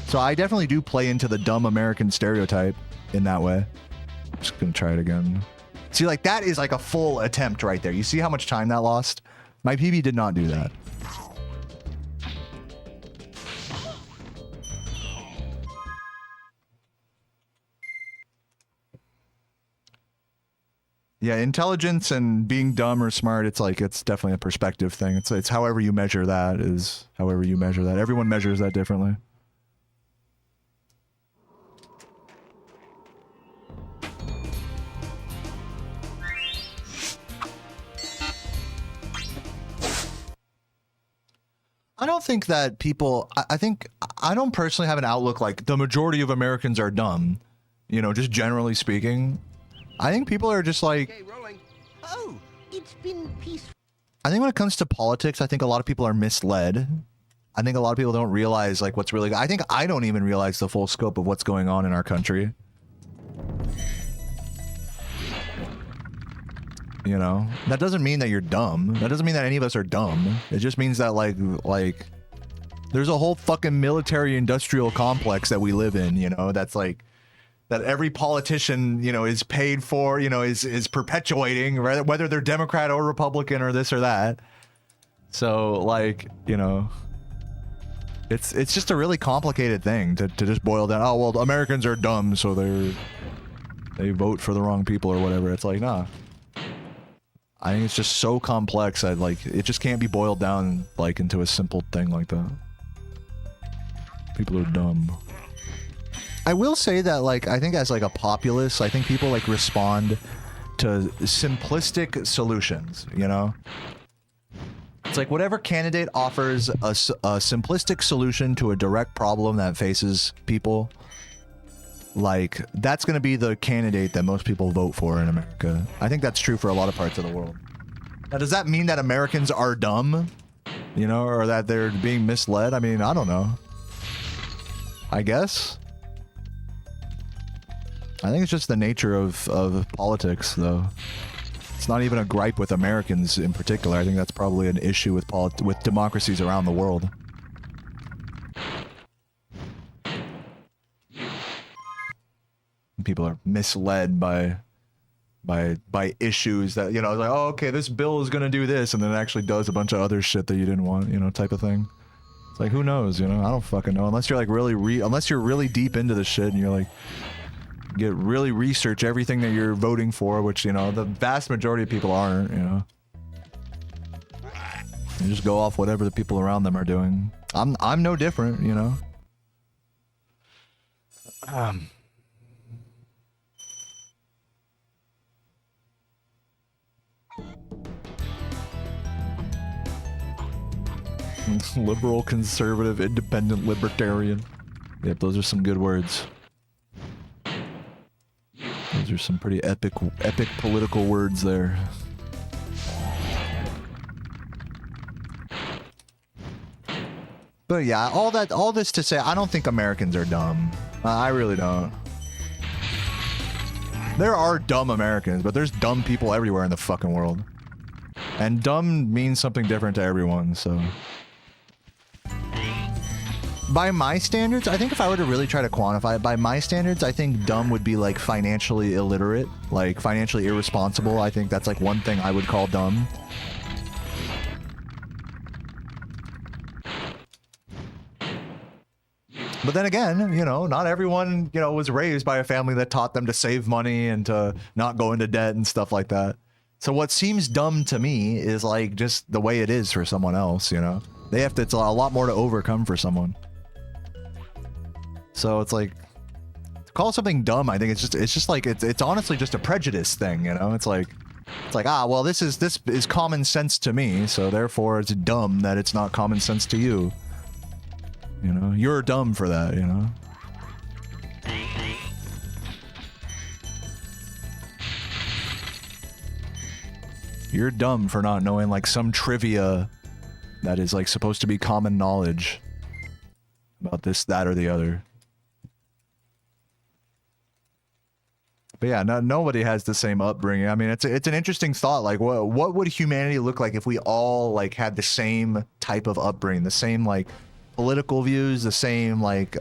Speaker 1: So I definitely do play into the dumb American stereotype in that way. I'm just gonna try it again. See, like, that is like a full attempt right there. You see how much time that lost? My PB did not do that. Yeah, intelligence and being dumb or smart, it's like, it's definitely a perspective thing. It's however you measure that is however you measure that. Everyone measures that differently. I don't think that people, I think, I don't personally have an outlook like the majority of Americans are dumb, you know, just generally speaking. I think people are just like,
Speaker 3: Okay, rolling. Oh, it's been peaceful.
Speaker 1: I think when it comes to politics, I think a lot of people are misled. I think a lot of people don't realize like what's really, I think I don't even realize the full scope of what's going on in our country. You know, that doesn't mean that you're dumb. That doesn't mean that any of us are dumb. It just means that like there's a whole fucking military industrial complex that we live in, you know, that's like, that every politician, you know, is paid for, you know, is perpetuating, right? Whether they're Democrat or Republican or this or that. So, like, you know, it's just a really complicated thing to just boil down. Oh, well, Americans are dumb, so they vote for the wrong people or whatever. It's like, nah. I think it's just so complex that, like, it just can't be boiled down, like, into a simple thing like that. People are dumb. I will say that, like, I think as like a populace, I think people like respond to simplistic solutions, you know? It's like whatever candidate offers a simplistic solution to a direct problem that faces people, like, that's going to be the candidate that most people vote for in America. I think that's true for a lot of parts of the world. Now, does that mean that Americans are dumb, you know, or that they're being misled? I mean, I don't know. I guess. I think it's just the nature of politics, though. It's not even a gripe with Americans in particular. I think that's probably an issue with democracies around the world. People are misled by issues that, you know, like, oh, okay, this bill is gonna do this, and then it actually does a bunch of other shit that you didn't want, you know, type of thing. It's like, who knows, you know? I don't fucking know. Unless you're like unless you're really deep into this shit and you're like, really research everything that you're voting for, which, you know, the vast majority of people aren't, you know. They just go off whatever the people around them are doing. I'm no different, you know. Liberal, conservative, independent, libertarian. Yep, those are some good words. Those are some pretty epic political words there. But yeah, all this to say, I don't think Americans are dumb. I really don't. There are dumb Americans, but there's dumb people everywhere in the fucking world. And dumb means something different to everyone, so. By my standards, I think if I were to really try to quantify it, by my standards, I think dumb would be like financially illiterate, like financially irresponsible. I think that's like one thing I would call dumb. But then again, you know, not everyone, you know, was raised by a family that taught them to save money and to not go into debt and stuff like that. So what seems dumb to me is like just the way it is for someone else, you know? They have to, it's a lot more to overcome for someone. So it's like, to call something dumb, I think it's just like, it's honestly just a prejudice thing, you know? It's like, ah, well, this is common sense to me, so therefore it's dumb that it's not common sense to you. You know, you're dumb for that, you know? You're dumb for not knowing, like, some trivia that is, like, supposed to be common knowledge about this, that, or the other. But yeah, nobody has the same upbringing. I mean, it's an interesting thought. Like, what would humanity look like if we all, like, had the same type of upbringing, the same, like, political views, the same, like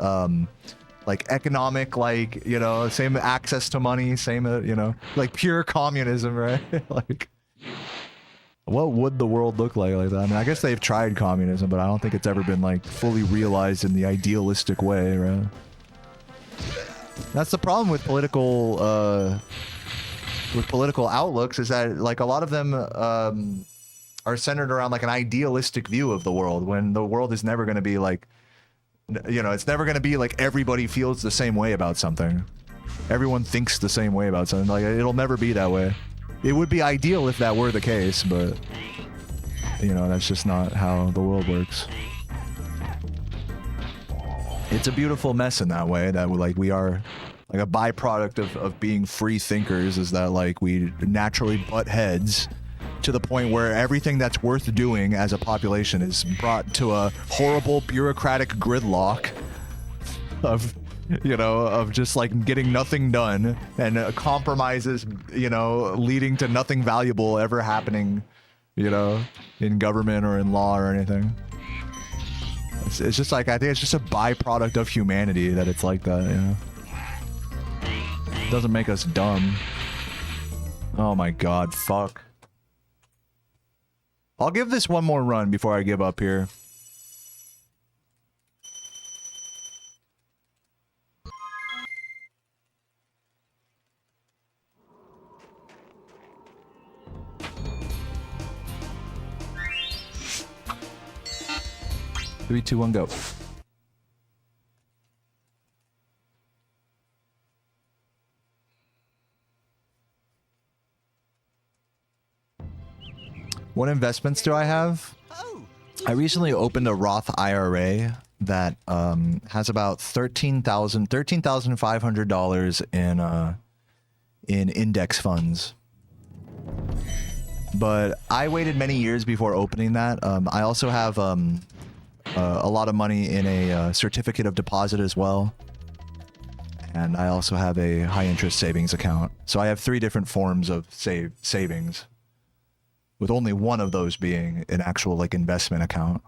Speaker 1: economic, like, you know, same access to money, same, you know, like pure communism, right? Like, what would the world look like that? I mean, I guess they've tried communism, but I don't think it's ever been, like, fully realized in the idealistic way, right? That's the problem with political outlooks, is that, like, a lot of them are centered around, like, an idealistic view of the world, when the world is never going to be, like, you know, it's never going to be like everybody feels the same way about something. Everyone thinks the same way about something. Like, it'll never be that way. It would be ideal if that were the case, but, you know, that's just not how the world works. It's a beautiful mess in that way, that, like, we are, like, a byproduct of being free thinkers, is that, like, we naturally butt heads to the point where everything that's worth doing as a population is brought to a horrible bureaucratic gridlock of, you know, of just, like, getting nothing done, and compromises, you know, leading to nothing valuable ever happening, you know, in government or in law or anything. It's just like, I think it's just a byproduct of humanity that it's like that, you know. It doesn't make us dumb. Oh my god, fuck. I'll give this one more run before I give up here. Three, two, one, go. What investments do I have? I recently opened a Roth IRA that has about $13,500 in index funds. But I waited many years before opening that. I also have a lot of money in a certificate of deposit as well. And I also have a high interest savings account. So I have 3 different forms of savings, with only one of those being an actual, like, investment account.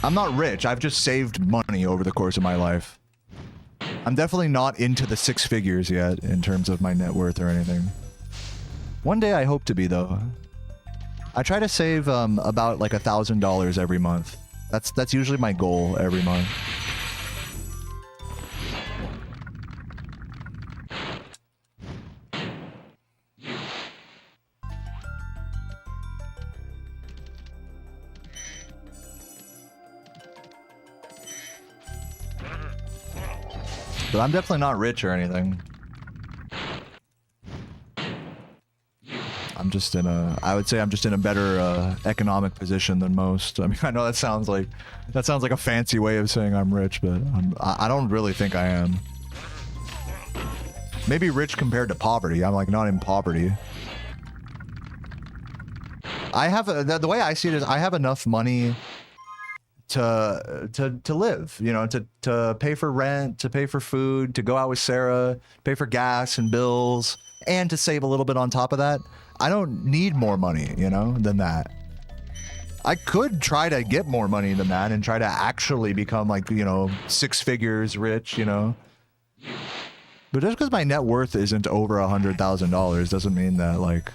Speaker 1: I'm not rich. I've just saved money over the course of my life. I'm definitely not into the 6 figures yet in terms of my net worth or anything. One day I hope to be, though. I try to save about, like, $1,000 every month. That's usually my goal every month. But I'm definitely not rich or anything. I'm just in a, I would say I'm just in a better economic position than most. I mean, I know that sounds like a fancy way of saying I'm rich, but I don't really think I am. Maybe rich compared to poverty. I'm, like, not in poverty. I have the way I see it is I have enough money to live, you know, to pay for rent, to pay for food, to go out with Sarah, pay for gas and bills, and to save a little bit on top of that. I don't need more money, you know, than that. I could try to get more money than that and try to actually become, like, you know, 6 figures rich, you know. But just because my net worth isn't over $100,000 doesn't mean that, like,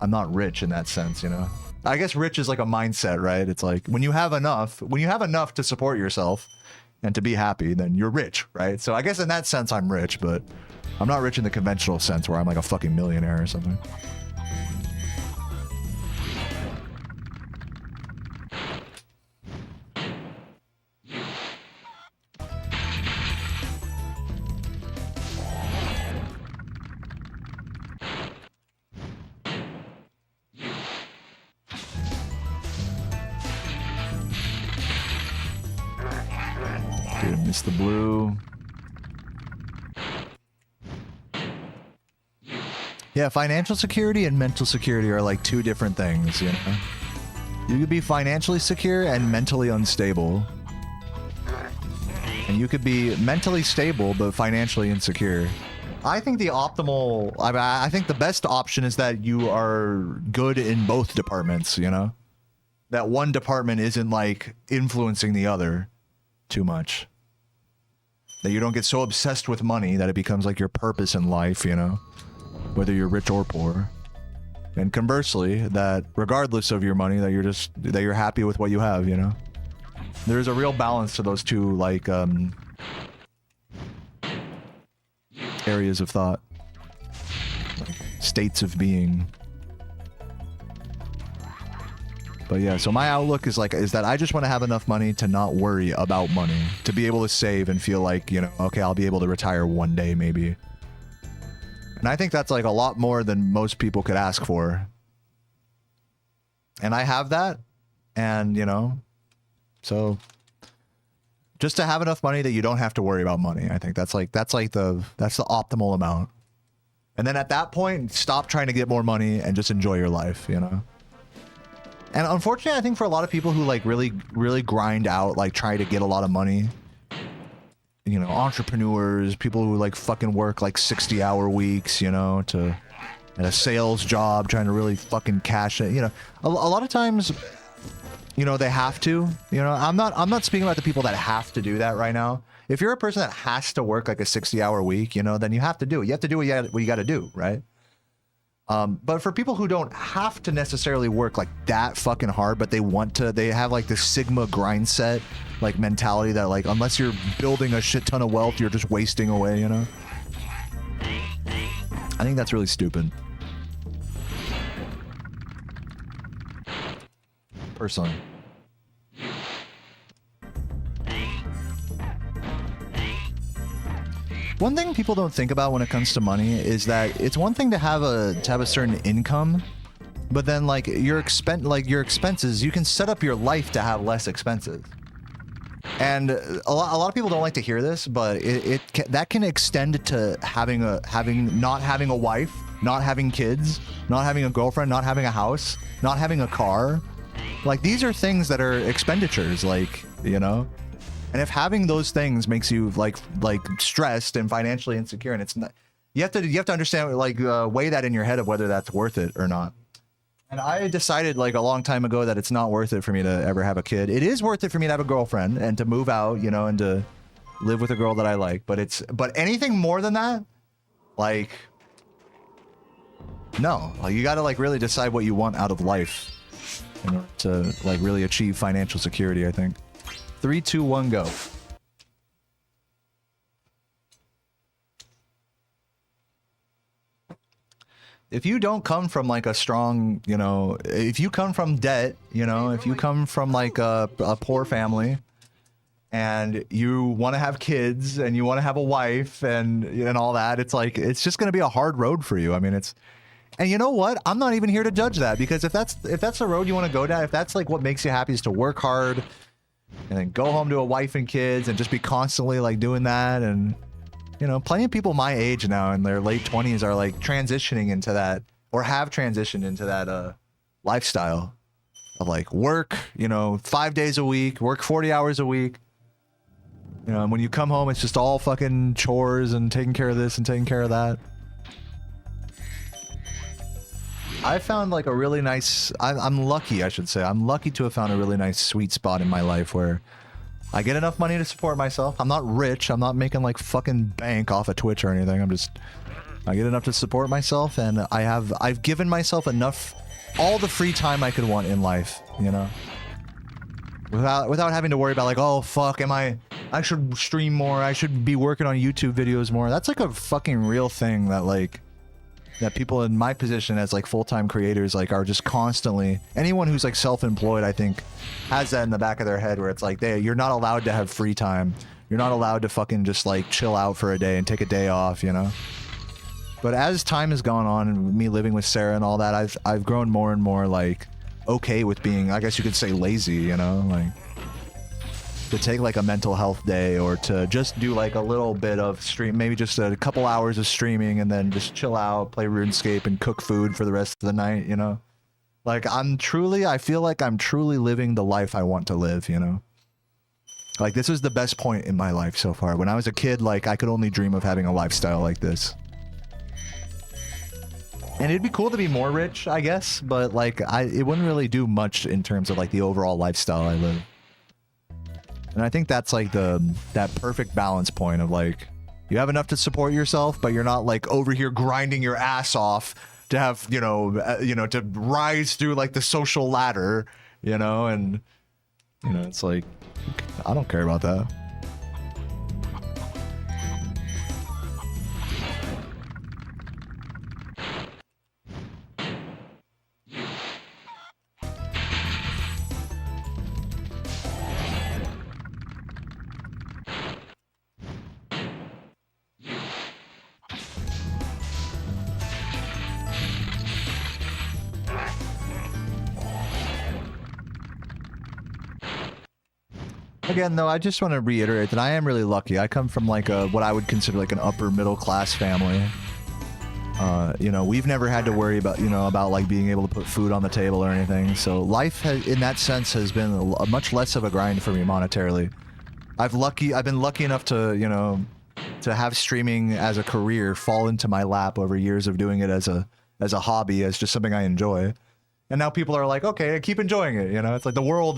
Speaker 1: I'm not rich in that sense, you know? I guess rich is like a mindset, right? It's like when you have enough to support yourself and to be happy, then you're rich, right? So I guess in that sense, I'm rich, but I'm not rich in the conventional sense where I'm like a fucking millionaire or something. Dude, missed the blue. Yeah, financial security and mental security are like two different things, you know? You could be financially secure and mentally unstable. And you could be mentally stable but financially insecure. I think the optimal, I think the best option is that you are good in both departments, you know? That one department isn't like influencing the other too much. That you don't get so obsessed with money that it becomes like your purpose in life, you know? Whether you're rich or poor. And conversely, that regardless of your money, that you're happy with what you have, you know? There's a real balance to those two, like, areas of thought. Like, states of being. But yeah, so my outlook is that I just want to have enough money to not worry about money. To be able to save and feel like, you know, okay, I'll be able to retire one day, maybe. And I think that's like a lot more than most people could ask for. And I have that. And, you know, so just to have enough money that you don't have to worry about money. I think that's the optimal amount. And then at that point, stop trying to get more money and just enjoy your life, you know? And unfortunately, I think for a lot of people who like really, really grind out, like try to get a lot of money, you know, entrepreneurs, people who like fucking work like 60-hour weeks, you know, at a sales job, trying to really fucking cash it, you know, a lot of times, you know, they have to, you know, I'm not speaking about the people that have to do that right now. If you're a person that has to work like a 60-hour week, you know, then you have to do it. You have to do what you got to do, right? But for people who don't have to necessarily work like that fucking hard, but they have like this Sigma grind set like mentality that like unless you're building a shit ton of wealth, you're just wasting away, you know? I think that's really stupid. Personally. One thing people don't think about when it comes to money is that it's one thing to have a certain income, but then like your expenses, you can set up your life to have less expenses. And a lot of people don't like to hear this, but that can extend to not having a wife, not having kids, not having a girlfriend, not having a house, not having a car. Like these are things that are expenditures, like, you know? And if having those things makes you like stressed and financially insecure, and it's not, you have to understand, like, weigh that in your head of whether that's worth it or not. And I decided like a long time ago that it's not worth it for me to ever have a kid. It is worth it for me to have a girlfriend and to move out, you know, and to live with a girl that I like. But anything more than that, like, no. Like, you got to like really decide what you want out of life in order to like really achieve financial security, I think. 3, 2, 1, go. If you don't come from like a strong, you know, if you come from debt, you know, if you come from like a poor family and you want to have kids and you want to have a wife and all that, it's like, it's just going to be a hard road for you. I mean, and you know what? I'm not even here to judge that, because if that's the road you want to go down, if that's like what makes you happy is to work hard and then go home to a wife and kids and just be constantly like doing that. And, you know, plenty of people my age now in their late 20s are like transitioning into that, or have transitioned into that lifestyle of like work, you know, 5 days a week, work 40 hours a week. You know, and when you come home, it's just all fucking chores and taking care of this and taking care of that. I found like a really nice, I'm lucky, I should say. I'm lucky to have found a really nice sweet spot in my life where I get enough money to support myself. I'm not rich. I'm not making like fucking bank off of Twitch or anything. I get enough to support myself, and I've given myself enough, all the free time I could want in life, you know? Without having to worry about like, oh fuck, I should stream more, I should be working on YouTube videos more. That's like a fucking real thing that like, that people in my position as like full-time creators like are just constantly, anyone who's like self-employed I think has that in the back of their head where it's like, you're not allowed to have free time. You're not allowed to fucking just like chill out for a day and take a day off, you know? But as time has gone on and me living with Sarah and all that, I've grown more and more like okay with being, I guess you could say, lazy, you know? Like to take like a mental health day or to just do like a little bit of stream, maybe just a couple hours of streaming and then just chill out, play RuneScape and cook food for the rest of the night, you know? Like I feel like I'm truly living the life I want to live, you know? Like this is the best point in my life so far. When I was a kid, like I could only dream of having a lifestyle like this. And it'd be cool to be more rich, I guess, but like it wouldn't really do much in terms of like the overall lifestyle I live. And I think that's like that perfect balance point of like, you have enough to support yourself, but you're not like over here grinding your ass off to have, to rise through like the social ladder, you know, and, you know, it's like, I don't care about that. Again, though, I just want to reiterate that I am really lucky. I come from like what I would consider like an upper middle class family. You know, we've never had to worry about, about like being able to put food on the table or anything. So life in that sense has been a much less of a grind for me monetarily. I've been lucky enough to, to have streaming as a career fall into my lap over years of doing it as a hobby, as just something I enjoy. And now people are like, okay, keep enjoying it, you know? It's like the world,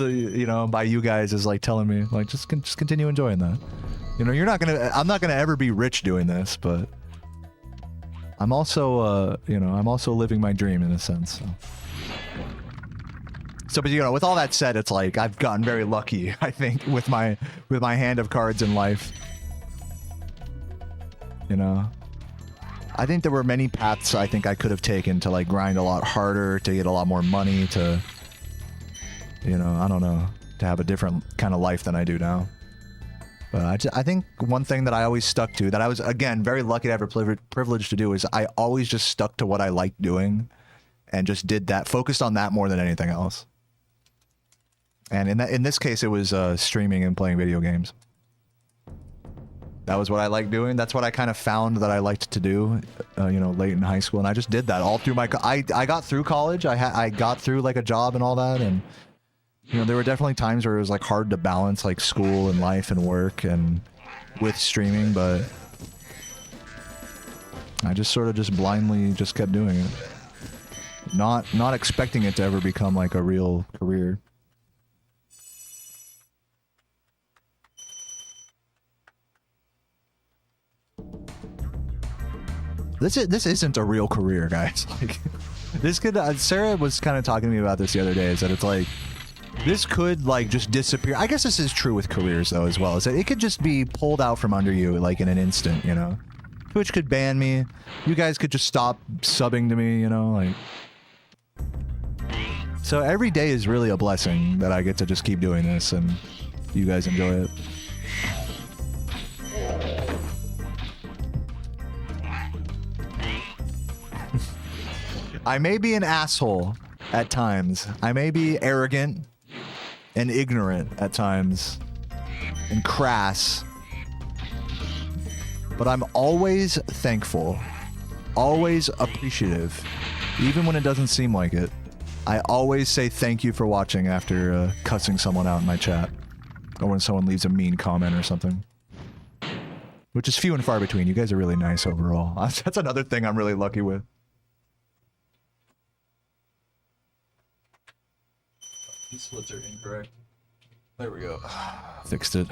Speaker 1: by you guys is like telling me, like, just continue enjoying that. You know, I'm not gonna ever be rich doing this, but I'm also, I'm also living my dream in a sense. So, but with all that said, it's like I've gotten very lucky, I think, with my hand of cards in life. You know? I think there were many paths I think I could have taken to like grind a lot harder, to get a lot more money, to, I don't know, to have a different kind of life than I do now. But I think one thing that I always stuck to, that I was, again, very lucky to have a privilege to do, is I always just stuck to what I liked doing and just did that, focused on that more than anything else. And in this case, it was streaming and playing video games. That was what I liked doing. That's what I kind of found that I liked to do, late in high school. And I just did that all through I got through college. I got through like a job and all that. And, there were definitely times where it was like hard to balance like school and life and work and with streaming. But I just sort of just blindly just kept doing it. Not expecting it to ever become like a real career. This isn't a real career, guys. Like, this could. Sarah was kind of talking to me about this the other day. Is that it's like this could like just disappear. I guess this is true with careers though as well. Is that it could just be pulled out from under you like in an instant. Twitch could ban me. You guys could just stop subbing to me. Like. So every day is really a blessing that I get to just keep doing this and you guys enjoy it. I may be an asshole at times. I may be arrogant and ignorant at times and crass. But I'm always thankful, always appreciative, even when it doesn't seem like it. I always say thank you for watching after cussing someone out in my chat, or when someone leaves a mean comment or something. Which is few and far between. You guys are really nice overall. That's another thing I'm really lucky with. These splits are incorrect. There we go. Fixed it.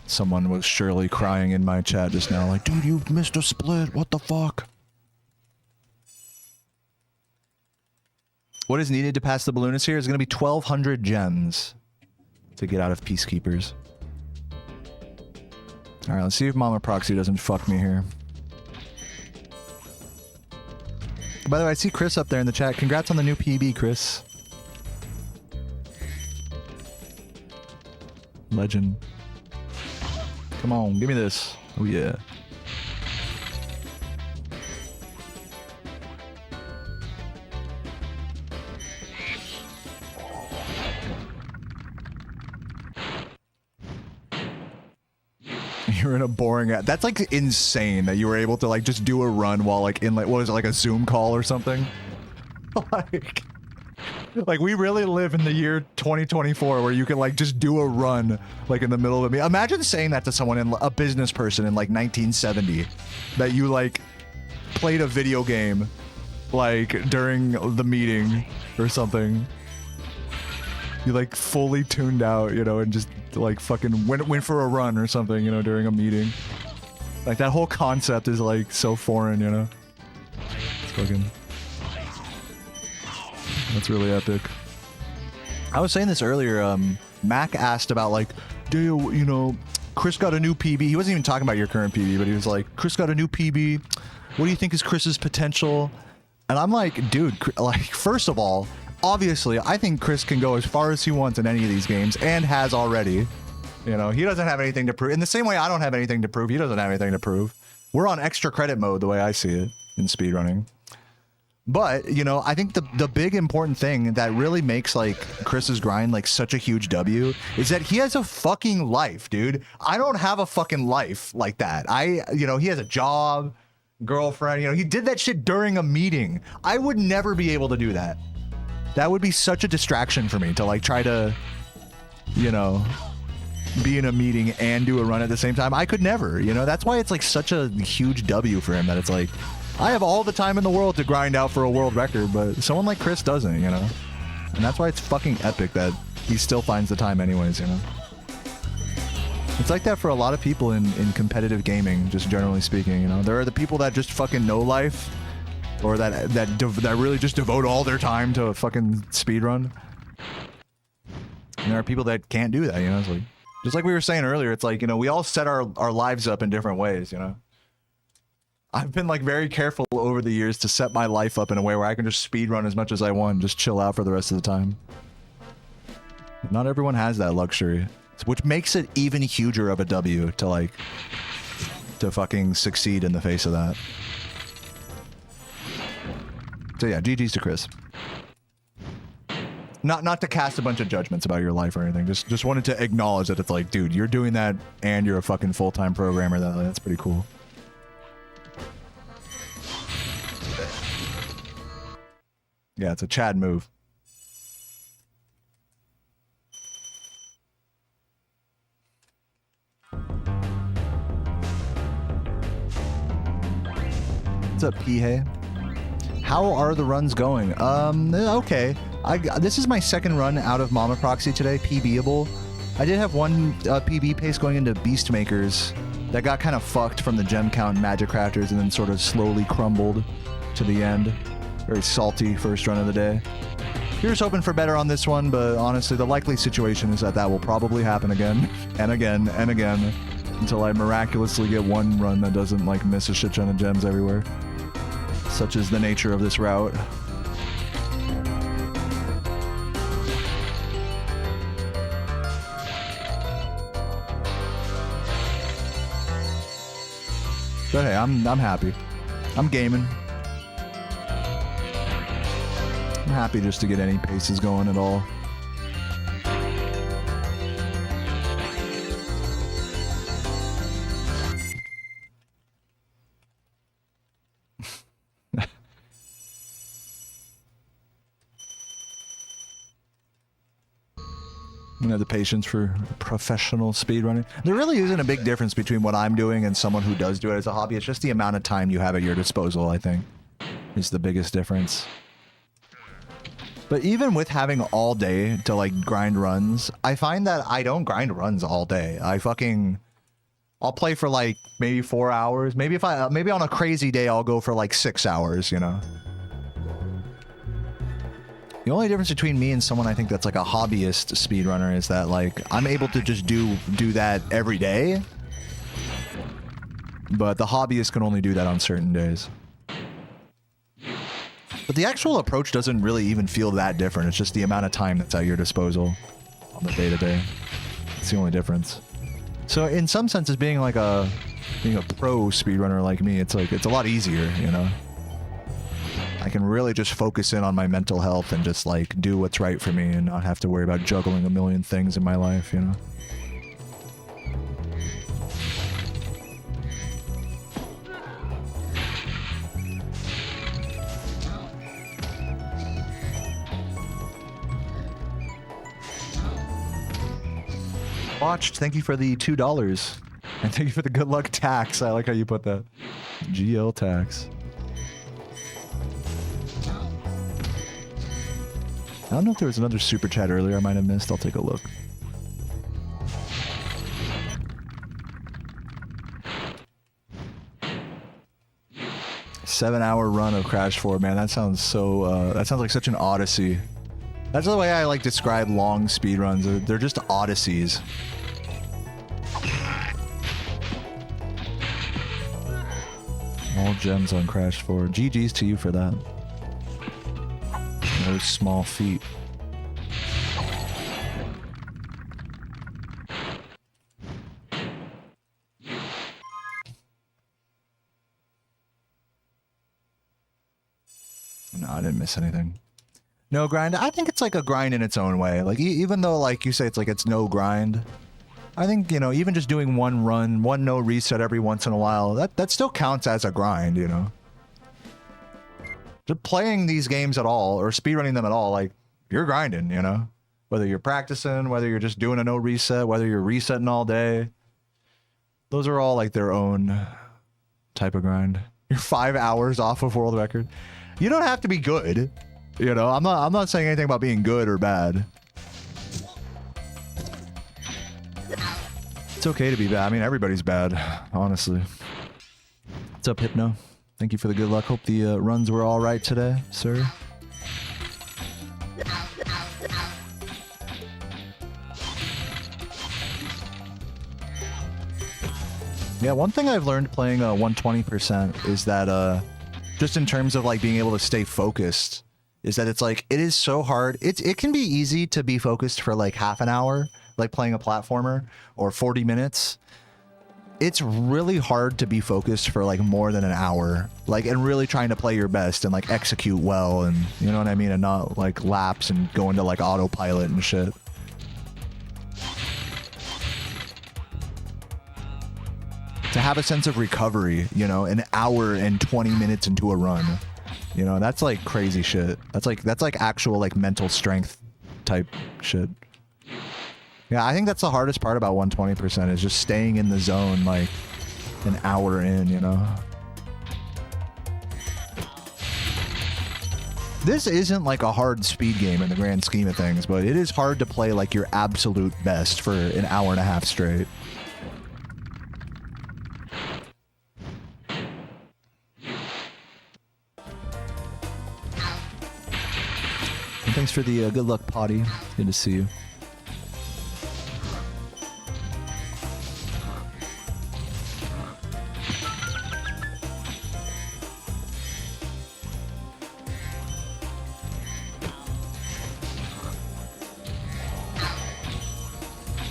Speaker 1: Someone was surely crying in my chat just now, like, dude, you missed a split. What the fuck? What is needed to pass the balloonist is going to be 1,200 gems to get out of Peacekeepers. Alright, let's see if Mama Proxy doesn't fuck me here. By the way, I see Chris up there in the chat. Congrats on the new PB, Chris. Legend. Come on, give me this. Oh yeah. You're in a boring... That's like insane that you were able to like just do a run while like in like, what was it, like a Zoom call or something? Like we really live in the year 2024 where you can like just do a run like in the middle of it. Imagine saying that to someone, in a business person in like 1970, that you like played a video game like during the meeting or something. You like fully tuned out, you know, and just like fucking went for a run or something, you know, during a meeting. Like that whole concept is like so foreign, you know. It's fucking... That's really epic. I was saying this earlier, Mac asked about like, do you know, Chris got a new PB. He wasn't even talking about your current PB, but he was like, Chris got a new PB. What do you think is Chris's potential? And I'm like, dude, like, first of all, obviously, I think Chris can go as far as he wants in any of these games, and has already. You know, he doesn't have anything to prove. In the same way I don't have anything to prove, he doesn't have anything to prove. We're on extra credit mode the way I see it in speedrunning. But, you know, I think the big important thing that really makes, like, Chris's grind, like, such a huge W is that he has a fucking life, dude. I don't have a fucking life like that. You know, he has a job, girlfriend, you know, he did that shit during a meeting. I would never be able to do that. That would be such a distraction for me to, like, try to, you know, be in a meeting and do a run at the same time. I could never, you know? That's why it's, like, such a huge W for him, that it's like... I have all the time in the world to grind out for a world record, but someone like Chris doesn't, you know? And that's why it's fucking epic that he still finds the time anyways, you know? It's like that for a lot of people in competitive gaming, just generally speaking, you know? There are the people that just fucking know life, or that really just devote all their time to a fucking speedrun. And there are people that can't do that, you know? It's like, just like we were saying earlier, it's like, you know, we all set our lives up in different ways, you know? I've been like very careful over the years to set my life up in a way where I can just speed run as much as I want and just chill out for the rest of the time. Not everyone has that luxury, which makes it even huger of a W to fucking succeed in the face of that. So yeah, GG's to Chris. Not to cast a bunch of judgments about your life or anything. Just wanted to acknowledge that it's like, dude, you're doing that and you're a fucking full-time programmer. That's pretty cool. Yeah, it's a Chad move. What's up, P-Hey? How are the runs going? Okay. This is my second run out of Mama Proxy today, PBable. I did have one PB pace going into Beastmakers that got kind of fucked from the gem count and magic crafters and then sort of slowly crumbled to the end. Very salty first run of the day. Here's hoping for better on this one, but honestly, the likely situation is that will probably happen again, and again, and again, until I miraculously get one run that doesn't, like, miss a shit ton of gems everywhere. Such is the nature of this route. But hey, I'm happy. I'm gaming. I'm happy just to get any paces going at all. You know, the patience for professional speedrunning. There really isn't a big difference between what I'm doing and someone who does do it as a hobby. It's just the amount of time you have at your disposal, I think, is the biggest difference. But even with having all day to like grind runs, I find that I don't grind runs all day. I'll play for like maybe 4 hours. Maybe maybe on a crazy day, I'll go for like 6 hours, you know? The only difference between me and someone I think that's like a hobbyist speedrunner is that like I'm able to just do that every day. But the hobbyist can only do that on certain days. But the actual approach doesn't really even feel that different. It's just the amount of time that's at your disposal on the day-to-day. It's the only difference. So in some senses, being a pro speedrunner like me, it's a lot easier, you know? I can really just focus in on my mental health and just like do what's right for me and not have to worry about juggling a million things in my life, you know? Watched, thank you for the $2. And thank you for the good luck tax. I like how you put that. GL tax. I don't know if there was another super chat earlier I might have missed. I'll take a look. Seven-hour run of Crash 4, man. That sounds so. That sounds like such an odyssey. That's the way I like describe long speedruns. They're just odysseys. All gems on Crash 4. GG's to you for that. Those small feet. No, I didn't miss anything. No grind. I think it's like a grind in its own way. Like even though like you say it's no grind, I think, you know, even just doing one run, one no reset every once in a while, that still counts as a grind, you know. Just playing these games at all or speedrunning them at all, like you're grinding, you know. Whether you're practicing, whether you're just doing a no reset, whether you're resetting all day, those are all like their own type of grind. You're 5 hours off of world record. You don't have to be good. You know, I'm not saying anything about being good or bad. It's okay to be bad. I mean, everybody's bad, honestly. What's up, Hypno? Thank you for the good luck. Hope the runs were all right today, sir. Yeah, one thing I've learned playing 120% is that just in terms of like being able to stay focused, is that it's like it is so hard. It can be easy to be focused for like half an hour, like playing a platformer, or 40 minutes. It's really hard to be focused for like more than an hour, like, and really trying to play your best and like execute well, and you know what I mean, and not like lapse and go into like autopilot and shit. To have a sense of recovery, you know, an hour and 20 minutes into a run, you know, that's like crazy shit. That's like actual like mental strength type shit. Yeah, I think that's the hardest part about 120% is just staying in the zone like an hour in, you know. This isn't like a hard speed game in the grand scheme of things, but it is hard to play like your absolute best for an hour and a half straight. And thanks for the good luck, Potty. Good to see you.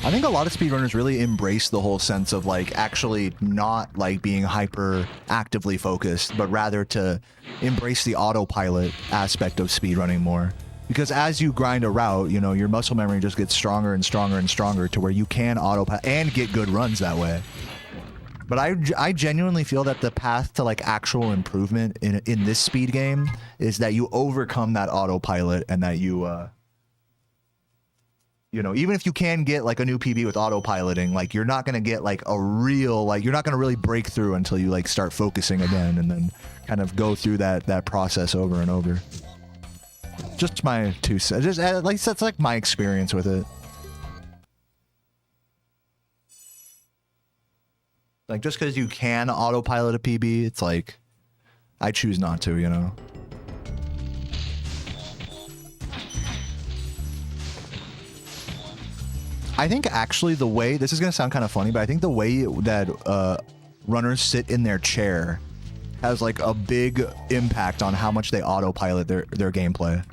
Speaker 1: I think a lot of speedrunners really embrace the whole sense of like actually not like being hyper actively focused, but rather to embrace the autopilot aspect of speedrunning more. Because as you grind a route, you know, your muscle memory just gets stronger and stronger and stronger to where you can autopilot and get good runs that way. But I genuinely feel that the path to like actual improvement in this speed game is that you overcome that autopilot and that you know, even if you can get like a new PB with autopiloting, like you're not going to get like a real, like you're not going to really break through until you like start focusing again and then kind of go through that process over and over. Just my two cents. Just at least that's like my experience with it. Like, just because you can autopilot a PB, it's like, I choose not to, you know? I think actually the way, this is going to sound kind of funny, but I think the way that runners sit in their chair has like a big impact on how much they autopilot their gameplay.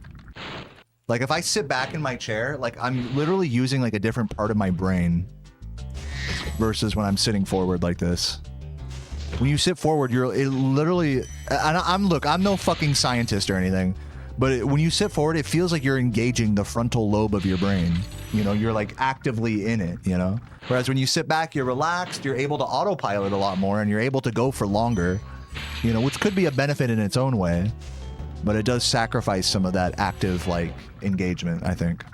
Speaker 1: Like if I sit back in my chair, like I'm literally using like a different part of my brain versus when I'm sitting forward like this. When you sit forward, it literally, I'm no fucking scientist or anything, but when you sit forward, it feels like you're engaging the frontal lobe of your brain. You know, you're like actively in it, you know? Whereas when you sit back, you're relaxed, you're able to autopilot a lot more, and you're able to go for longer, you know, which could be a benefit in its own way, but it does sacrifice some of that active, like, engagement, I think.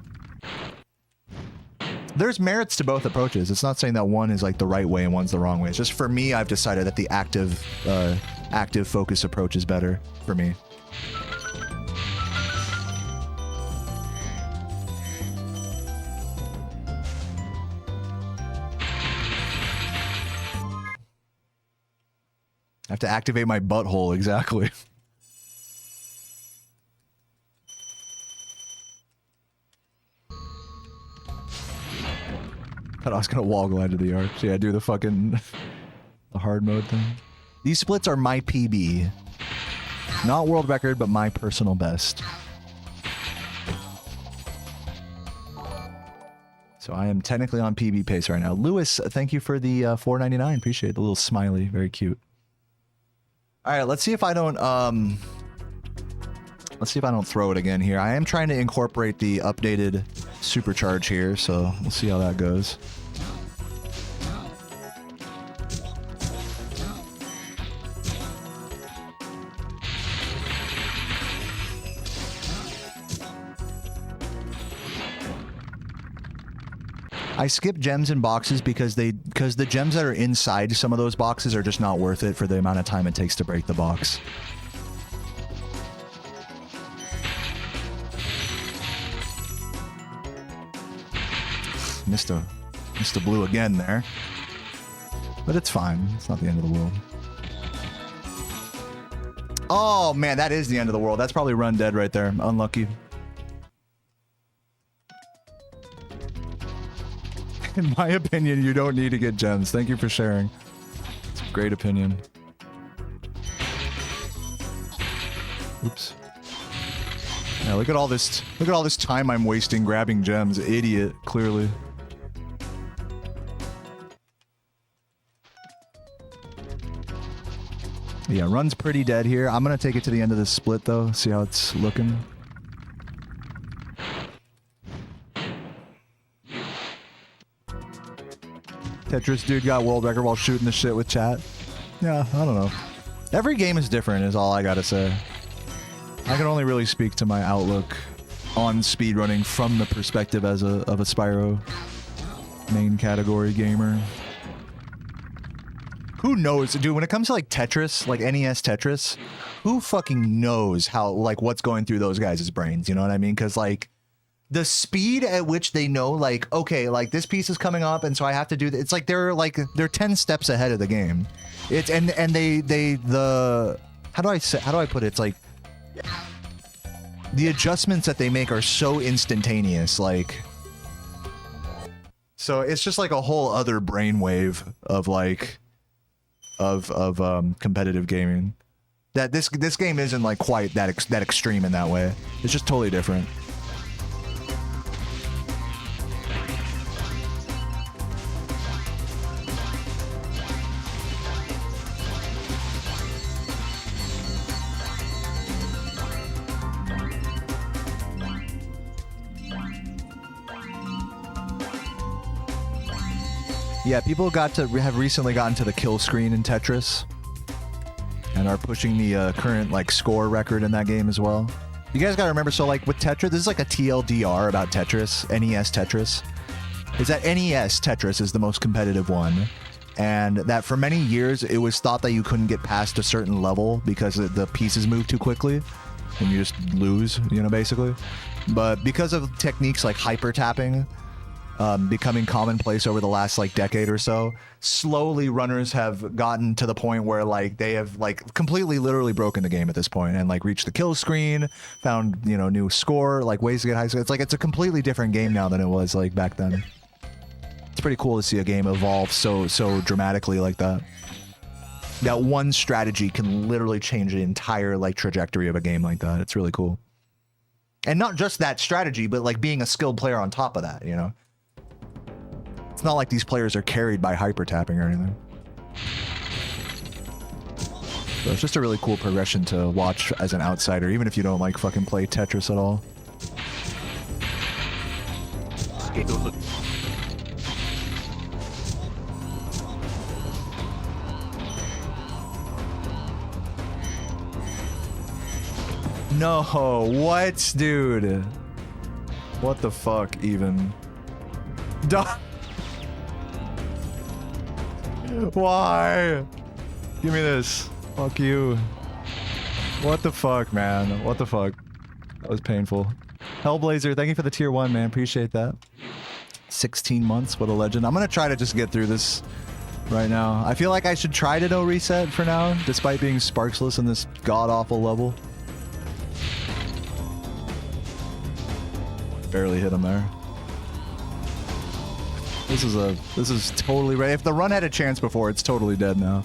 Speaker 1: There's merits to both approaches. It's not saying that one is like the right way and one's the wrong way. It's just for me, I've decided that the active focus approach is better for me. I have to activate my butthole, exactly. Thought I was gonna wall glide to the arc. So yeah, do the fucking the hard mode thing. These splits are my PB. Not world record, but my personal best. So I am technically on PB pace right now. Lewis, thank you for the $4.99. Appreciate the little smiley. Very cute. All right, let's see if I don't throw it again here. I am trying to incorporate the updated supercharge here, so we'll see how that goes. I skip gems in boxes because the gems that are inside some of those boxes are just not worth it for the amount of time it takes to break the box. Missed a blue again there. But it's fine. It's not the end of the world. Oh man, that is the end of the world. That's probably run dead right there. Unlucky. In my opinion, you don't need to get gems. Thank you for sharing. It's a great opinion. Oops. Yeah, look at all this time I'm wasting grabbing gems. Idiot, clearly. Yeah, run's pretty dead here. I'm gonna take it to the end of this split though, see how it's looking. Tetris dude got world record while shooting the shit with chat. Yeah, I don't know. Every game is different is all I gotta say. I can only really speak to my outlook on speedrunning from the perspective of a Spyro main category gamer. Who knows, dude, when it comes to like Tetris, like NES Tetris, who fucking knows how, like, what's going through those guys' brains, you know what I mean? Because like the speed at which they know, like, okay, like this piece is coming up and so I have to do that. It's like they're 10 steps ahead of the game. It's and the how do I put it? It's like the adjustments that they make are so instantaneous, like, so it's just like a whole other brainwave of like of competitive gaming. That this game isn't like quite that extreme in that way. It's just totally different. Yeah, people have recently gotten to the kill screen in Tetris and are pushing the current like score record in that game as well. You guys gotta remember, so like with Tetris, this is like a TLDR about Tetris, NES Tetris, is that NES Tetris is the most competitive one, and that for many years it was thought that you couldn't get past a certain level because the pieces move too quickly. and you just lose, you know, basically. But because of techniques like hyper tapping becoming commonplace over the last like decade or so, slowly runners have gotten to the point where like they have like completely literally broken the game at this point and like reached the kill screen, found, you know, new score, like ways to get high score. It's like it's a completely different game now than it was like back then. It's pretty cool to see a game evolve so dramatically like that. That one strategy can literally change the entire like trajectory of a game like that. It's really cool. And not just that strategy, but like being a skilled player on top of that, you know? It's not like these players are carried by hyper tapping or anything. So it's just a really cool progression to watch as an outsider, even if you don't like fucking play Tetris at all. No, what, dude? What the fuck, even? Why? Give me this. Fuck you. What the fuck, man? What the fuck? That was painful. Hellblazer, thank you for the tier 1, man. Appreciate that. 16 months, what a legend. I'm gonna try to just get through this right now. I feel like I should try to no reset for now, despite being sparksless in this god-awful level. Barely hit him there. This is totally ready. If the run had a chance before, it's totally dead now.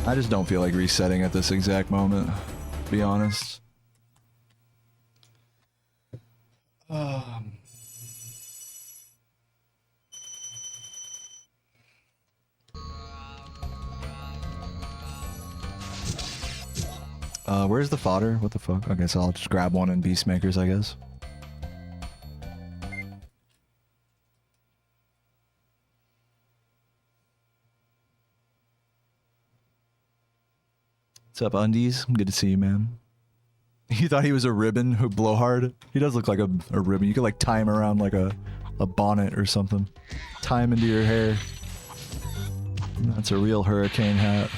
Speaker 1: I just don't feel like resetting at this exact moment, to be honest. Where's the fodder? What the fuck? Okay, so I'll just grab one in Beastmakers, I guess. What's up, Undies? Good to see you, man. You thought he was a ribbon who blowhard? He does look like a ribbon. You could like tie him around like a bonnet or something. Tie him into your hair. That's a real hurricane hat.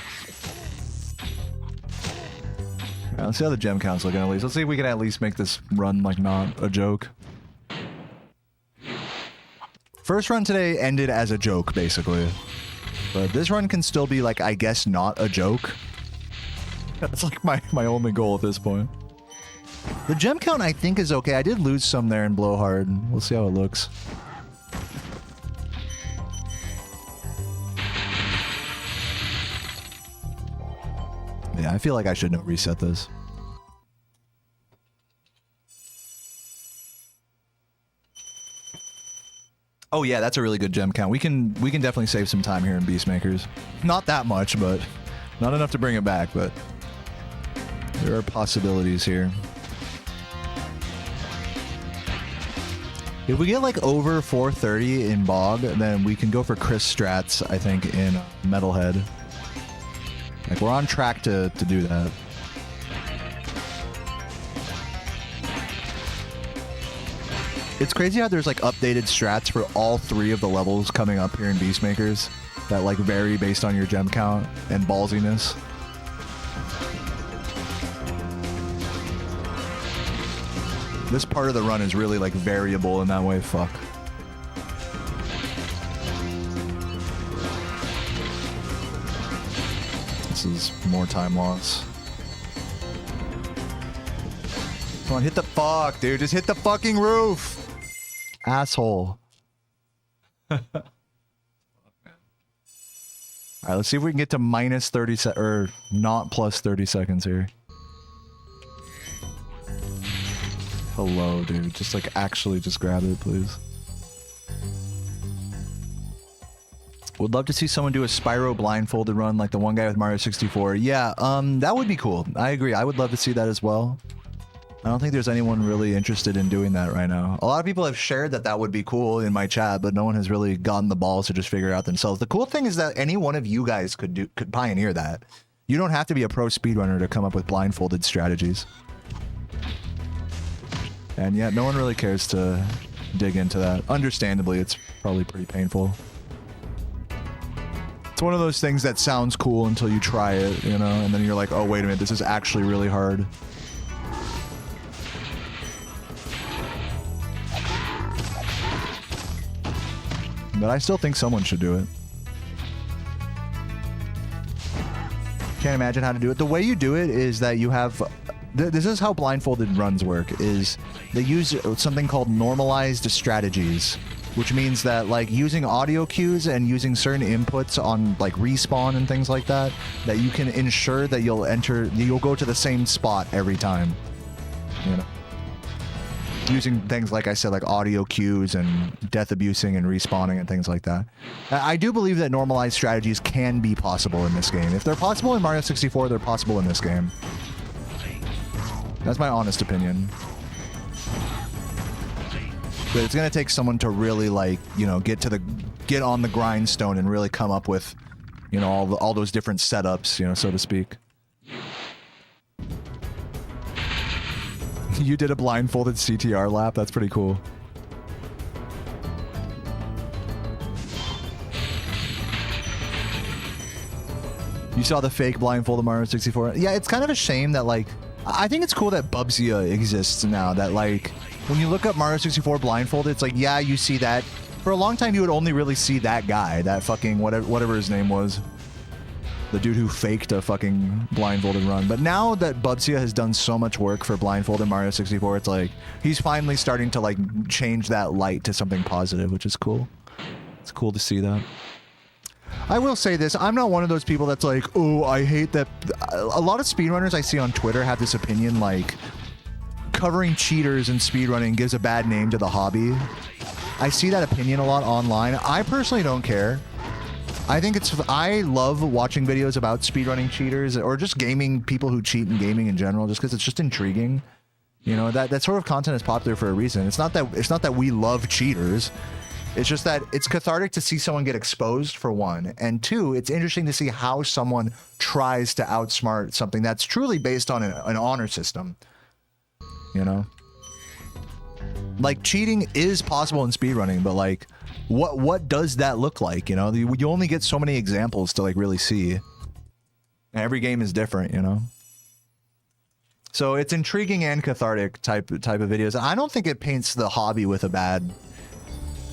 Speaker 1: Right, let's see how the gem count's looking at least. Let's see if we can at least make this run like not a joke. First run today ended as a joke, basically. But this run can still be like, I guess, not a joke. That's like my only goal at this point. The gem count, I think, is okay. I did lose some there in Blowhard. We'll see how it looks. Yeah, I feel like I should no reset this. Oh yeah, that's a really good gem count. We can definitely save some time here in Beastmakers. Not that much, but not enough to bring it back, but there are possibilities here. If we get like over 430 in Bog, then we can go for Chris strats, I think, in Metalhead. Like, we're on track to do that. It's crazy how there's like updated strats for all 3 of the levels coming up here in Beastmakers that like vary based on your gem count and ballsiness. This part of the run is really like variable in that way. Fuck. This is more time loss. Come on, hit the fuck, dude. Just hit the fucking roof. Asshole. Alright, let's see if we can get to minus 30 or not plus 30 seconds here. Hello, dude. Just like actually just grab it, please. Would love to see someone do a Spyro blindfolded run like the one guy with Mario 64. Yeah, that would be cool. I agree. I would love to see that as well. I don't think there's anyone really interested in doing that right now. A lot of people have shared that that would be cool in my chat, but no one has really gotten the balls to just figure it out themselves. The cool thing is that any one of you guys could pioneer that. You don't have to be a pro speedrunner to come up with blindfolded strategies. And yet, no one really cares to dig into that. Understandably, it's probably pretty painful. It's one of those things that sounds cool until you try it, you know, and then you're like, oh, wait a minute, this is actually really hard. But I still think someone should do it. Can't imagine how to do it. The way you do it is that you have... This is how blindfolded runs work, is they use something called normalized strategies, which means that, like, using audio cues and using certain inputs on, like, respawn and things like that, that you can ensure that you'll go to the same spot every time, you know? Using things, like I said, like audio cues and death abusing and respawning and things like that. I do believe that normalized strategies can be possible in this game. If they're possible in Mario 64, they're possible in this game. That's my honest opinion. But it's gonna take someone to really, like, you know, get on the grindstone and really come up with, you know, all those different setups, you know, so to speak. You did a blindfolded CTR lap? That's pretty cool. You saw the fake blindfolded Mario 64? Yeah, it's kind of a shame that, like, I think it's cool that Bubsia exists now, that, like, when you look up Mario 64 blindfolded, it's like, yeah, you see that. For a long time, you would only really see that guy, that fucking whatever his name was. The dude who faked a fucking blindfolded run. But now that Bubsia has done so much work for blindfolded Mario 64, it's like, he's finally starting to, like, change that light to something positive, which is cool. It's cool to see that. I will say this, I'm not one of those people that's like, oh, I hate that. A lot of speedrunners I see on Twitter have this opinion, like, covering cheaters in speedrunning gives a bad name to the hobby. I see that opinion a lot online. I personally don't care. I love watching videos about speedrunning cheaters or just gaming, people who cheat in gaming in general, just because it's just intriguing. You know, that sort of content is popular for a reason. It's not that we love cheaters. It's just that it's cathartic to see someone get exposed, for one, and two, it's interesting to see how someone tries to outsmart something that's truly based on an honor system. You know? Like, cheating is possible in speedrunning, but, like, what does that look like, you know? You only get so many examples to, like, really see. Every game is different, you know? So it's intriguing and cathartic type of videos. I don't think it paints the hobby with a bad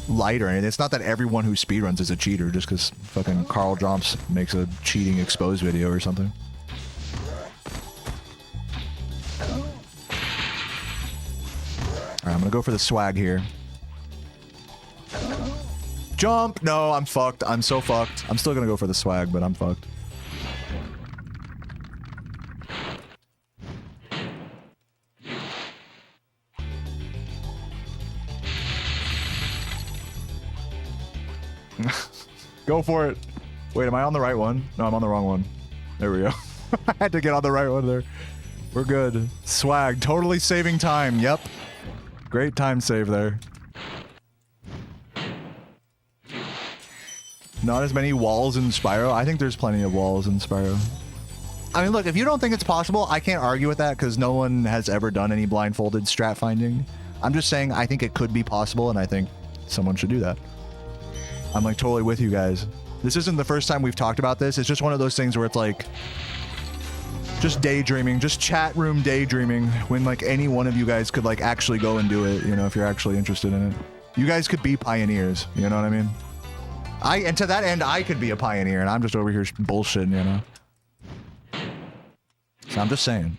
Speaker 1: light or anything. It's not that everyone who speedruns is a cheater just because fucking Carl Jomps makes a cheating exposed video or something. Alright, I'm gonna go for the swag here. Jump! No, I'm fucked. I'm so fucked. I'm still gonna go for the swag, but I'm fucked. Go for it. Wait, am I on the right one? No, I'm on the wrong one. There we go. I had to get on the right one there. We're good. Swag. Totally saving time. Yep. Great time save there. Not as many walls in Spyro. I think there's plenty of walls in Spyro. I mean, look, if you don't think it's possible, I can't argue with that because no one has ever done any blindfolded strat finding. I'm just saying I think it could be possible, and I think someone should do that. I'm, like, totally with you guys. This isn't the first time we've talked about this. It's just one of those things where it's like, just daydreaming, just chat room daydreaming, when, like, any one of you guys could, like, actually go and do it, you know, if you're actually interested in it. You guys could be pioneers, you know what I mean? And to that end, I could be a pioneer, and I'm just over here bullshitting, you know? So I'm just saying.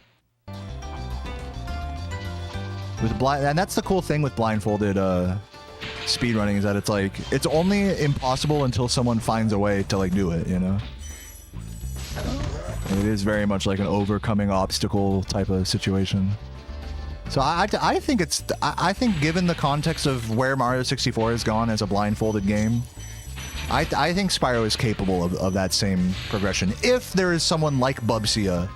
Speaker 1: And that's the cool thing with blindfolded, speedrunning, is that it's like, it's only impossible until someone finds a way to, like, do it, you know? And it is very much like an overcoming obstacle type of situation. So I think given the context of where Mario 64 has gone as a blindfolded game, I think Spyro is capable of that same progression. If there is someone like Bubsia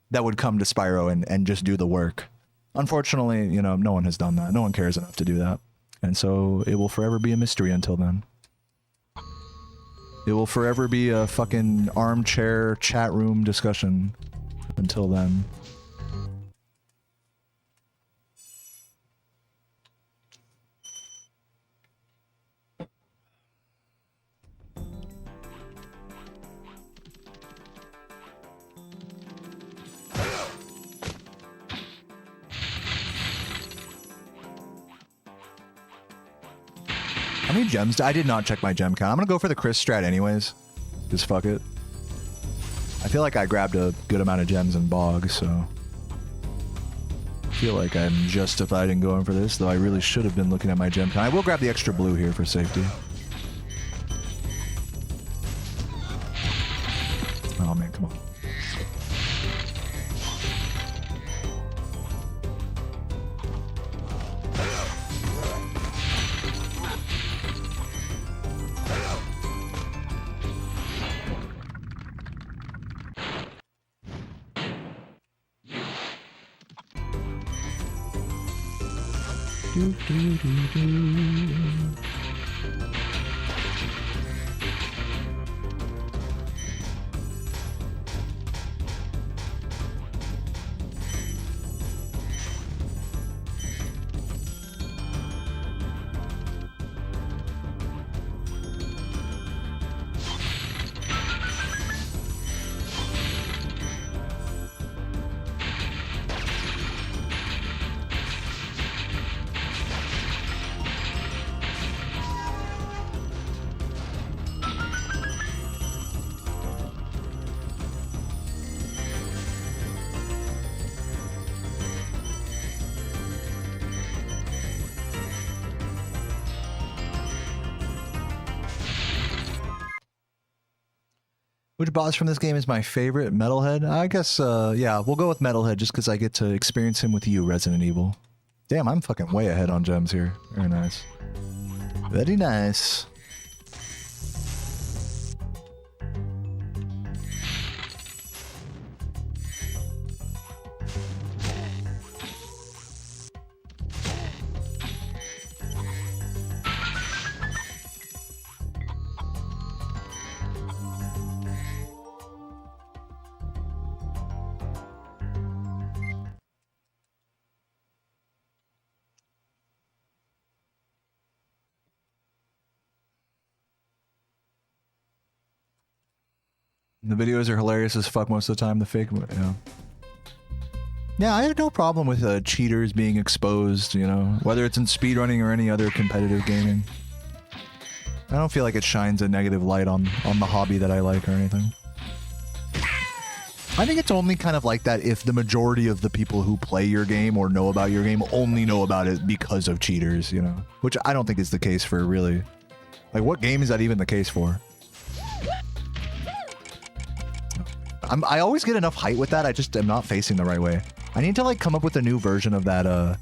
Speaker 1: that would come to Spyro and just do the work. Unfortunately, you know, no one has done that. No one cares enough to do that. And so it will forever be a mystery until then. It will forever be a fucking armchair chat room discussion until then. How many gems? I did not check my gem count. I'm gonna go for the Chris strat anyways. Just fuck it. I feel like I grabbed a good amount of gems in Bog, so... I feel like I'm justified in going for this, though I really should have been looking at my gem count. I will grab the extra blue here for safety. Oh man, come on. Do, do, do, do. Which boss from this game is my favorite? Metalhead? I guess, yeah, we'll go with Metalhead just because I get to experience him with you, Resident Evil. Damn, I'm fucking way ahead on gems here. Very nice. Very nice. The videos are hilarious as fuck most of the time. The fake, yeah. Yeah, I have no problem with cheaters being exposed, you know, whether it's in speedrunning or any other competitive gaming. I don't feel like it shines a negative light on the hobby that I like or anything. I think it's only kind of like that if the majority of the people who play your game or know about your game only know about it because of cheaters, you know, which I don't think is the case for really. Like, what game is that even the case for? I always get enough height with that, I just am not facing the right way. I need to like come up with a new version of that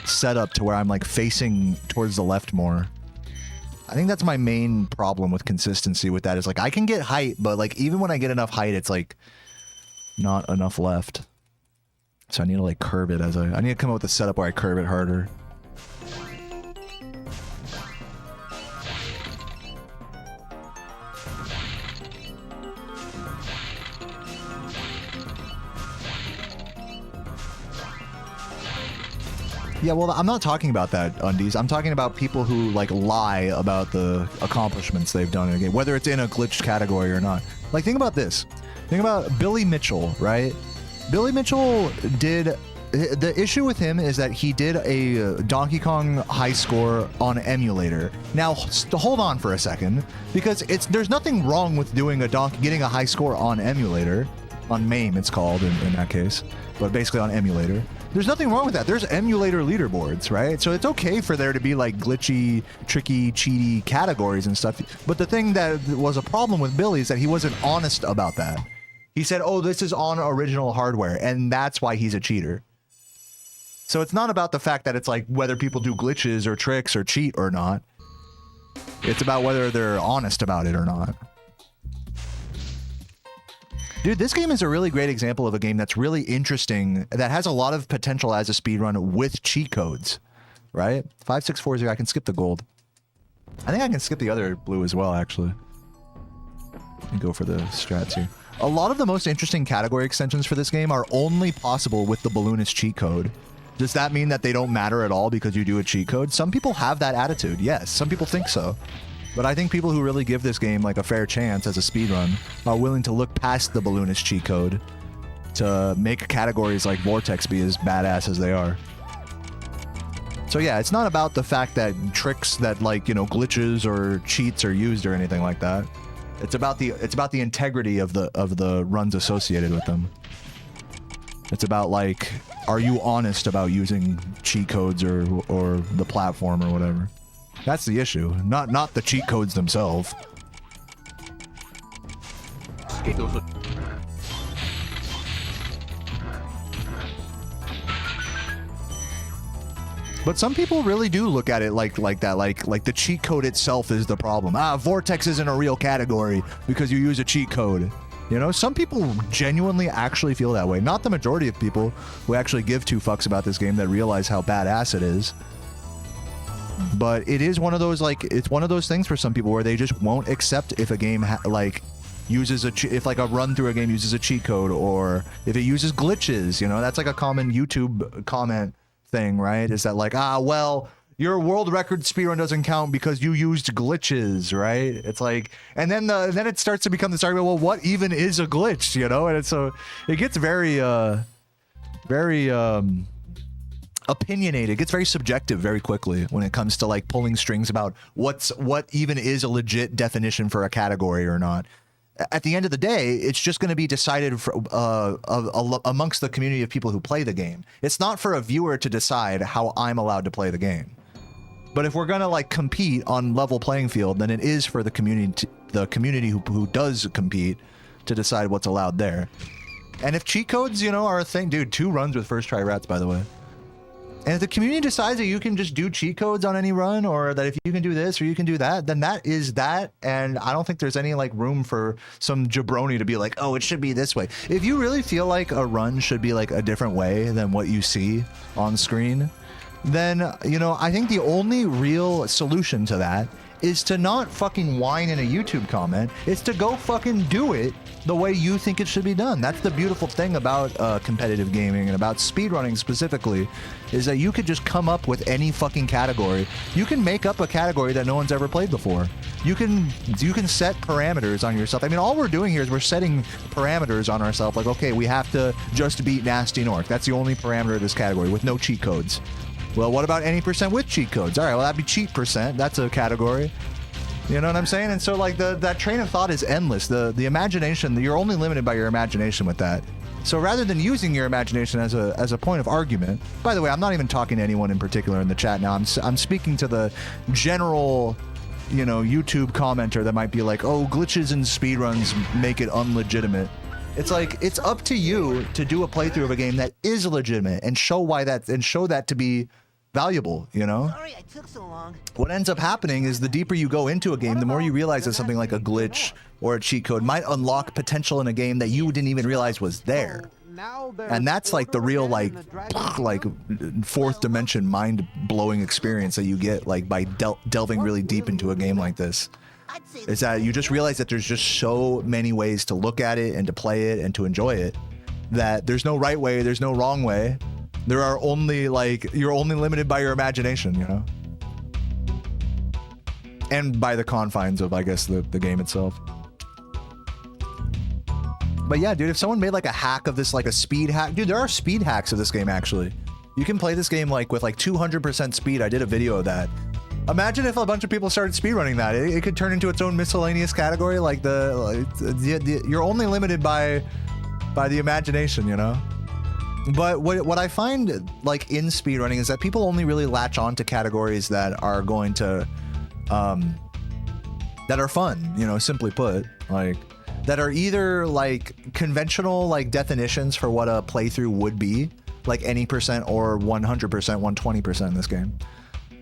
Speaker 1: setup to where I'm like facing towards the left more. I think that's my main problem with consistency with that is like I can get height, but like even when I get enough height, it's like not enough left. So I need to like curve it as I need to come up with a setup where I curve it harder. Yeah, well, I'm not talking about that, Undies. I'm talking about people who, like, lie about the accomplishments they've done in a game, whether it's in a glitched category or not. Like, think about this. Think about Billy Mitchell, right? Billy Mitchell did... The issue with him is that he did a Donkey Kong high score on emulator. Now, hold on for a second, because there's nothing wrong with doing getting a high score on emulator. On MAME, it's called in that case, but basically on emulator. There's nothing wrong with that. There's emulator leaderboards, right? So it's okay for there to be like glitchy, tricky, cheaty categories and stuff. But the thing that was a problem with Billy is that he wasn't honest about that. He said, oh, this is on original hardware, and that's why he's a cheater. So it's not about the fact that it's like whether people do glitches or tricks or cheat or not. It's about whether they're honest about it or not. Dude, this game is a really great example of a game that's really interesting, that has a lot of potential as a speedrun with cheat codes, right? 5640, I can skip the gold. I think I can skip the other blue as well, actually. And go for the strats here. A lot of the most interesting category extensions for this game are only possible with the balloonist cheat code. Does that mean that they don't matter at all because you do a cheat code? Some people have that attitude, yes. Some people think so. But I think people who really give this game like a fair chance as a speedrun are willing to look past the balloonist cheat code to make categories like Vortex be as badass as they are. So yeah, it's not about the fact that tricks that like, you know, glitches or cheats are used or anything like that. It's about the integrity of the runs associated with them. It's about like, are you honest about using cheat codes or the platform or whatever? That's the issue, not the cheat codes themselves. But some people really do look at it like that, like the cheat code itself is the problem. Vortex isn't a real category because you use a cheat code. You know, some people genuinely actually feel that way. Not the majority of people who actually give two fucks about this game that realize how badass it is. But it is one of those, like, it's one of those things for some people where they just won't accept if a game uses if like a run through a game uses a cheat code, or if it uses glitches. You know, that's like a common YouTube comment thing, right? Is that like, well, your world record speedrun doesn't count because you used glitches, right? It's like, and then it starts to become this argument, well, what even is a glitch, you know? And it's, so it gets very opinionated. It gets very subjective very quickly when it comes to like pulling strings about what even is a legit definition for a category or not. At the end of the day, it's just going to be decided amongst the community of people who play the game. It's not for a viewer to decide how I'm allowed to play the game. But if we're going to like compete on level playing field, then it is for the community who does compete to decide what's allowed there. And if cheat codes, you know, are a thing, dude, 2 runs with first try rats, by the way. And if the community decides that you can just do cheat codes on any run, or that if you can do this or you can do that, then that is that. And I don't think there's any like room for some jabroni to be like, oh, it should be this way. If you really feel like a run should be like a different way than what you see on screen, then, you know, I think the only real solution to that is to not fucking whine in a YouTube comment. It's to go fucking do it the way you think it should be done. That's the beautiful thing about competitive gaming and about speedrunning specifically, is that you could just come up with any fucking category. You can make up a category that no one's ever played before. You can set parameters on yourself. I mean, all we're doing here is we're setting parameters on ourselves. Like, okay, we have to just beat Nasty Nork. That's the only parameter of this category with no cheat codes. Well, what about any percent with cheat codes? All right, well, that'd be cheat percent. That's a category. You know what I'm saying? And so, like, that train of thought is endless. The imagination, you're only limited by your imagination with that. So rather than using your imagination as a point of argument, by the way, I'm not even talking to anyone in particular in the chat now. I'm speaking to the general, you know, YouTube commenter that might be like, oh, glitches and speedruns make it unlegitimate. It's like, it's up to you to do a playthrough of a game that is legitimate and show that to be valuable, you know?
Speaker 3: Sorry I took so long.
Speaker 1: What ends up happening is the deeper you go into a game, the more you realize that something like a glitch or a cheat code might unlock potential in a game that you didn't even realize was there. And that's like the real like fourth dimension mind-blowing experience that you get like by delving really deep into a game like this. Is that you just realize that there's just so many ways to look at it and to play it and to enjoy it, that there's no right way, there's no wrong way. There are only, like, you're only limited by your imagination, you know? And by the confines of, I guess, the game itself. But yeah, dude, if someone made like a hack of this, like a speed hack, dude, there are speed hacks of this game, actually. You can play this game like with like 200% speed. I did a video of that. Imagine if a bunch of people started speedrunning that. It could turn into its own miscellaneous category. Like you're only limited by the imagination, you know? But what I find like in speedrunning is that people only really latch on to categories that are going to, that are fun, you know, simply put, like that are either like conventional like definitions for what a playthrough would be, like any percent or 100%, 120% in this game.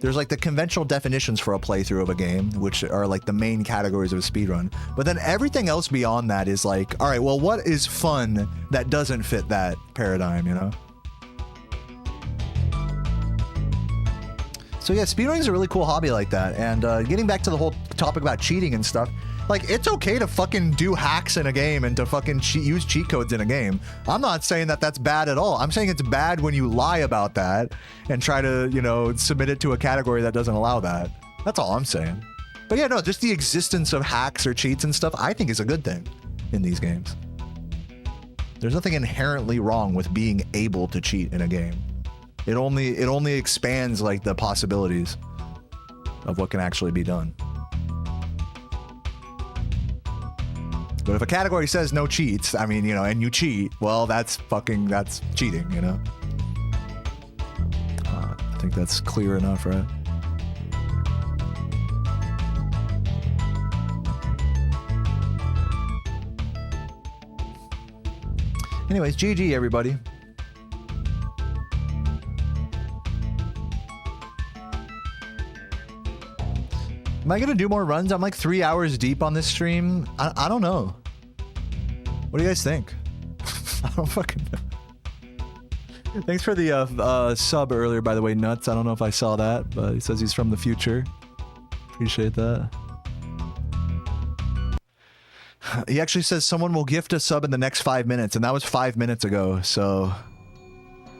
Speaker 1: There's like the conventional definitions for a playthrough of a game, which are like the main categories of a speedrun. But then everything else beyond that is like, all right, well, what is fun that doesn't fit that paradigm, you know? So yeah, speedrunning is a really cool hobby like that. And getting back to the whole topic about cheating and stuff, like, it's okay to fucking do hacks in a game and to fucking use cheat codes in a game. I'm not saying that that's bad at all. I'm saying it's bad when you lie about that and try to, you know, submit it to a category that doesn't allow that. That's all I'm saying. But yeah, no, just the existence of hacks or cheats and stuff, I think is a good thing in these games. There's nothing inherently wrong with being able to cheat in a game. It only expands like the possibilities of what can actually be done. But if a category says no cheats, I mean, you know, and you cheat, well, that's cheating, you know? I think that's clear enough, right? Anyways, GG, everybody. Am I gonna do more runs? I'm like 3 hours deep on this stream. I don't know. What do you guys think? I don't fucking know. Thanks for the sub earlier, by the way, Nuts. I don't know if I saw that, but he says he's from the future. Appreciate that. He actually says someone will gift a sub in the next 5 minutes, and that was 5 minutes ago. So,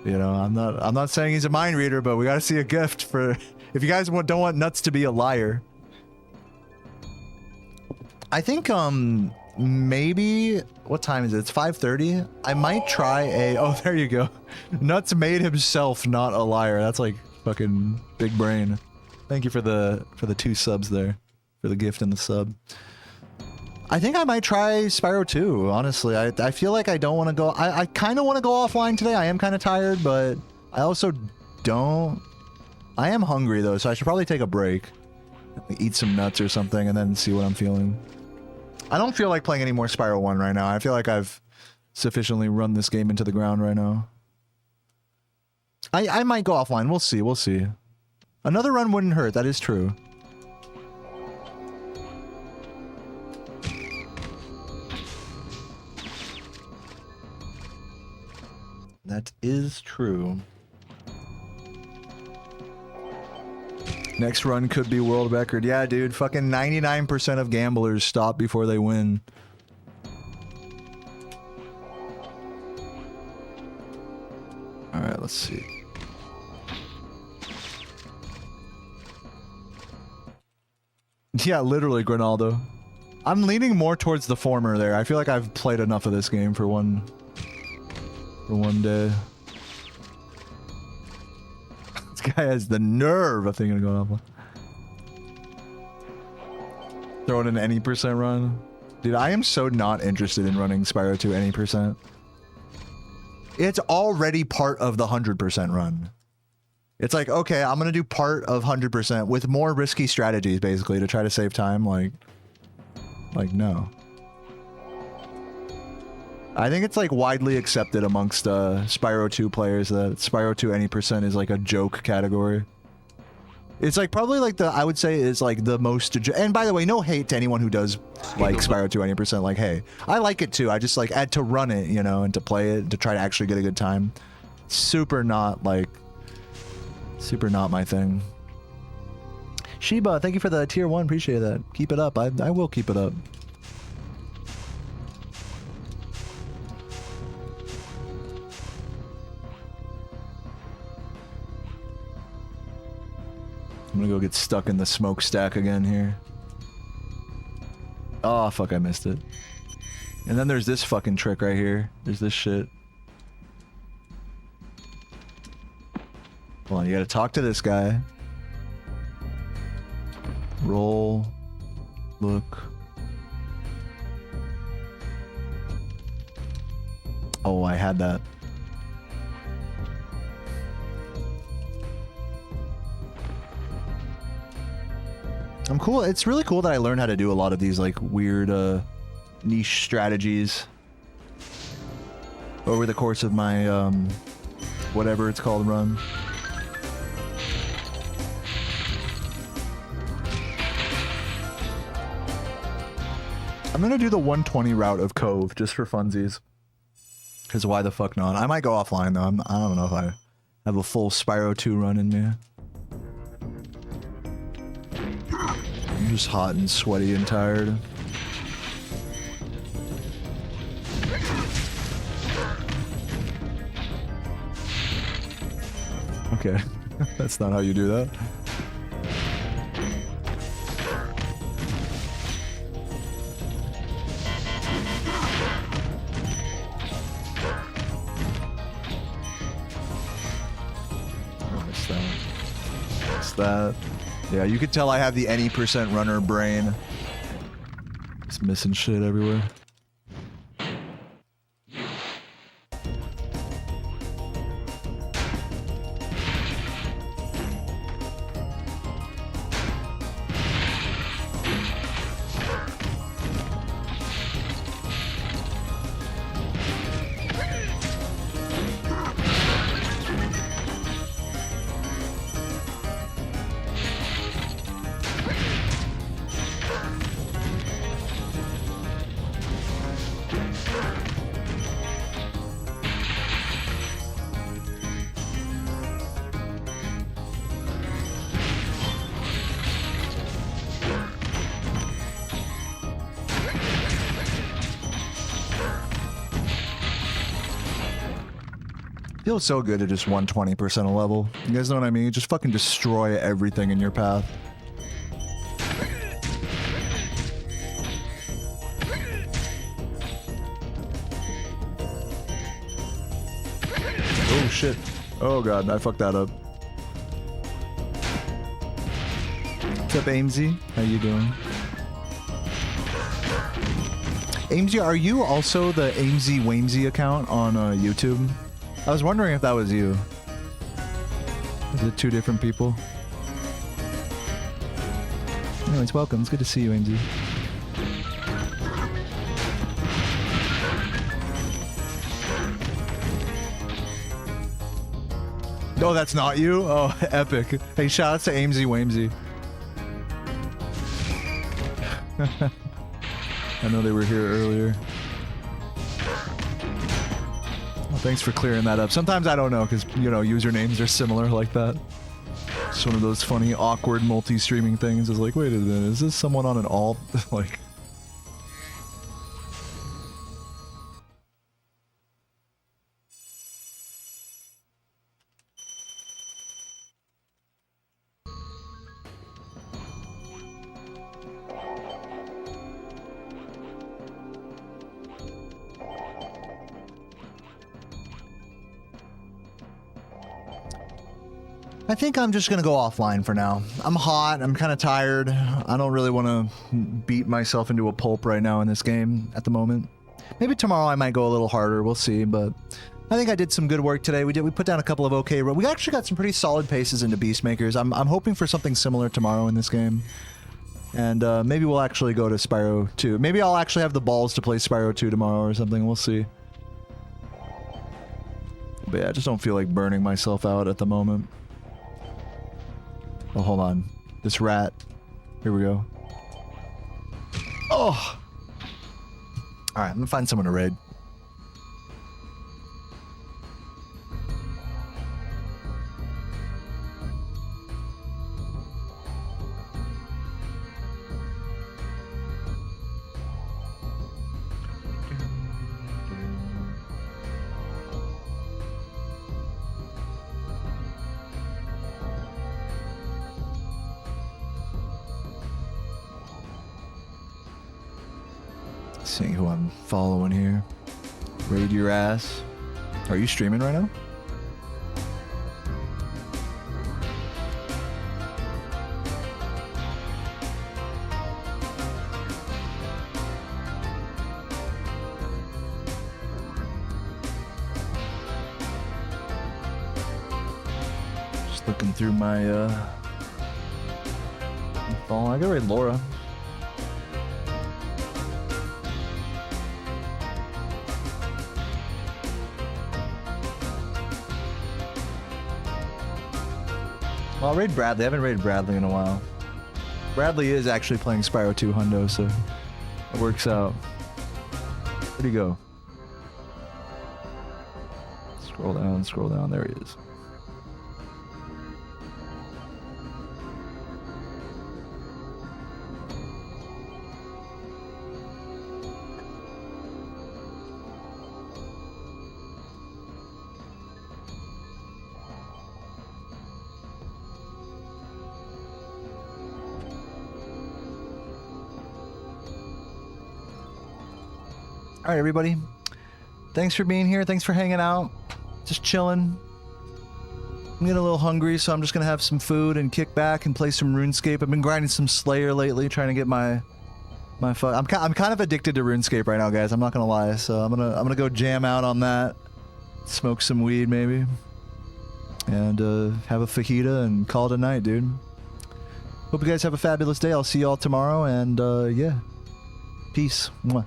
Speaker 1: you know, I'm not saying he's a mind reader, but we gotta see a gift for if you guys don't want Nuts to be a liar. I think maybe what time is it? It's 5:30. I might try a oh there you go. Nuts made himself not a liar. That's like fucking big brain. Thank you for the 2 subs there. For the gift and the sub. I think I might try Spyro 2, honestly. I feel like I don't want to go I kind of want to go offline today. I am kind of tired, but I also don't. I am hungry though, so I should probably take a break. Eat some nuts or something and then see what I'm feeling. I don't feel like playing any more Spyro 1 right now. I feel like I've sufficiently run this game into the ground right now. I might go offline. We'll see. We'll see. Another run wouldn't hurt. That is true. That is true. Next run could be world record. Yeah, dude. Fucking 99% of gamblers stop before they win. Alright, let's see. Yeah, literally, Grinaldo. I'm leaning more towards the former there. I feel like I've played enough of this game for one day. This guy has the nerve of thinking of going off. Throwing an any percent run. Dude, I am so not interested in running Spyro 2 any percent. It's already part of the 100% run. It's like, okay, I'm gonna do part of 100% with more risky strategies, basically, to try to save time. Like no. I think it's like widely accepted amongst Spyro 2 players that Spyro 2 any percent is like a joke category. It's like probably like I would say is like the most, and by the way, no hate to anyone who does like Spyro 2 any percent. Like, hey, I like it too. I just like had to run it, you know, and to play it, to try to actually get a good time. Super not my thing. Shiba, thank you for the tier 1. Appreciate that. Keep it up. I will keep it up. I'm gonna go get stuck in the smokestack again here. Oh, fuck, I missed it. And then there's this fucking trick right here. There's this shit. Hold on, you gotta talk to this guy. Roll. Look. Oh, I had that. I'm cool. It's really cool that I learned how to do a lot of these like weird niche strategies over the course of my whatever it's called run. I'm gonna do the 120 route of Cove just for funsies. Cause why the fuck not? I might go offline though. I don't know if I have a full Spyro 2 run in me. I'm just hot and sweaty and tired. Okay, that's not how you do that. What's that? Yeah, you could tell I have the any percent runner brain. Just missing shit everywhere. Feels so good to just 120% a level. You guys know what I mean? Just fucking destroy everything in your path. Oh shit. Oh god, I fucked that up. What's up, Amesy? How you doing? Amesy, are you also the Amesy Wamesy account on YouTube? I was wondering if that was you. Is it two different people? Anyways, welcome. It's good to see you, Amesy. Oh, that's not you? Oh, epic. Hey, shout out to Amesy Wamesy. I know they were here earlier. Well, thanks for clearing that up. Sometimes I don't know, because, you know, usernames are similar like that. It's one of those funny, awkward multi-streaming things. It's like, wait a minute, is this someone on an alt? Like... I think I'm just gonna go offline for now. I'm hot, I'm kind of tired. I don't really want to beat myself into a pulp right now in this game at the moment. Maybe tomorrow I might go a little harder, we'll see, but I think I did some good work today. We put down a couple of okay... We actually got some pretty solid paces into Beastmakers. I'm hoping for something similar tomorrow in this game. And maybe we'll actually go to Spyro 2. Maybe I'll actually have the balls to play Spyro 2 tomorrow or something, we'll see. But yeah, I just don't feel like burning myself out at the moment. Oh, hold on. This rat. Here we go. Oh! Alright, I'm gonna find someone to raid. Seeing who I'm following here. Raid your ass. Are you streaming right now? Just looking through my phone. I gotta raid Laura. Well, I'll raid Bradley. I haven't raided Bradley in a while. Bradley is actually playing Spyro 2 Hundo, so it works out. Where'd he go? Scroll down. There he is. All right, everybody. Thanks for being here. Thanks for hanging out. Just chilling. I'm getting a little hungry, so I'm just gonna have some food and kick back and play some RuneScape. I've been grinding some Slayer lately, trying to get my I'm kind of addicted to RuneScape right now, guys. I'm not gonna lie. So I'm gonna go jam out on that, smoke some weed maybe, and have a fajita and call it a night, dude. Hope you guys have a fabulous day. I'll see you all tomorrow, and yeah, peace. Mwah.